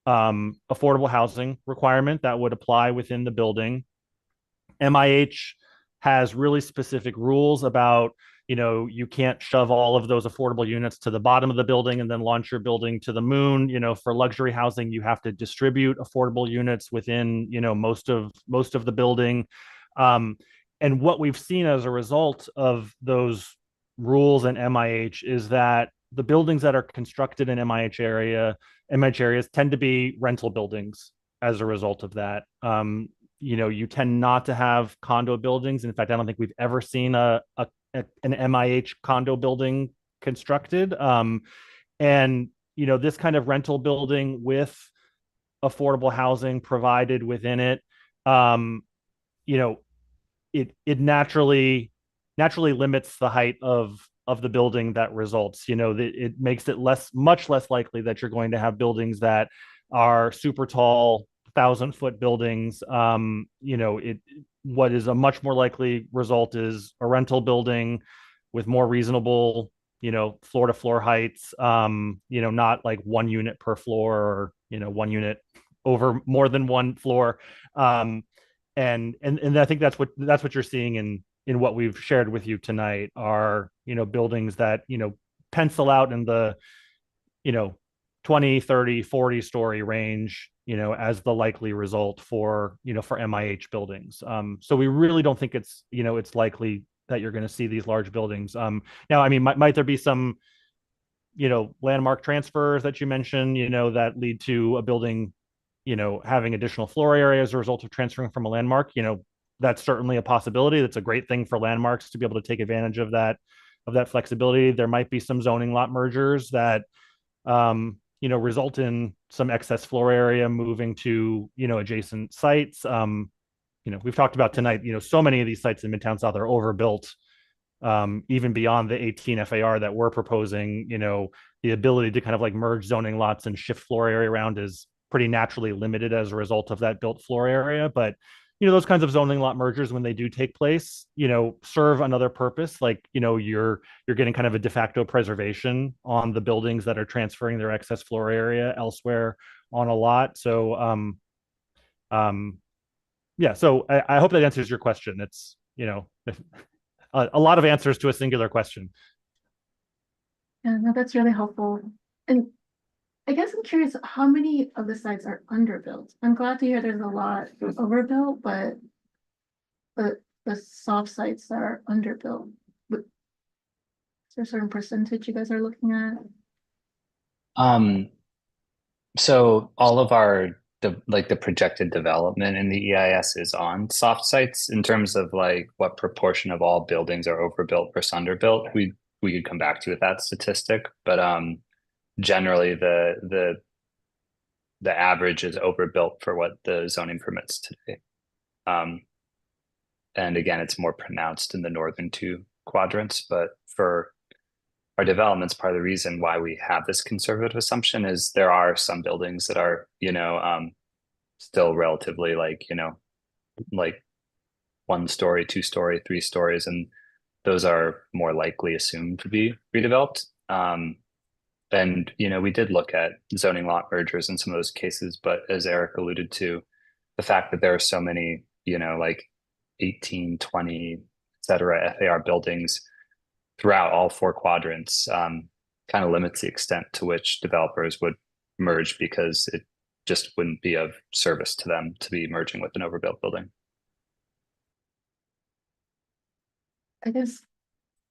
affordable housing requirement that would apply within the building. MIH has really specific rules about, you can't shove all of those affordable units to the bottom of the building and then launch your building to the moon. For luxury housing, you have to distribute affordable units within, most of the building. And what we've seen as a result of those rules and MIH is that the buildings that are constructed in MIH areas tend to be rental buildings as a result of that. You tend not to have condo buildings. In fact, I don't think we've ever seen an MIH condo building constructed. And this kind of rental building with affordable housing provided within it, it naturally limits the height of the building that results. It makes it much less likely that you're going to have buildings that are super tall 1,000-foot buildings. What is a much more likely result is a rental building with more reasonable, floor to floor heights, not like 1 unit per floor, or, 1 unit over more than 1 floor. And I think that's what you're seeing in what we've shared with you tonight are, buildings that, pencil out in the, 20, 30, 40 story range, as the likely result for MIH buildings. So we really don't think it's likely that you're going to see these large buildings. Now, I mean, might there be some, landmark transfers that you mentioned, that lead to a building, having additional floor area as a result of transferring from a landmark? That's certainly a possibility. That's a great thing for landmarks to be able to take advantage of that flexibility. There might be some zoning lot mergers that, result in some excess floor area moving to, adjacent sites. We've talked about tonight, so many of these sites in Midtown South are overbuilt, even beyond the 18 FAR that we're proposing. The ability to kind of like merge zoning lots and shift floor area around is pretty naturally limited as a result of that built floor area. But those kinds of zoning lot mergers, when they do take place, serve another purpose. Like, you're getting kind of a de facto preservation on the buildings that are transferring their excess floor area elsewhere on a lot. So, yeah, so I hope that answers your question. It's, a lot of answers to a singular question. Yeah, no, that's really helpful. And I guess I'm curious, how many of the sites are underbuilt? I'm glad to hear there's a lot overbuilt, but the soft sites that are underbuilt, is there a certain percentage you guys are looking at? So all of our the projected development in the EIS is on soft sites. In terms of like what proportion of all buildings are overbuilt versus underbuilt, we could come back to you with that statistic, but generally the average is overbuilt for what the zoning permits today. And again, it's more pronounced in the northern 2 quadrants, but for our developments, part of the reason why we have this conservative assumption is there are some buildings that are, still relatively like 1 story, 2 story, 3 stories, and those are more likely assumed to be redeveloped. And, we did look at zoning lot mergers in some of those cases, but as Eric alluded to, the fact that there are so many, like 18, 20, et cetera, FAR buildings throughout all 4 quadrants, kind of limits the extent to which developers would merge, because it just wouldn't be of service to them to be merging with an overbuilt building. I guess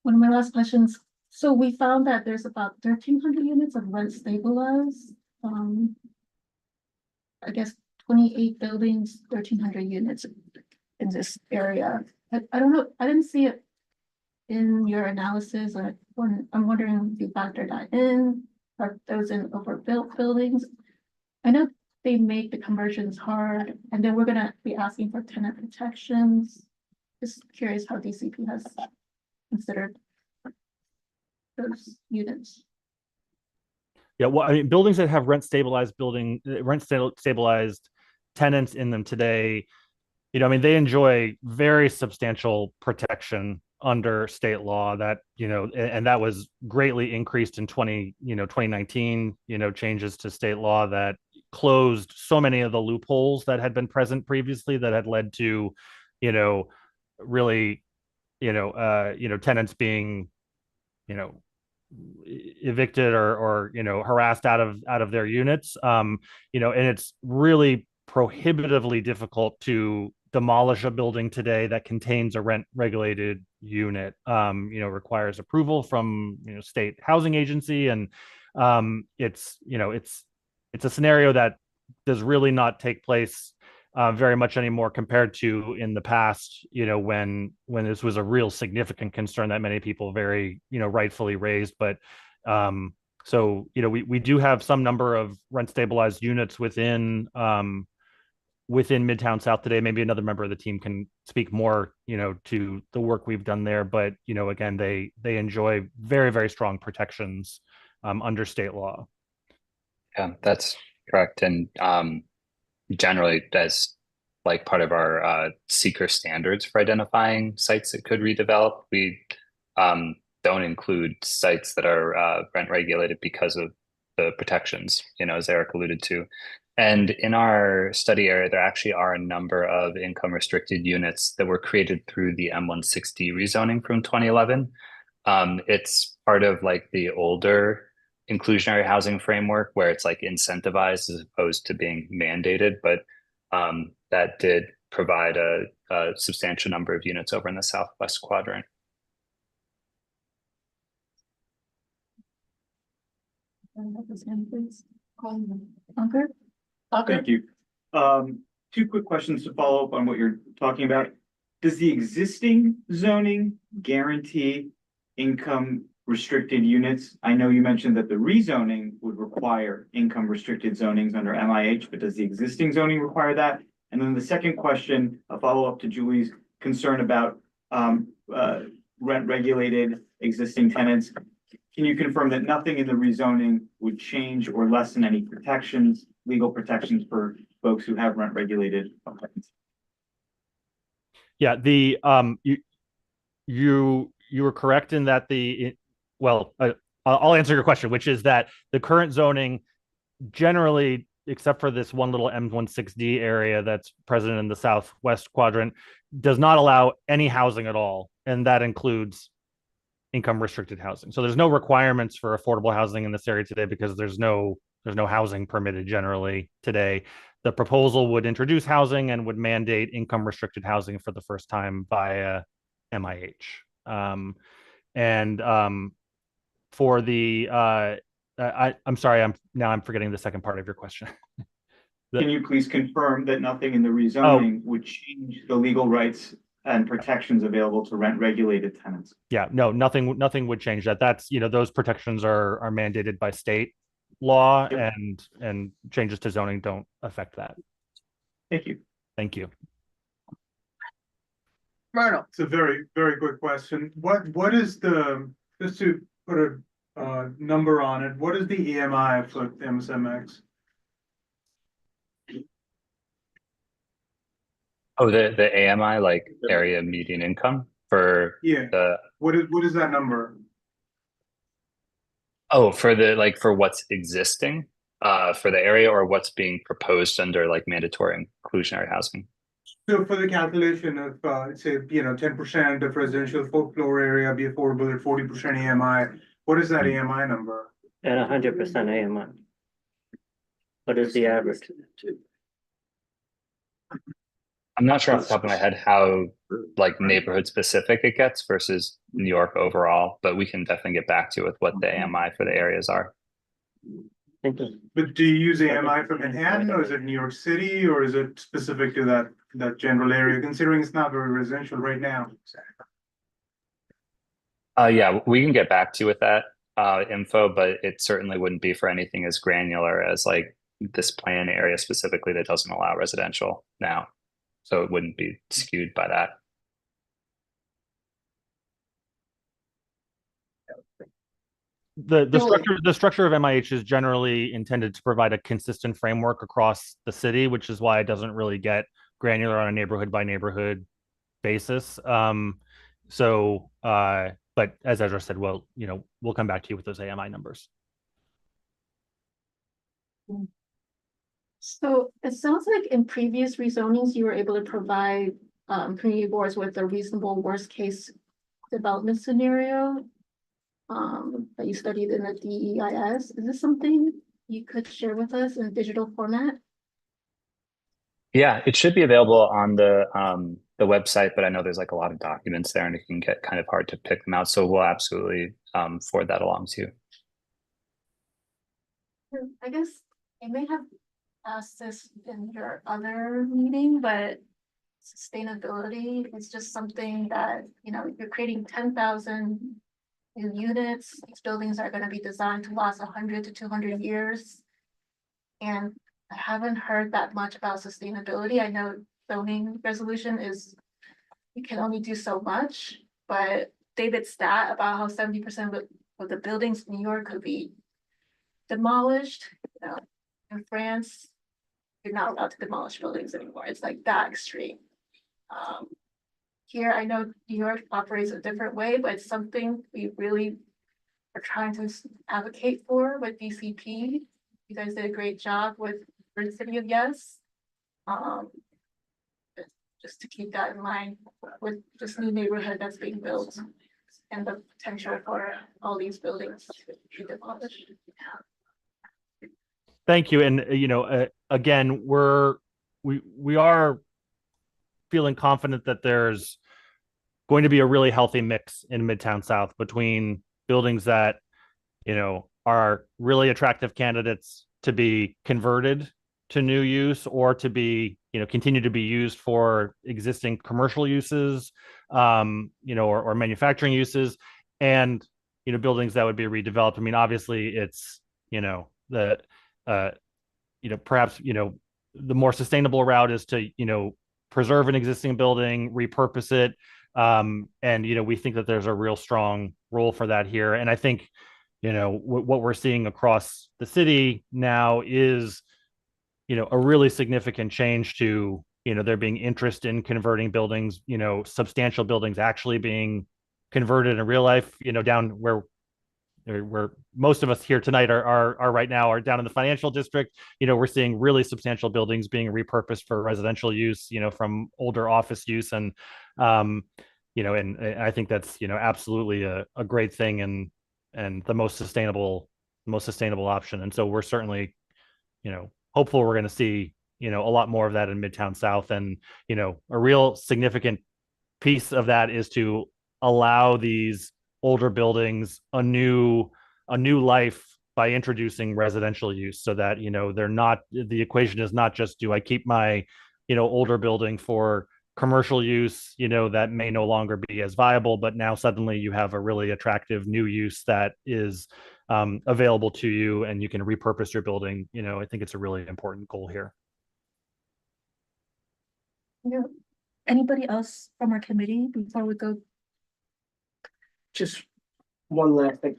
one of my last questions. So we found that there's about 1,300 units of rent stabilized. I guess 28 buildings, 1,300 units in this area. I don't know, I didn't see it in your analysis. I'm wondering if you factored that in, are those in overbuilt buildings? I know they make the conversions hard, and then we're gonna be asking for tenant protections. Just curious how DCP has considered those units? Yeah, well, I mean, buildings that have stabilized tenants in them today, you know, I mean, they enjoy very substantial protection under state law that, you know, and that was greatly increased in 2019, you know, changes to state law that closed so many of the loopholes that had been present previously that had led to, you know, really, tenants being, you know, evicted or you know, harassed out of their units. And it's really prohibitively difficult to demolish a building today that contains a rent regulated unit. Requires approval from, state housing agency, and it's a scenario that does really not take place very much anymore compared to in the past, when this was a real significant concern that many people very, rightfully raised. But we do have some number of rent stabilized units within Midtown South today. Maybe another member of the team can speak more, to the work we've done there. But, again, they enjoy very, very strong protections under state law. Yeah, that's correct. And generally, as like part of our seeker standards for identifying sites that could redevelop, we don't include sites that are rent regulated because of the protections, as Eric alluded to. And in our study area, there actually are a number of income restricted units that were created through the M160 rezoning from 2011. It's part of like the older inclusionary housing framework where it's like incentivized as opposed to being mandated, but that did provide a substantial number of units over in the southwest quadrant. Thank you. Two quick questions to follow up on what you're talking about. Does the existing zoning guarantee income restricted units? I know you mentioned that the rezoning would require income restricted zonings under MIH, but does the existing zoning require that? And then the second question, a follow-up to Julie's concern about rent regulated existing tenants. Can you confirm that nothing in the rezoning would change or lessen any protections, legal protections for folks who have rent regulated apartments? Yeah, you were correct in that I'll answer your question, which is that the current zoning generally, except for this one little M16D area that's present in the southwest quadrant, does not allow any housing at all. And that includes income restricted housing. So there's no requirements for affordable housing in this area today because there's no housing permitted generally today. The proposal would introduce housing and would mandate income restricted housing for the first time via MIH. For the I'm sorry, I'm forgetting the second part of your question. Can you please confirm that nothing in the rezoning would change the legal rights and protections available to rent regulated tenants? Yeah, no, nothing would change that. That's, those protections are mandated by state law. Yep. and changes to zoning don't affect that. Thank you. Thank you. Myrtle. It's a very, very quick question. What is just to put a number on it, what is the EMI for MSMX? Oh, the AMI, like area median income for what is that number? Oh, for what's existing for the area or what's being proposed under like mandatory inclusionary housing? So for the calculation of say 10% of residential floor area be affordable at 40% AMI, what is that AMI number? At 100% AMI. What is the average? I'm not sure off the top of my head how like neighborhood specific it gets versus New York overall, but we can definitely get back to you with what the AMI for the areas are. But do you use AMI for Manhattan, or is it New York City, or is it specific to that general area, considering it's not very residential right now? Yeah, we can get back to you with that info, but it certainly wouldn't be for anything as granular as like this plan area specifically that doesn't allow residential now. So it wouldn't be skewed by that. the structure of MIH is generally intended to provide a consistent framework across the city, which is why it doesn't really get granular on a neighborhood by neighborhood basis. But as Ezra said, well, we'll come back to you with those AMI numbers. So it sounds like in previous rezonings, you were able to provide community boards with a reasonable worst case development scenario that you studied in the DEIS. Is this something you could share with us in digital format? Yeah, it should be available on the website, but I know there's like a lot of documents there and it can get kind of hard to pick them out. So we'll absolutely forward that along to you. I guess I may have asked this in your other meeting, but sustainability is just something that, you're creating 10,000 new units. These buildings are going to be designed to last 100 to 200 years. And I haven't heard that much about sustainability. I know zoning resolution is, you can only do so much, but David's stat about how 70% of the buildings in New York could be demolished, in France, you're not allowed to demolish buildings anymore. It's like that extreme. Here, I know New York operates a different way, but it's something we really are trying to advocate for with DCP. You guys did a great job with the City of Yes. Just to keep that in mind with this new neighborhood that's being built and the potential for all these buildings to be demolished. Thank you. And, again, we are feeling confident that there's going to be a really healthy mix in Midtown South between buildings that, are really attractive candidates to be converted to new use or to be, continue to be used for existing commercial uses, or manufacturing uses, and, buildings that would be redeveloped. I mean, obviously it's, perhaps, the more sustainable route is to, preserve an existing building, repurpose it. And, we think that there's a real strong role for that here. And I think, what we're seeing across the city now is, a really significant change to, there being interest in converting buildings, substantial buildings actually being converted in real life, down where most of us here tonight are right now are down in the financial district. We're seeing really substantial buildings being repurposed for residential use, from older office use. And, and I think that's, absolutely a great thing and the most sustainable option. And so we're certainly, hopeful we're going to see, a lot more of that in Midtown South. And, a real significant piece of that is to allow these older buildings a new life by introducing residential use so that, they're not, the equation is not just, do I keep my, older building for commercial use, that may no longer be as viable, but now suddenly you have a really attractive new use that is available to you and you can repurpose your building. I think it's a really important goal here. Anybody else from our committee before we go? Just one last thing.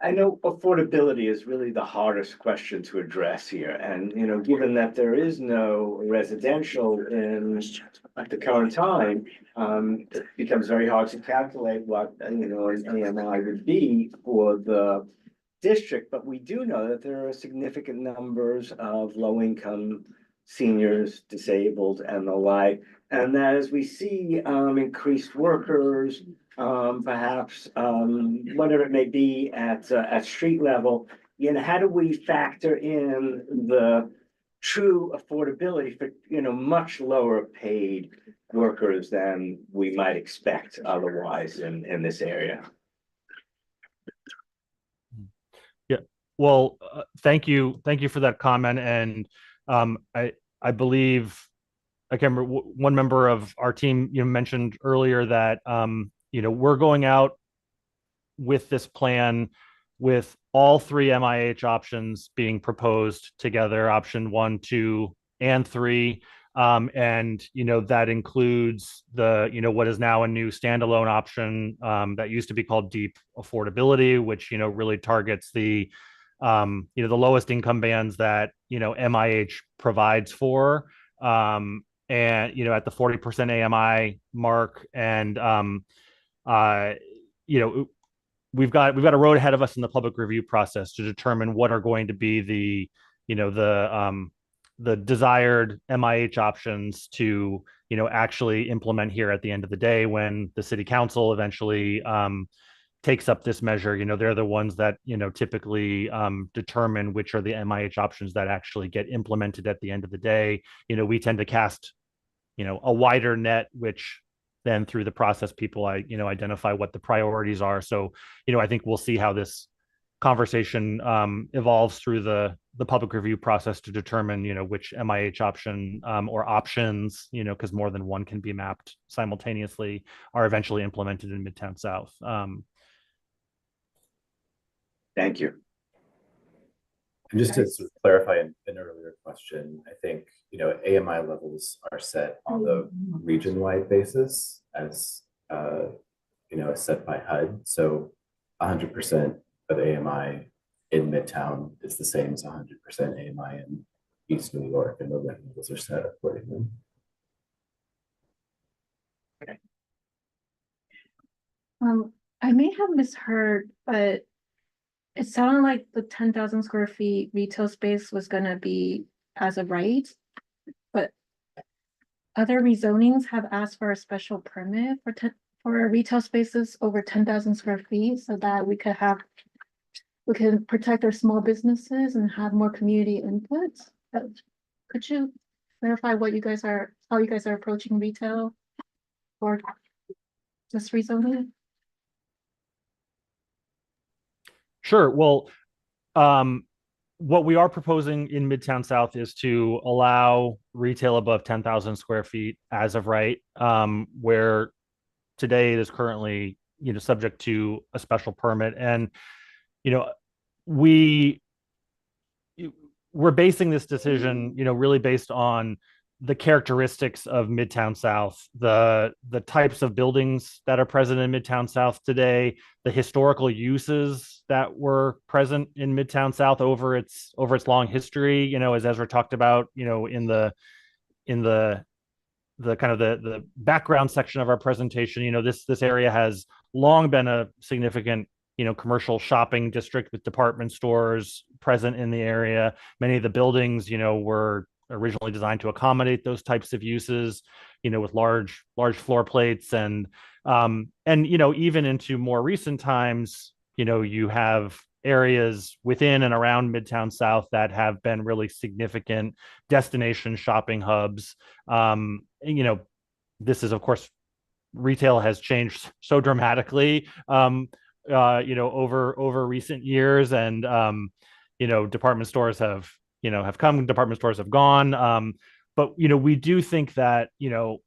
I know affordability is really the hardest question to address here. And, given that there is no residential at the current time, it becomes very hard to calculate what, an AMI would be for the district. But we do know that there are significant numbers of low-income seniors, disabled, and the like. And that as we see increased workers, perhaps whatever it may be at street level, how do we factor in the true affordability for much lower paid workers than we might expect otherwise in this area? Yeah, well, thank you for that comment. And I believe I can't remember, one member of our team mentioned earlier that we're going out with this plan with all three MIH options being proposed together, option 1, 2, and 3. And, that includes what is now a new standalone option that used to be called deep affordability, which, really targets the lowest income bands that, MIH provides for. And, at the 40% AMI mark. And, we've got a road ahead of us in the public review process to determine what are going to be the desired MIH options to actually implement here at the end of the day when the city council eventually takes up this measure. They're the ones that typically determine which are the MIH options that actually get implemented at the end of the day. We tend to cast a wider net, which then through the process people identify what the priorities are. So I think we'll see how this conversation evolves through the public review process to determine which MIH option or options, because more than one can be mapped simultaneously, are eventually implemented in Midtown South. Thank you. And just to sort of clarify an earlier question, I think, AMI levels are set on the region-wide basis as, as set by HUD. So 100% of AMI in Midtown is the same as 100% AMI in East New York, and the rent levels are set accordingly. Okay. I may have misheard, but it sounded like the 10,000 square feet retail space was gonna be as of right, but other rezonings have asked for a special permit for retail spaces over 10,000 square feet so that we can protect our small businesses and have more community input. Could you clarify how you guys are approaching retail or just rezoning? Sure. Well, what we are proposing in Midtown South is to allow retail above 10,000 square feet as of right, where today it is currently, subject to a special permit. And, we're basing this decision, really based on the characteristics of Midtown South, the types of buildings that are present in Midtown South today, the historical uses that were present in Midtown South over its long history. As Ezra talked about, in the kind of the background section of our presentation, this area has long been a significant commercial shopping district with department stores present in the area. Many of the buildings, were originally designed to accommodate those types of uses, with large floor plates and even into more recent times, you have areas within and around Midtown South that have been really significant destination shopping hubs. This is, of course, retail has changed so dramatically, over recent years, and department stores have come, department stores have gone. But we do think that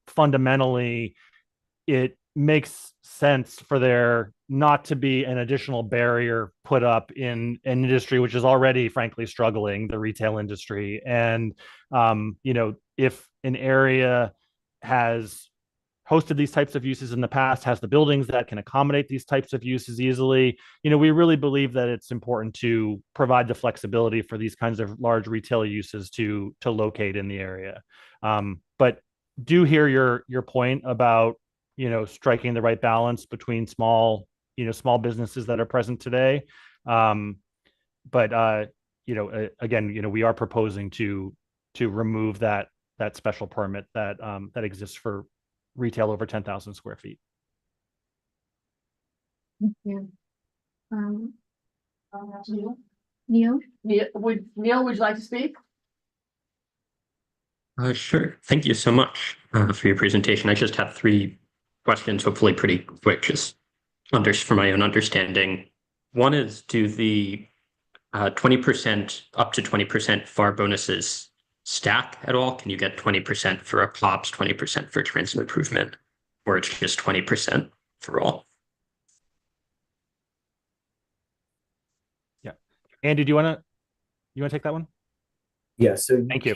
fundamentally it makes sense for there not to be an additional barrier put up in an industry which is already frankly struggling, the retail industry. And if an area has hosted these types of uses in the past, has the buildings that can accommodate these types of uses easily, we really believe that it's important to provide the flexibility for these kinds of large retail uses to locate in the area. But do hear your point about striking the right balance between small businesses that are present today. But again, we are proposing to remove that special permit that exists for retail over 10,000 square feet. Yeah. Neil, would you like to speak? Sure. Thank you so much for your presentation. I just have 3 questions, hopefully pretty quick, just for my own understanding. One is, do the 20% up to 20% FAR bonuses stack at all? Can you get 20% for a POPs, 20% for transit improvement, or it's just 20% for all? Yeah. Andy, do you want to take that one? Yeah, so Thank you.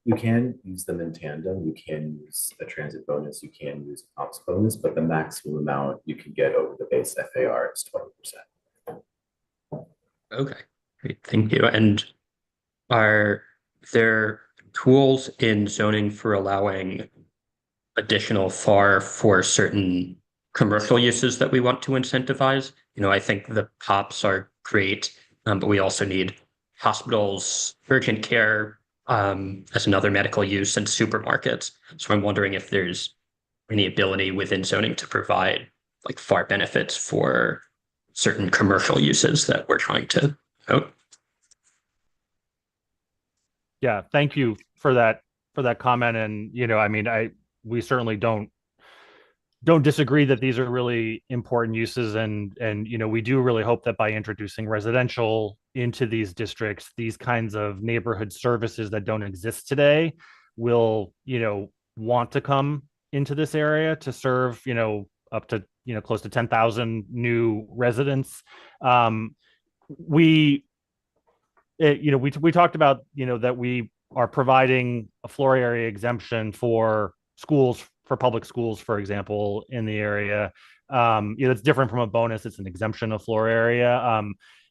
you can use them in tandem. You can use a transit bonus, you can use a POPs bonus, but the maximum amount you can get over the base FAR is 20%. Okay, great, thank you. And are there tools in zoning for allowing additional FAR for certain commercial uses that we want to incentivize? You know, I think the POPs are great, but we also need hospitals, urgent care, as another medical use, and supermarkets. So I'm wondering if there's any ability within zoning to provide like FAR benefits for certain commercial uses that we're trying to promote. Yeah, thank you for that comment. And I mean, we certainly don't disagree that these are really important uses, and we do really hope that by introducing residential into these districts, these kinds of neighborhood services that don't exist today will want to come into this area to serve up to close to 10,000 new residents. We talked about that we are providing a floor area exemption for schools, for public schools, for example, in the area. It's different from a bonus. It's an exemption of floor area.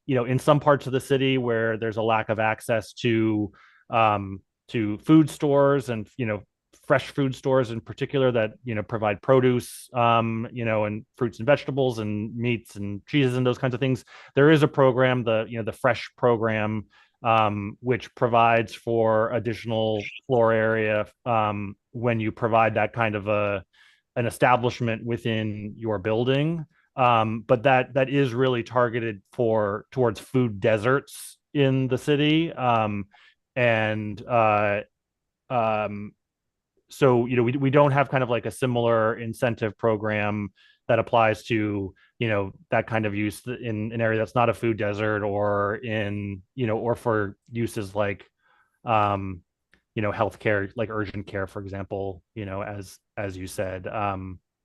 In some parts of the city where there's a lack of access to food stores and fresh food stores in particular that provide produce, and fruits and vegetables and meats and cheeses and those kinds of things, there is a program, the Fresh program, which provides for additional floor area when you provide that kind of an establishment within your building. But that is really targeted towards food deserts in the city. So we don't have kind of like a similar incentive program that applies to that kind of use in an area that's not a food desert, or or for uses like healthcare, like urgent care, for example, as you said.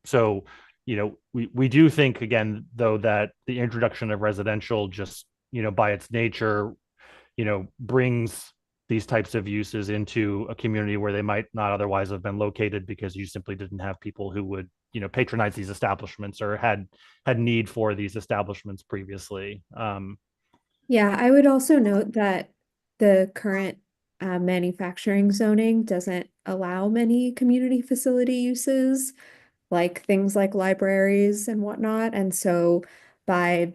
So we do think, again, though, that the introduction of residential just by its nature brings these types of uses into a community where they might not otherwise have been located, because you simply didn't have people who would patronize these establishments or had need for these establishments previously. Yeah, I would also note that the current manufacturing zoning doesn't allow many community facility uses, like things like libraries and whatnot. And so by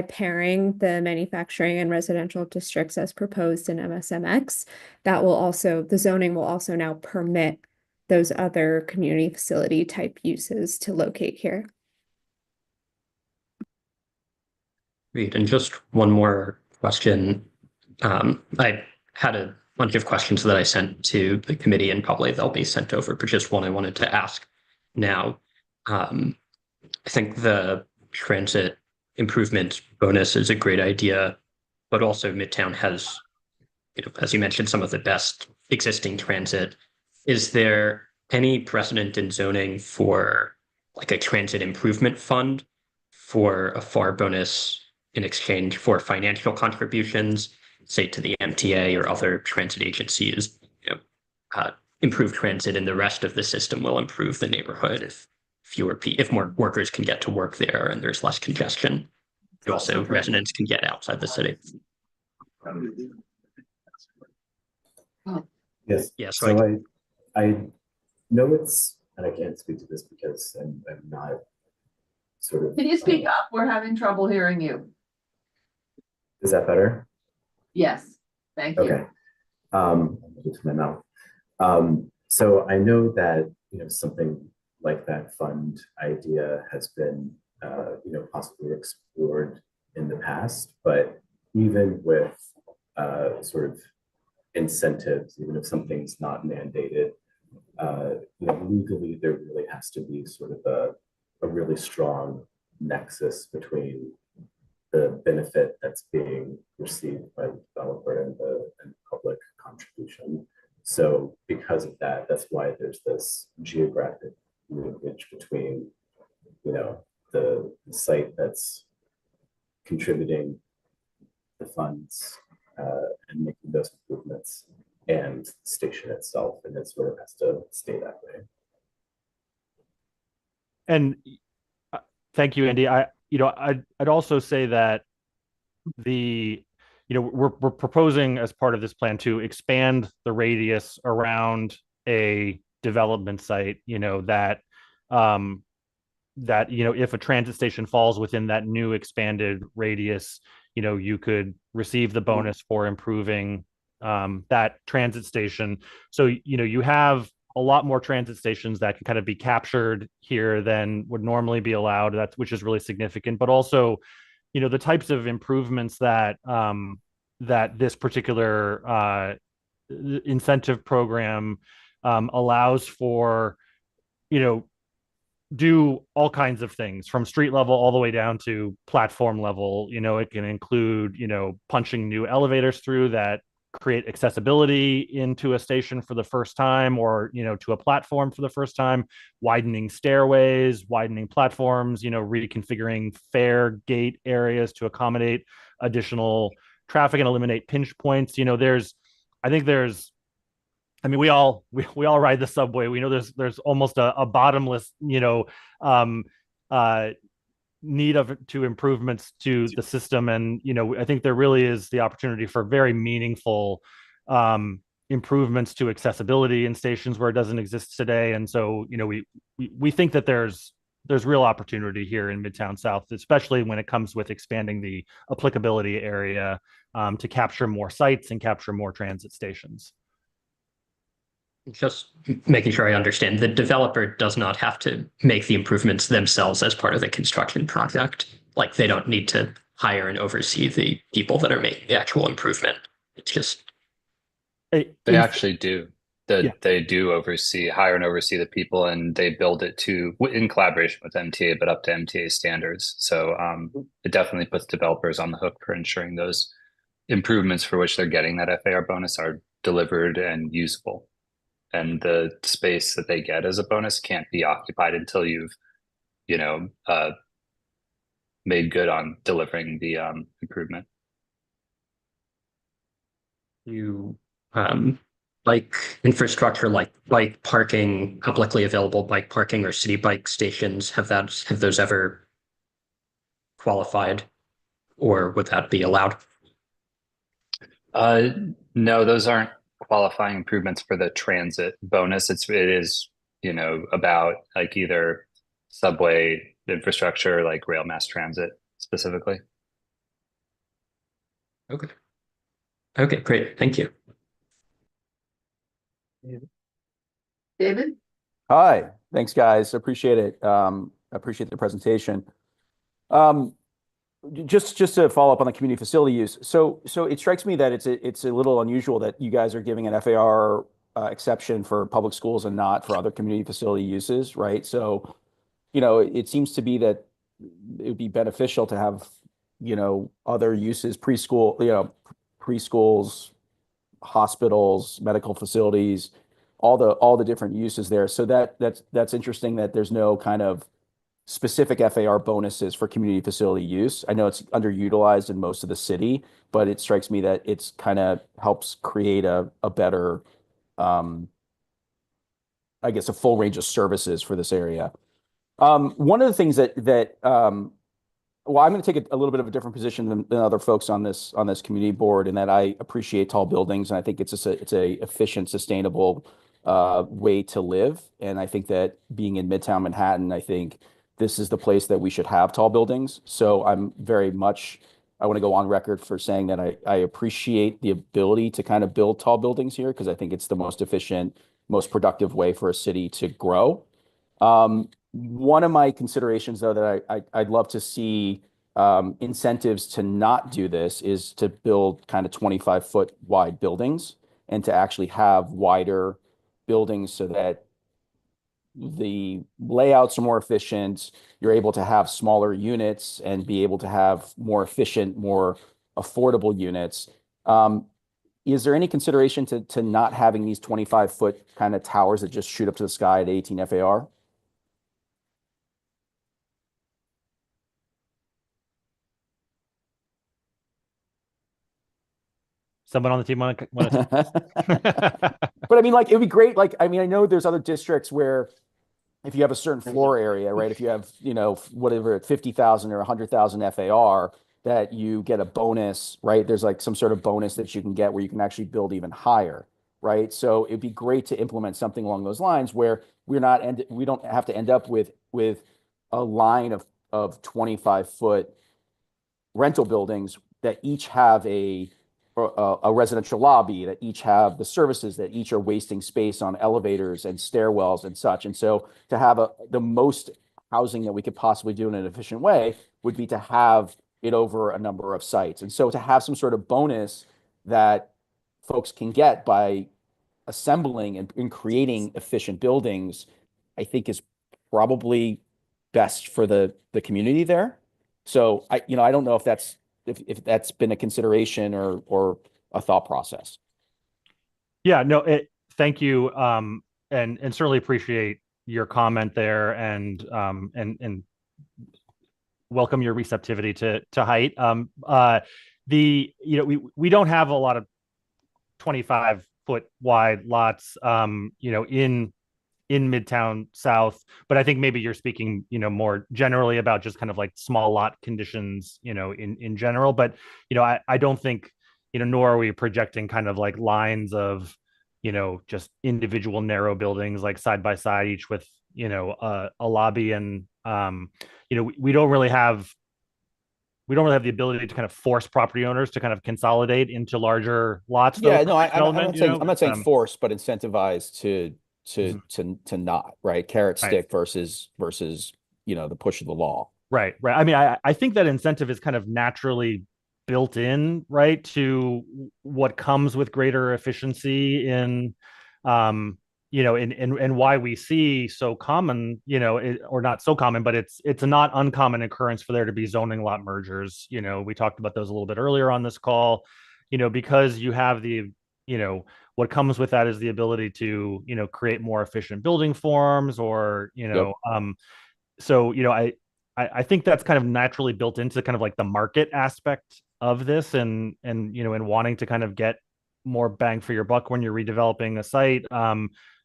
pairing the manufacturing and residential districts as proposed in MSMX, the zoning will also now permit those other community facility type uses to locate here. Great, and just one more question. I had a bunch of questions that I sent to the committee, and probably they'll be sent over, but just one I wanted to ask now. I think the transit improvement bonus is a great idea, but also Midtown has, as you mentioned, some of the best existing transit. Is there any precedent in zoning for like a transit improvement fund for a FAR bonus in exchange for financial contributions, say to the MTA or other transit agencies? Improve transit and the rest of the system will improve the neighborhood if more workers can get to work there and there's less congestion. Also, residents can get outside the city. Yes. Yeah. So I know it's, and I can't speak to this because I'm not sort of. Can you speak up? We're having trouble hearing you. Is that better? Yes, thank you. Okay. Into my mouth. So I know that something like that fund idea has been possibly explored in the past, but even with sort of incentives, even if something's not mandated, legally there really has to be sort of a really strong nexus between the benefit that's being received by the developer and the public contribution. So because of that, that's why there's this geographic linkage between the site that's contributing the funds and making those improvements and the station itself, and it sort of has to stay that way. And thank you, Andy. I'd also say that we're proposing as part of this plan to expand the radius around a development site, that if a transit station falls within that new expanded radius, you could receive the bonus for improving that transit station. So you have a lot more transit stations that can kind of be captured here than would normally be allowed, which is really significant. But also, the types of improvements that that this particular incentive program allows for, do all kinds of things from street level all the way down to platform level. It can include, punching new elevators through that create accessibility into a station for the first time, or, to a platform for the first time, widening stairways, widening platforms, reconfiguring fare gate areas to accommodate additional traffic and eliminate pinch points. We all ride the subway. We know there's almost a bottomless, need to improvements to the system. And, I think there really is the opportunity for very meaningful improvements to accessibility in stations where it doesn't exist today. And so, we think that there's real opportunity here in Midtown South, especially when it comes with expanding the applicability area to capture more sites and capture more transit stations. Just making sure I understand, the developer does not have to make the improvements themselves as part of the construction project. Like, they don't need to hire and oversee the people that are making the actual improvement. It's just. They actually do. They do hire and oversee the people, and they build it in collaboration with MTA, but up to MTA standards. So it definitely puts developers on the hook for ensuring those improvements for which they're getting that FAR bonus are delivered and usable. And the space that they get as a bonus can't be occupied until you've, made good on delivering the improvement. Like infrastructure, like bike parking, publicly available bike parking, or city bike stations, have those ever qualified, or would that be allowed? No, those aren't qualifying improvements for the transit bonus. It is, about like either subway infrastructure, like rail mass transit specifically. Okay, great. Thank you. David? Hi, thanks, guys. Appreciate it. Appreciate the presentation. Just to follow up on the community facility use. So it strikes me that it's a little unusual that you guys are giving an FAR exception for public schools and not for other community facility uses, right? So, it seems to be that it would be beneficial to have, other uses, preschools, hospitals, medical facilities, all the different uses there. So that's interesting that there's no kind of specific FAR bonuses for community facility use. I know it's underutilized in most of the city, but it strikes me that it's kind of helps create a better, I guess, a full range of services for this area. One of the things that well, I'm going to take a little bit of a different position than other folks on this community board, in that I appreciate tall buildings, and I think it's a efficient, sustainable way to live. And I think that being in Midtown Manhattan, I think this is the place that we should have tall buildings. So I want to go on record for saying that I appreciate the ability to kind of build tall buildings here, because I think it's the most efficient, most productive way for a city to grow. One of my considerations, though, that I'd love to see incentives to not do this is to build kind of 25-foot wide buildings, and to actually have wider buildings so that the layouts are more efficient. You're able to have smaller units and be able to have more efficient, more affordable units. Is there any consideration to not having these 25-foot kind of towers that just shoot up to the sky at 18 FAR? Someone on the team want to? But I mean, like, it'd be great. Like, I mean, I know there's other districts where if you have a certain floor area, right? If you have, you know, whatever, 50,000 or 100,000 FAR, that you get a bonus, right? There's like some sort of bonus that you can get where you can actually build even higher, right? So it'd be great to implement something along those lines where we don't have to end up with a line of 25-foot rental buildings that each have a residential lobby, that each have the services, that each are wasting space on elevators and stairwells and such. And so to have the most housing that we could possibly do in an efficient way would be to have it over a number of sites. And so to have some sort of bonus that folks can get by assembling and creating efficient buildings, I think is probably best for the community there. So I don't know if that's been a consideration or a thought process. Yeah, no, thank you. And certainly appreciate your comment there and welcome your receptivity to height. We don't have a lot of 25-foot wide lots, in Midtown South, but I think maybe you're speaking, more generally about just kind of like small lot conditions, in general. But, I don't think, nor are we projecting kind of like lines of, just individual narrow buildings like side by side, each with, a lobby. And, we don't really have the ability to kind of force property owners to kind of consolidate into larger lots. Yeah, no, I'm not saying force, but incentivize to not, right? Carrot stick versus the push of the law. Right. I mean, I think that incentive is kind of naturally built in, right, to what comes with greater efficiency in and why we see so common, or not so common, but it's a not uncommon occurrence for there to be zoning lot mergers. We talked about those a little bit earlier on this call, because you have the, what comes with that is the ability to, create more efficient building forms or, so, I think that's kind of naturally built into kind of like the market aspect of this and wanting to kind of get more bang for your buck when you're redeveloping a site,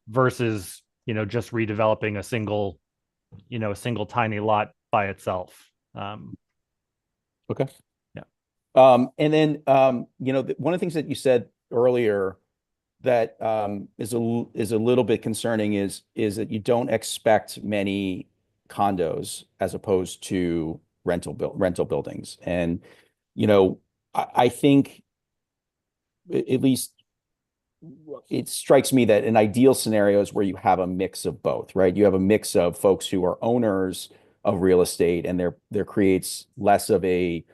versus, just redeveloping a single tiny lot by itself. Okay. Yeah. And then, one of the things that you said earlier that is a little bit concerning is that you don't expect many condos as opposed to rental buildings. And, I think at least it strikes me that an ideal scenario is where you have a mix of both, right? You have a mix of folks who are owners of real estate, and there creates less of a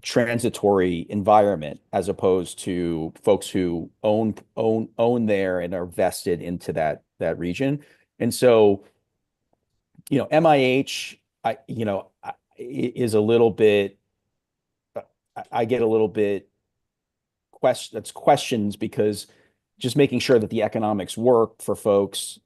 transitory environment as opposed to folks who own there and are vested into that region. And so, MIH, is a little bit, I get a little bit questions because just making sure that the economics work for folks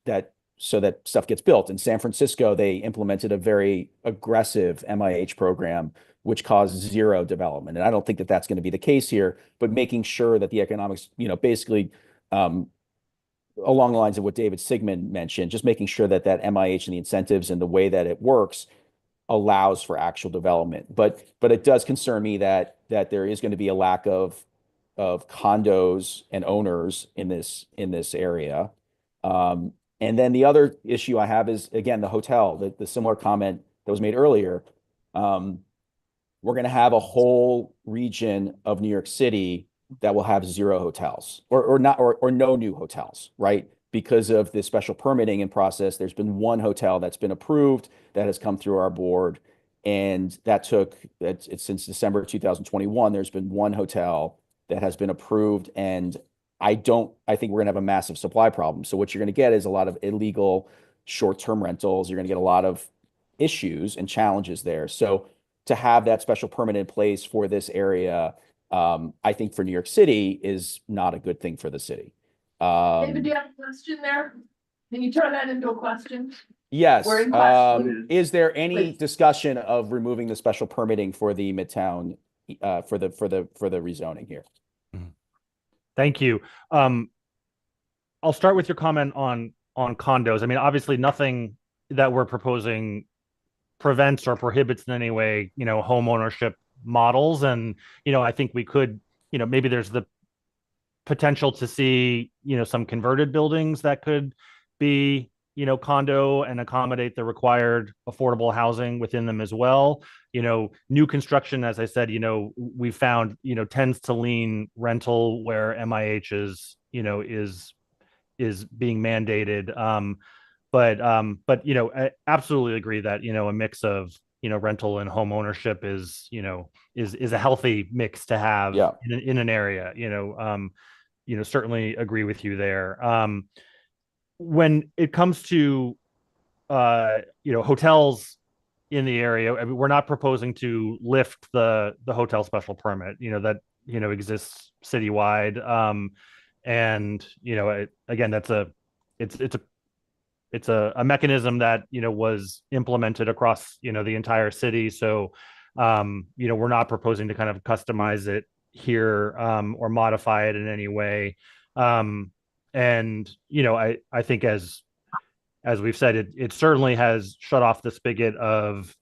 so that stuff gets built. In San Francisco, they implemented a very aggressive MIH program, which caused zero development. And I don't think that that's going to be the case here, but making sure that the economics, basically, along the lines of what David Sigmund mentioned, just making sure that MIH and the incentives and the way that it works allows for actual development. But it does concern me that there is going to be a lack of condos and owners in this area. And then the other issue I have is, again, the hotel, the similar comment that was made earlier. We're going to have a whole region of New York City that will have zero hotels or no new hotels, right? Because of the special permitting and process, there's been one hotel that's been approved that has come through our board. And it's since December 2021, there's been one hotel that has been approved. And I think we're going to have a massive supply problem. So what you're going to get is a lot of illegal short-term rentals. You're going to get a lot of issues and challenges there. So to have that special permit in place for this area, I think for New York City is not a good thing for the city. David, do you have a question there? Can you turn that into a question? Yes. We're in question. Is there any discussion of removing the special permitting for the Midtown for the rezoning here. Thank you. I'll start with your comment on condos. I mean, obviously nothing that we're proposing prevents or prohibits in any way, home ownership models. And, I think we could, maybe there's the potential to see, some converted buildings that could be, condo and accommodate the required affordable housing within them as well. New construction, as I said, we found, tends to lean rental where MIH is being mandated. But I absolutely agree that, a mix of, rental and home ownership is a healthy mix to have in an area, certainly agree with you there. When it comes to, hotels in the area, I mean, we're not proposing to lift the hotel special permit, that, exists citywide. And, again, it's a mechanism that, was implemented across, the entire city. So, we're not proposing to kind of customize it here, or modify it in any way. And, I think as we've said, it certainly has shut off the spigot of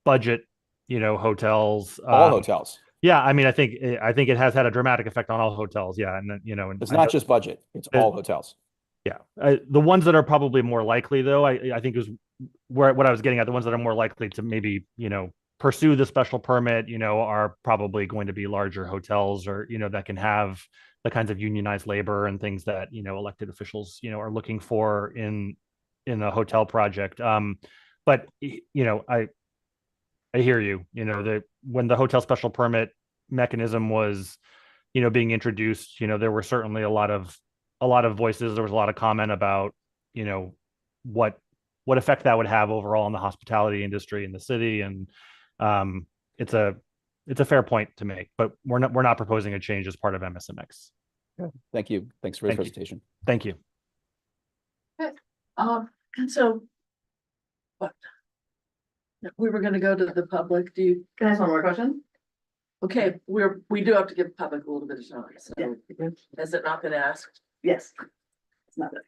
budget, hotels. All hotels. Yeah, I mean, I think it has had a dramatic effect on all hotels. Yeah, and it's not just budget; it's all hotels. Yeah, the ones that are probably more likely, though, I think is what I was getting at. The ones that are more likely to maybe pursue the special permit, are probably going to be larger hotels, or that can have the kinds of unionized labor and things that elected officials are looking for in a hotel project. But I hear you. When the hotel special permit mechanism was being introduced, there were certainly a lot of voices. There was a lot of comment about what effect that would have overall in the hospitality industry in the city, and it's a fair point to make, but we're not proposing a change as part of MSMX. Thank you. Thanks for the presentation. Thank you. Okay. And so what? We were going to go to the public. Can I ask one more question? Okay, we do have to give the public a little bit of time. So has it not been asked? Yes. It's not good.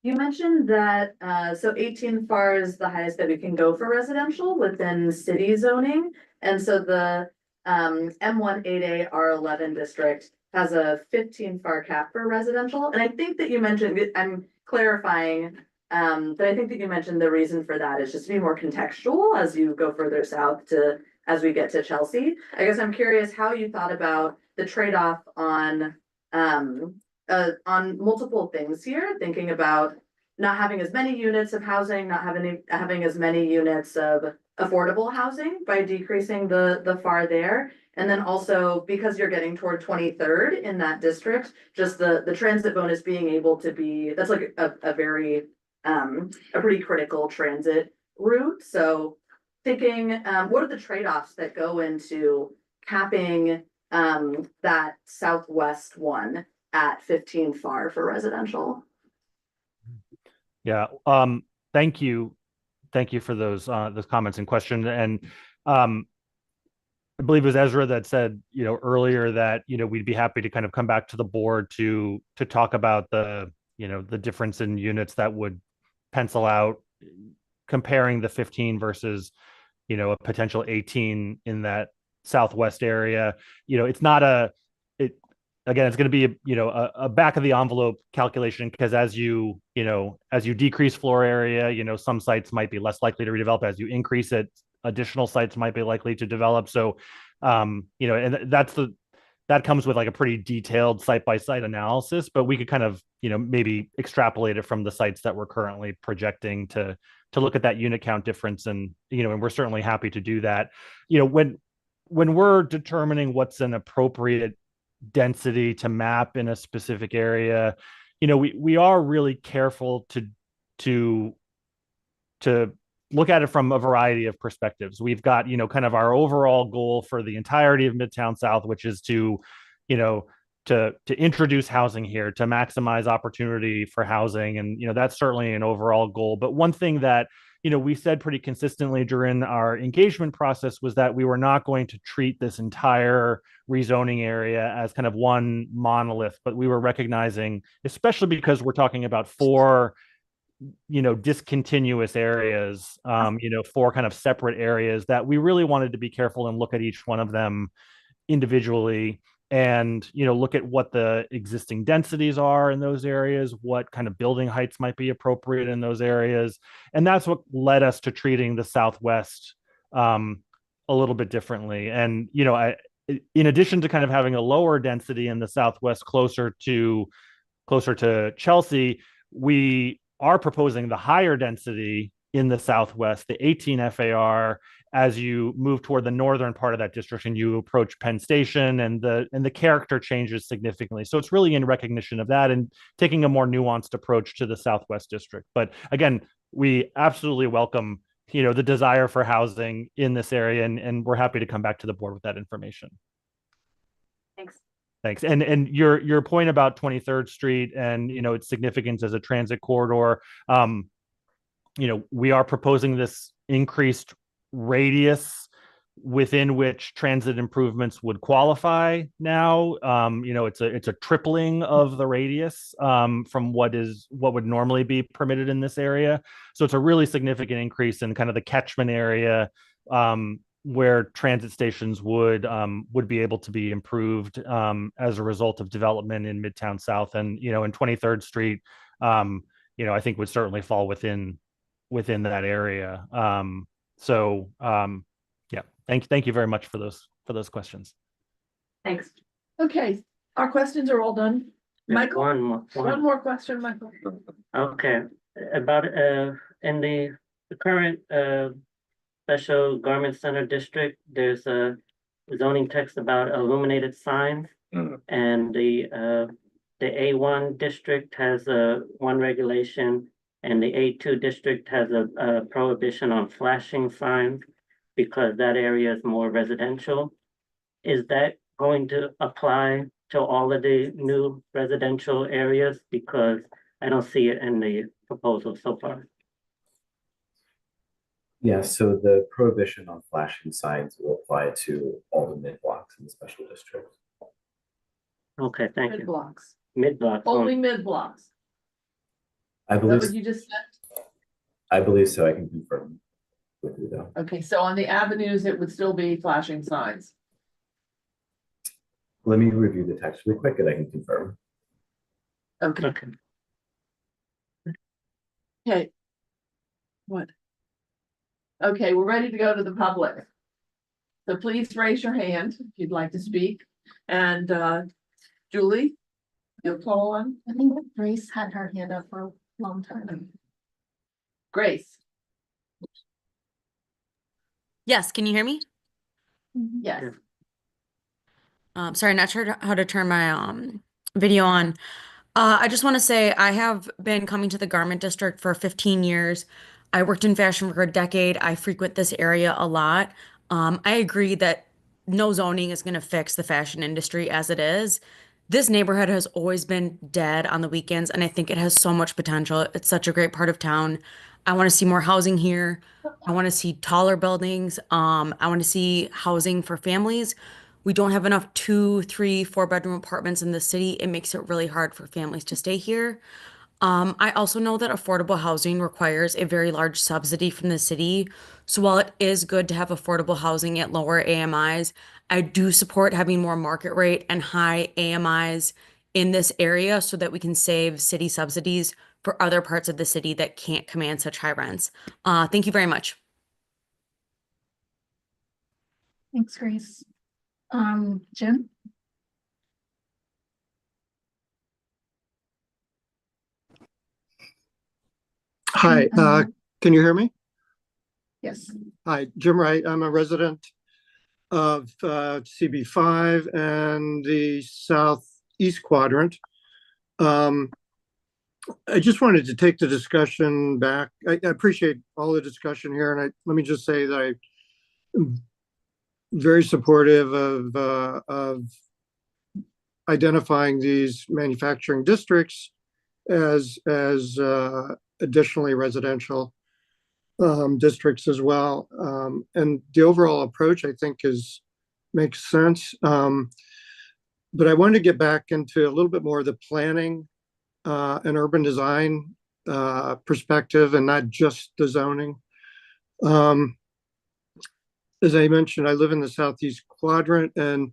You mentioned that, so 18 FAR is the highest that we can go for residential within city zoning. And so the M18A R11 district has a 15 FAR cap for residential. And I think that you mentioned, I'm clarifying, but I think that you mentioned the reason for that is just to be more contextual as you go further south as we get to Chelsea. I guess I'm curious how you thought about the trade-off on multiple things here, thinking about not having as many units of housing, not having as many units of affordable housing by decreasing the FAR there. And then also because you're getting toward 23rd in that district, just the transit bonus being able to be, that's like a pretty critical transit route. So thinking, what are the trade-offs that go into capping that southwest one at 15 FAR for residential? Yeah. Thank you. Thank you for those comments and questions. And I believe it was Ezra that said, earlier that, we'd be happy to kind of come back to the board to talk about the difference in units that would pencil out, comparing the 15 versus, a potential 18 in that southwest area. It's not again, it's going to be a back of the envelope calculation, because as you decrease floor area, some sites might be less likely to redevelop. As you increase it, additional sites might be likely to develop. So, and that comes with like a pretty detailed site-by-site analysis, but we could kind of, maybe extrapolate it from the sites that we're currently projecting to look at that unit count difference. And, and we're certainly happy to do that. When we're determining what's an appropriate density to map in a specific area, we are really careful to look at it from a variety of perspectives. We've got, kind of our overall goal for the entirety of Midtown South, which is to introduce housing here, to maximize opportunity for housing. And, that's certainly an overall goal. But one thing that, we said pretty consistently during our engagement process was that we were not going to treat this entire rezoning area as kind of one monolith, but we were recognizing, especially because we're talking about four discontinuous areas, four kind of separate areas, that we really wanted to be careful and look at each one of them individually and look at what the existing densities are in those areas, what kind of building heights might be appropriate in those areas. And that's what led us to treating the Southwest a little bit differently. And in addition to kind of having a lower density in the Southwest closer to Chelsea, we are proposing the higher density in the Southwest, the 18 FAR, as you move toward the northern part of that district and you approach Penn Station, and the character changes significantly. So it's really in recognition of that and taking a more nuanced approach to the Southwest district. But again, we absolutely welcome the desire for housing in this area, and we're happy to come back to the board with that information. Thanks. Thanks. And your point about 23rd Street and its significance as a transit corridor, we are proposing this increased radius within which transit improvements would qualify now. It's a tripling of the radius from what would normally be permitted in this area. So it's a really significant increase in kind of the catchment area where transit stations would be able to be improved as a result of development in Midtown South, and in 23rd Street, I think would certainly fall within that area. Yeah, thank you very much for those questions. Thanks. Okay, our questions are all done. Michael, one more question, Michael. Okay, about in the current special garment center district, there's a zoning text about illuminated signs, and the A1 district has one regulation, and the A2 district has a prohibition on flashing signs because that area is more residential. Is that going to apply to all of the new residential areas? Because I don't see it in the proposal so far. Yeah, so the prohibition on flashing signs will apply to all the mid blocks in the special district. Okay, thank you. Mid blocks. Mid blocks. Only mid blocks. I Is that believe, what you just said? I believe so. I can confirm with you though. Okay, so on the avenues, it would still be flashing signs. Let me review the text really quick and I can confirm. Okay. Okay. What? Okay, we're ready to go to the public. So please raise your hand if you'd like to speak. And Julie, you'll call on. I think Grace had her hand up for a long time. Grace. Yes, can you hear me? Yes. Sorry, not sure how to turn my video on. I just want to say I have been coming to the garment district for 15 years. I worked in fashion for a decade. I frequent this area a lot. I agree that no zoning is going to fix the fashion industry as it is. This neighborhood has always been dead on the weekends, and I think it has so much potential. It's such a great part of town. I want to see more housing here. I want to see taller buildings. I want to see housing for families. We don't have enough 2, 3, 4-bedroom apartments in the city. It makes it really hard for families to stay here. I also know that affordable housing requires a very large subsidy from the city. So while it is good to have affordable housing at lower AMIs, I do support having more market rate and high AMIs in this area so that we can save city subsidies for other parts of the city that can't command such high rents. Thank you very much. Thanks, Grace. Jim? Hi, can you hear me? Yes. Hi, Jim Wright. I'm a resident of CB5 and the southeast quadrant. I just wanted to take the discussion back. I appreciate all the discussion here, and let me just say that I'm very supportive of identifying these manufacturing districts as additionally residential. districts as well. And the overall approach, I think, makes sense. But I wanted to get back into a little bit more of the planning and urban design perspective and not just the zoning. As I mentioned, I live in the southeast quadrant, and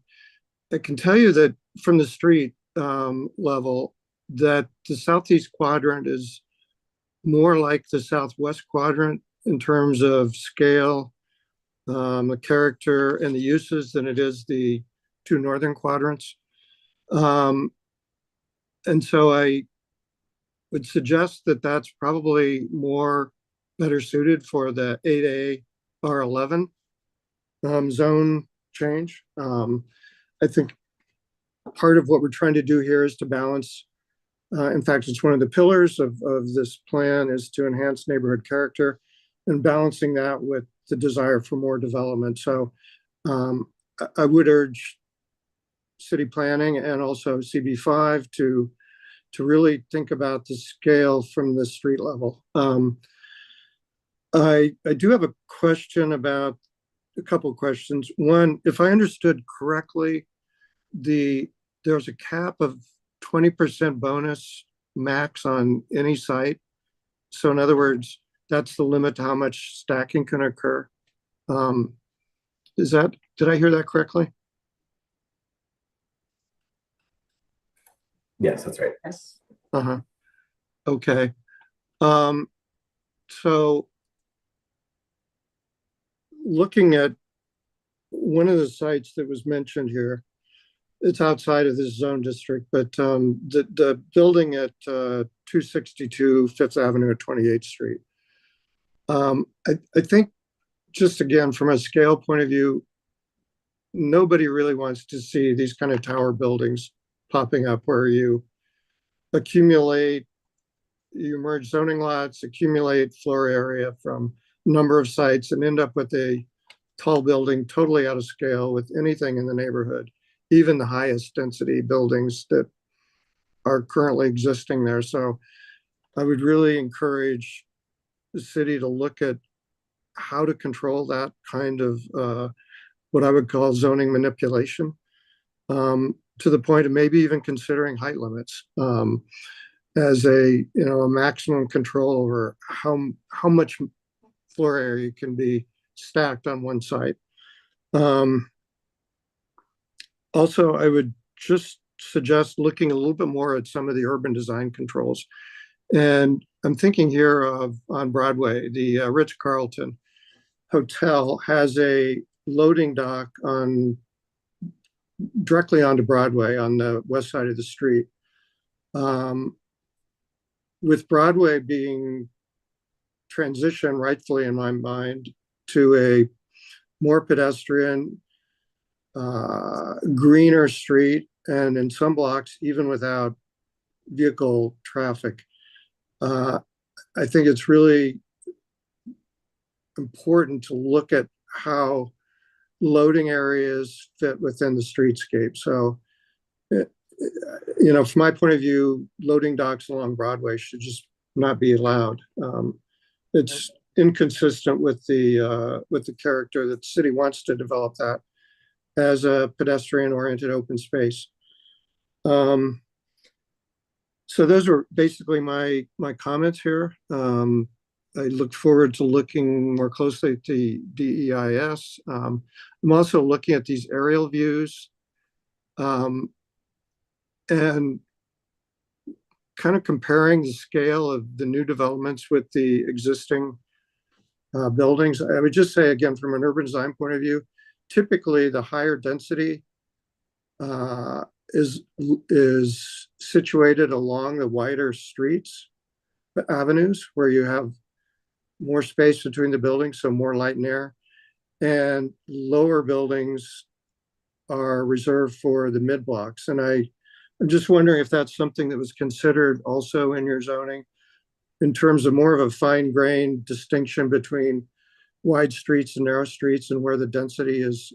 I can tell you that from the street level, that the southeast quadrant is more like the southwest quadrant in terms of scale, the character, and the uses than it is the two northern quadrants. And so I would suggest that that's probably better suited for the 8A R11 zone change. I think part of what we're trying to do here is to balance. In fact, it's one of the pillars of this plan is to enhance neighborhood character and balancing that with the desire for more development. So I would urge city planning and also CB5 to really think about the scale from the street level. I do have a question about a couple of questions. One, if I understood correctly, there's a cap of 20% bonus max on any site. So in other words, that's the limit to how much stacking can occur. Did I hear that correctly? Yes, that's right. Yes. Uh-huh. Okay. So looking at one of the sites that was mentioned here, it's outside of this zone district, but the building at 262 Fifth Avenue at 28th Street. I think just again, from a scale point of view, nobody really wants to see these kind of tower buildings popping up where you merge zoning lots, accumulate floor area from a number of sites and end up with a tall building totally out of scale with anything in the neighborhood, even the highest density buildings that are currently existing there. So I would really encourage the city to look at how to control that kind of what I would call zoning manipulation, to the point of maybe even considering height limits as a maximum control over how much floor area can be stacked on one site. Also, I would just suggest looking a little bit more at some of the urban design controls. And I'm thinking here on Broadway, the Ritz-Carlton Hotel has a loading dock directly onto Broadway on the west side of the street. With Broadway being transitioned, rightfully in my mind, to a more pedestrian, greener street, and in some blocks, even without vehicle traffic. I think it's really important to look at how loading areas fit within the streetscape. So, from my point of view, loading docks along Broadway should just not be allowed. It's inconsistent with the character that the city wants to develop that as a pedestrian-oriented open space. So those are basically my comments here. I look forward to looking more closely at the DEIS. I'm also looking at these aerial views and kind of comparing the scale of the new developments with the existing buildings. I would just say, again, from an urban design point of view, typically the higher density is situated along the wider streets, avenues, where you have more space between the buildings, so more light and air. And lower buildings are reserved for the mid blocks. And I'm just wondering if that's something that was considered also in your zoning in terms of more of a fine-grained distinction between wide streets and narrow streets and where the density is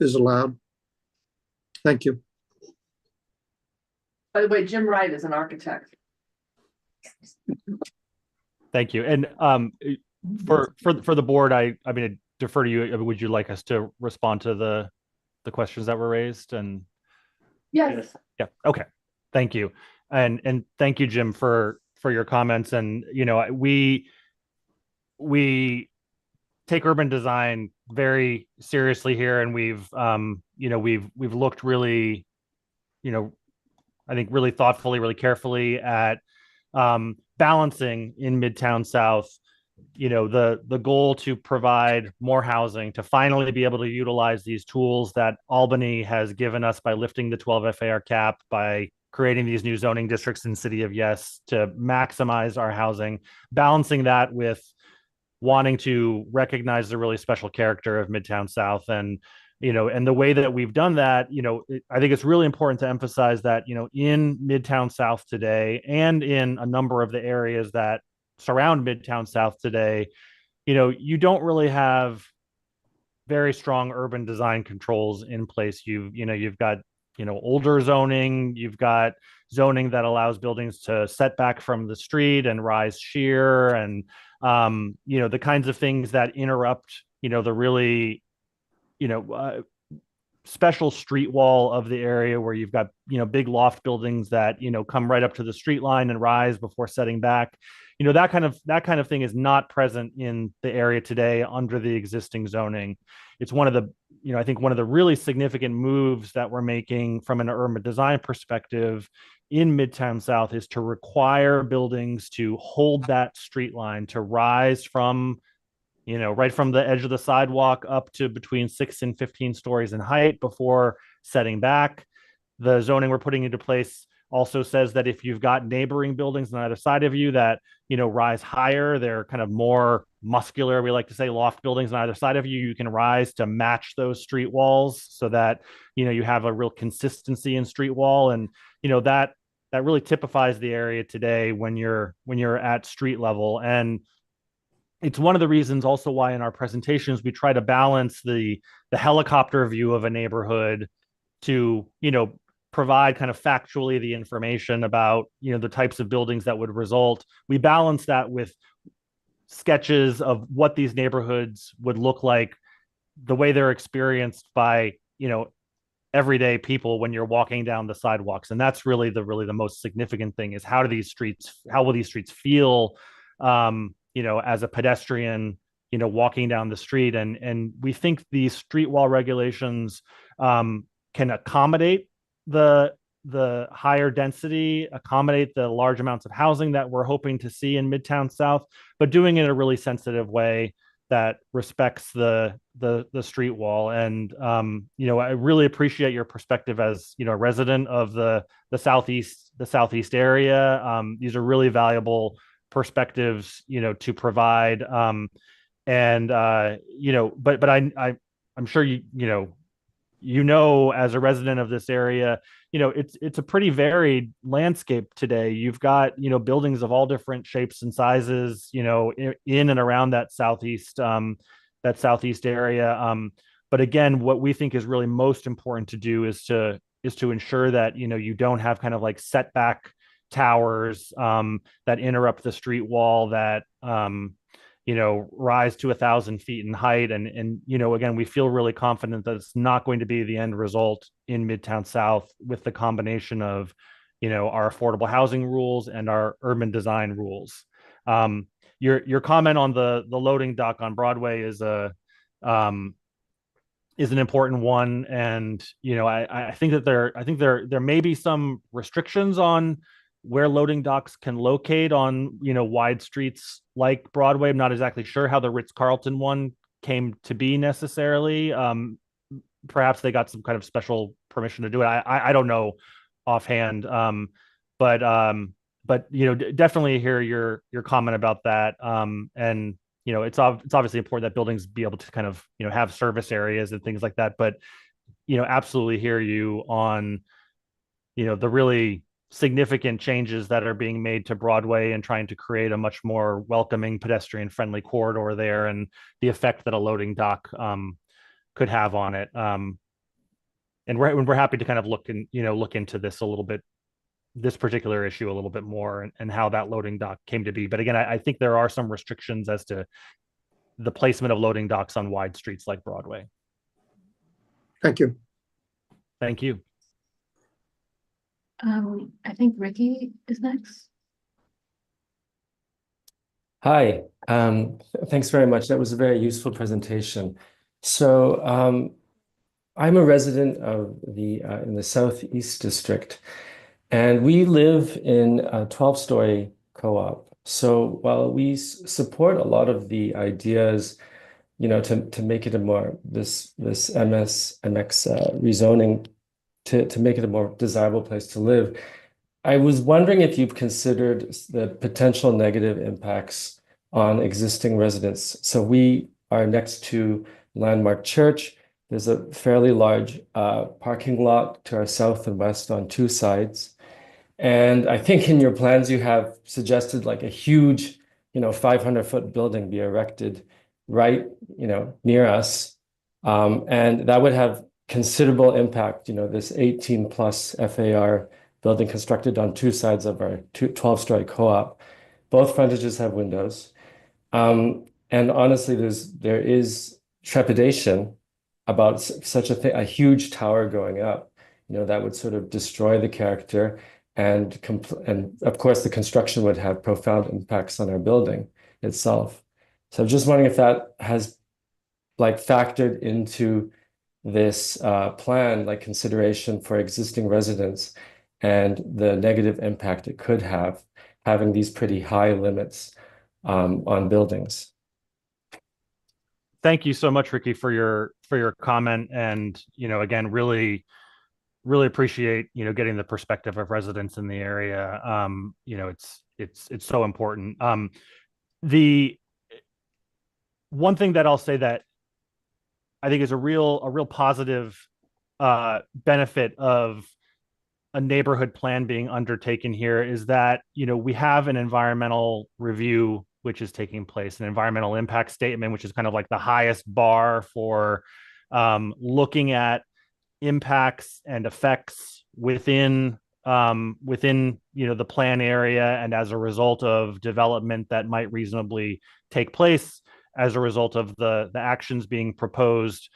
allowed. Thank you. By the way, Jim Wright is an architect. Thank you. And for the board, I mean, I defer to you. Would you like us to respond to the questions that were raised? And Yes. yeah, okay. Thank you. And thank you, Jim, for your comments. And we take urban design very seriously here, and we've looked really, I think really thoughtfully, really carefully at balancing in Midtown South, the goal to provide more housing, to finally be able to utilize these tools that Albany has given us by lifting the 12 FAR cap, by creating these new zoning districts in City of Yes to maximize our housing, balancing that with wanting to recognize the really special character of Midtown South. And and the way that we've done that, I think it's really important to emphasize that, in Midtown South today, and in a number of the areas that surround Midtown South today, you don't really have very strong urban design controls in place. You've got, older zoning, you've got zoning that allows buildings to set back from the street and rise sheer, and the kinds of things that interrupt, the really, special street wall of the area, where you've got, big loft buildings that, come right up to the street line and rise before setting back. That kind of thing is not present in the area today under the existing zoning. It's one of the, I think one of the really significant moves that we're making from an urban design perspective in Midtown South is to require buildings to hold that street line, to rise from, right from the edge of the sidewalk up to between 6 and 15 stories in height before setting back. The zoning we're putting into place also says that if you've got neighboring buildings on either side of you that, rise higher, they're kind of more muscular, we like to say, loft buildings on either side of you, you can rise to match those street walls, so that, you have a real consistency in street wall. And, that really typifies the area today when you're at street level. And it's one of the reasons also why in our presentations we try to balance the helicopter view of a neighborhood to, provide kind of factually the information about, the types of buildings that would result. We balance that with sketches of what these neighborhoods would look like, the way they're experienced by, everyday people when you're walking down the sidewalks. And that's really the most significant thing, is how will these streets feel, as a pedestrian, walking down the street. And we think these street wall regulations can accommodate the higher density, accommodate the large amounts of housing that we're hoping to see in Midtown South, but doing it in a really sensitive way that respects the street wall. And I really appreciate your perspective as a resident of the southeast area. These are really valuable perspectives to provide. But I'm sure as a resident of this area, it's a pretty varied landscape today. You've got, buildings of all different shapes and sizes, in and around that southeast area. But again, what we think is really most important to do is to ensure that, you don't have kind of like setback towers that interrupt the street wall, that rise to 1,000 feet in height. And again, we feel really confident that it's not going to be the end result in Midtown South with the combination of, our affordable housing rules and our urban design rules. Your comment on the loading dock on Broadway is an important one. And, I think that there may be some restrictions on where loading docks can locate on, wide streets like Broadway. I'm not exactly sure how the Ritz-Carlton one came to be necessarily. Perhaps they got some kind of special permission to do it. I don't know offhand. But definitely hear your comment about that. And it's obviously important that buildings be able to kind of, have service areas and things like that. But, absolutely hear you on, the really significant changes that are being made to Broadway and trying to create a much more welcoming, pedestrian friendly corridor there, and the effect that a loading dock could have on it. And we're happy to kind of look into this a little bit this particular issue a little bit more and how that loading dock came to be. But again, I think there are some restrictions as to the placement of loading docks on wide streets like Broadway. Thank you. Thank you. I think Ricky is next. Hi, thanks very much. That was a very useful presentation. So I'm a resident of the in the Southeast District, and we live in a 12-story co-op. So while we support a lot of the ideas, to make it a more this MX rezoning to make it a more desirable place to live. I was wondering if you've considered the potential negative impacts on existing residents. So we are next to Landmark Church. There's a fairly large parking lot to our south and west on two sides. And I think in your plans you have suggested like a huge, 500-foot building be erected right, near us. And that would have considerable impact, this 18+ FAR building constructed on two sides of our 12-story co-op. Both frontages have windows. And honestly, there is trepidation about such a thing, a huge tower going up, that would sort of destroy the character. And of course, the construction would have profound impacts on our building itself. So I'm just wondering if that has factored into this plan, consideration for existing residents and the negative impact it could have, having these pretty high limits on buildings. Thank you so much, Ricky, for your comment. And, again, really appreciate, getting the perspective of residents in the area. It's so important. The one thing that I'll say that I think is a real positive benefit of a neighborhood plan being undertaken here is that, we have an environmental review which is taking place, an environmental impact statement, which is kind of like the highest bar for looking at impacts and effects within the plan area, and as a result of development that might reasonably take place as a result of the actions being proposed.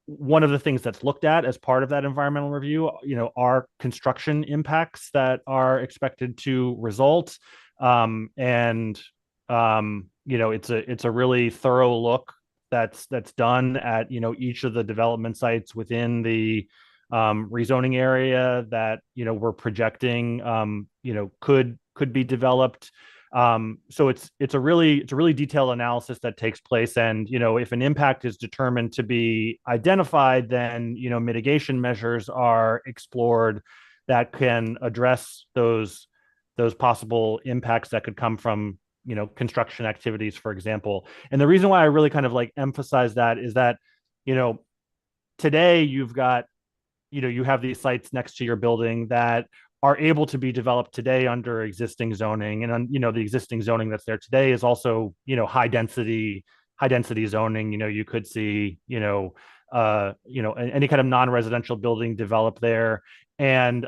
One of the things that's looked at as part of that environmental review, are construction impacts that are expected to result. It's a really thorough look that's done at each of the development sites within the rezoning area that we're projecting could be developed. So it's a really detailed analysis that takes place, and if an impact is determined to be identified, then mitigation measures are explored that can address those possible impacts that could come from construction activities, for example. And the reason why I really kind of emphasize that is that today you've got you have these sites next to your building that are able to be developed today under existing zoning, and the existing zoning that's there today is also high density zoning. You could see any kind of non-residential building developed there, and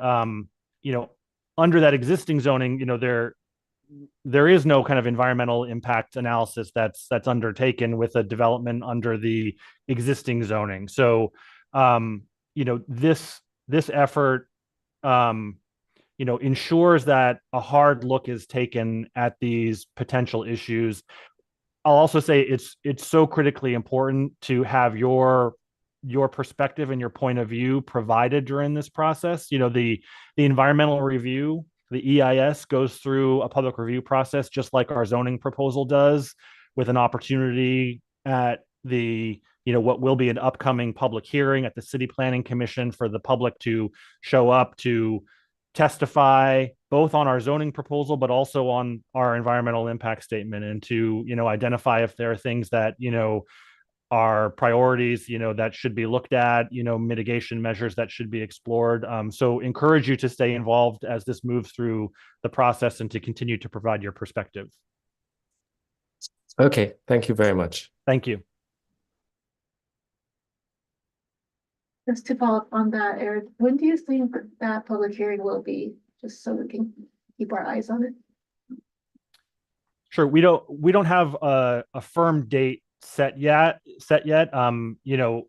under that existing zoning, there is no kind of environmental impact analysis that's undertaken with a development under the existing zoning. So this effort ensures that a hard look is taken at these potential issues. I'll also say it's so critically important to have your perspective and your point of view provided during this process. The environmental review, the EIS, goes through a public review process just like our zoning proposal does, with an opportunity at the what will be an upcoming public hearing at the City Planning Commission for the public to show up to testify both on our zoning proposal but also on our environmental impact statement, and to identify if there are things that are priorities that should be looked at, mitigation measures that should be explored. So encourage you to stay involved as this moves through the process and to continue to provide your perspective. Okay, thank you very much. Thank you. Just to follow up on that, Eric, when do you think that public hearing will be? Just so we can keep our eyes on it. Sure. We don't have a firm date set yet. You know,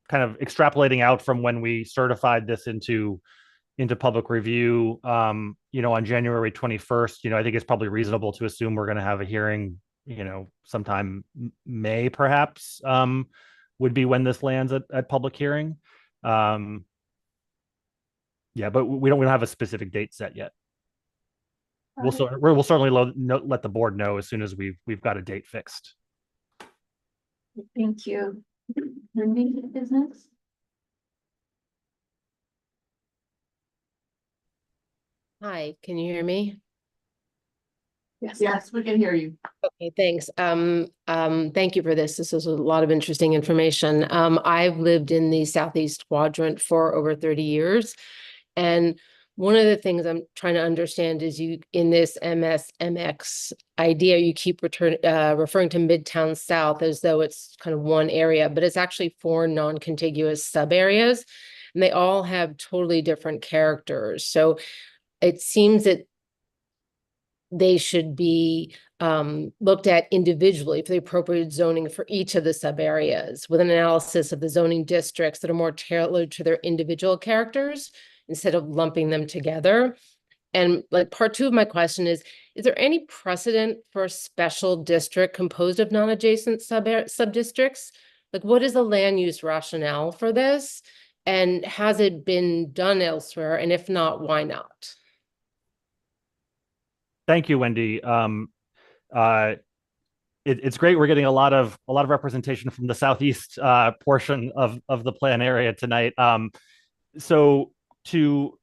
kind of extrapolating out from when we certified this into public review, you know, on January 21st, you know, I think it's probably reasonable to assume we're going to have a hearing, you know, sometime May, perhaps, would be when this lands at public hearing. Yeah, but we don't have a specific date set yet. We'll certainly let the board know as soon as we've got a date fixed. Thank you. Wendy is next. Hi, can you hear me? Yes, we can hear you. Okay, thanks. Thank you for this. This is a lot of interesting information. I've lived in the Southeast quadrant for over 30 years. And one of the things I'm trying to understand is you, in this MSMX idea, you keep referring to Midtown South as though it's kind of one area, but it's actually 4 non-contiguous sub areas, and they all have totally different characters. So it seems that they should be looked at individually for the appropriate zoning for each of the sub areas, with an analysis of the zoning districts that are more tailored to their individual characters instead of lumping them together. And like part 2 of my question is there any precedent for a special district composed of non-adjacent sub-districts? Like, what is the land use rationale for this? And has it been done elsewhere? And if not, why not? Thank you, Wendy. It's great. We're getting a lot of representation from the southeast portion of the plan area tonight. So to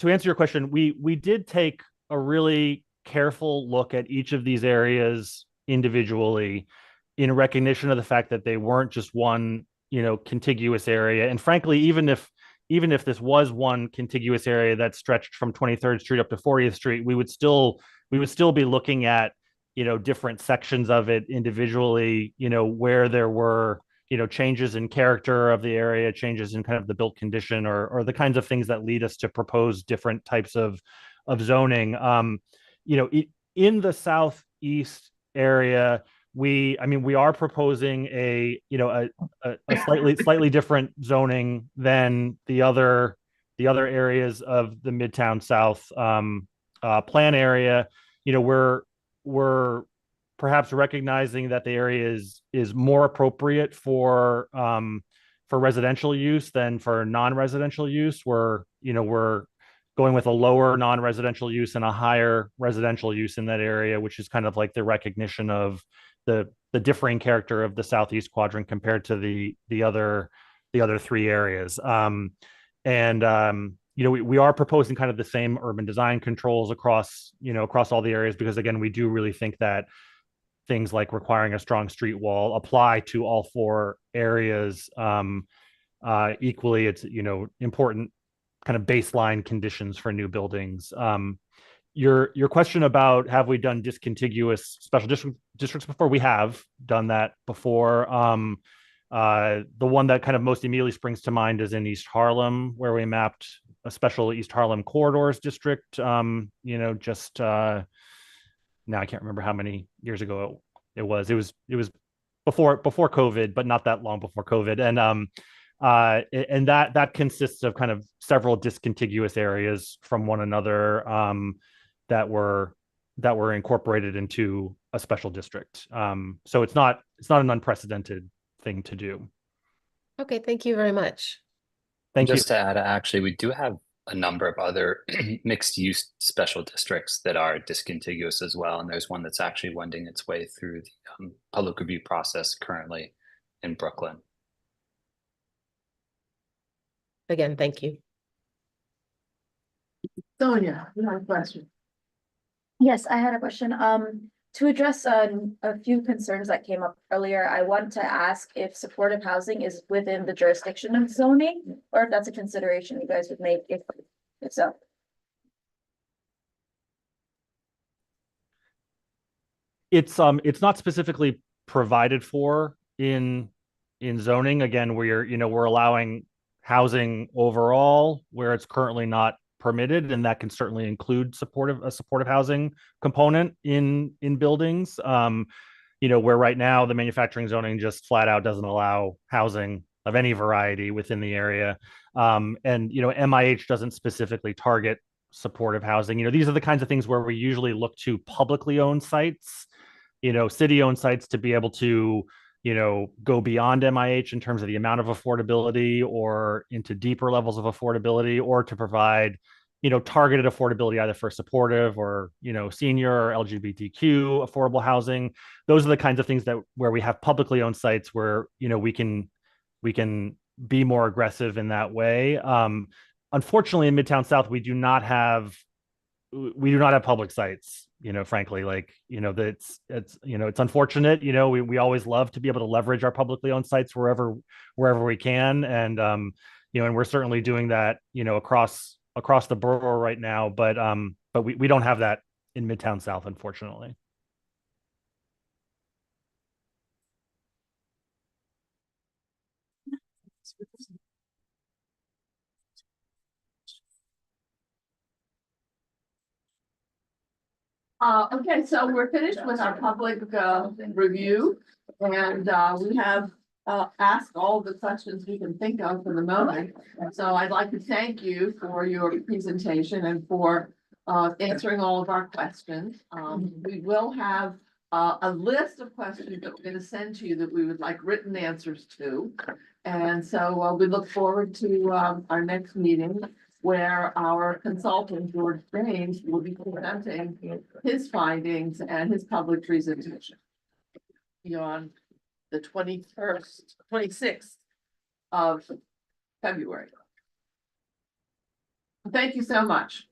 answer your question, we did take a really careful look at each of these areas individually, in recognition of the fact that they weren't just one, you know, contiguous area. And frankly, even if this was one contiguous area that stretched from 23rd Street up to 40th Street, we would still be looking at, you know, different sections of it individually, you know, where there were, you know, changes in character of the area, changes in kind of the built condition, or the kinds of things that lead us to propose different types of zoning. You know, in the southeast area, we are proposing a slightly different zoning than the other areas of the Midtown South plan area. You know, we're perhaps recognizing that the area is more appropriate for residential use than for non-residential use. We're going with a lower non-residential use and a higher residential use in that area, which is kind of like the recognition of the differing character of the southeast quadrant compared to the other 3 areas. You know, we are proposing kind of the same urban design controls across all the areas, because again, we do really think that things like requiring a strong street wall apply to all 4 areas equally. It's, you know, important kind of baseline conditions for new buildings. Your question about have we done discontiguous special districts before? We have done that before. The one that kind of most immediately springs to mind is in East Harlem, where we mapped a special East Harlem corridors district, you know, just now I can't remember how many years ago it was. It was before COVID, but not that long before COVID. And that consists of kind of several discontiguous areas from one another that were incorporated into a special district. So it's not an unprecedented thing to do. Okay, thank you very much. Thank you. Just to add, actually, we do have a number of other mixed use special districts that are discontiguous as well. And there's one that's actually wending its way through the public review process currently in Brooklyn. Again, thank you. Sonia, you have a question? Yes, I had a question. To address a few concerns that came up earlier, I want to ask if supportive housing is within the jurisdiction of zoning, or if that's a consideration you guys would make if so. It's not specifically provided for in in zoning. Again, we're allowing housing overall where it's currently not permitted, and that can certainly include a supportive housing component in buildings. Where right now the manufacturing zoning just flat out doesn't allow housing of any variety within the area. MIH doesn't specifically target supportive housing. These are the kinds of things where we usually look to publicly owned sites, city-owned sites, to be able to go beyond MIH in terms of the amount of affordability or into deeper levels of affordability, or to provide targeted affordability either for supportive or senior or LGBTQ affordable housing. Those are the kinds of things where we have publicly owned sites where we can be more aggressive in that way. Unfortunately, in Midtown South, we do not have public sites. Frankly, it's unfortunate. We always love to be able to leverage our publicly owned sites wherever we can, and and we're certainly doing that across the borough right now, but we don't have that in Midtown South, unfortunately. Okay, so we're finished with our public review, and we have asked all the questions we can think of for the moment. So I'd like to thank you for your presentation and for answering all of our questions. We will have a list of questions that we're going to send to you that we would like written answers to. And so we look forward to our next meeting, where our consultant, George James, will be presenting his findings and his public presentation on the 26th of February. Thank you so much.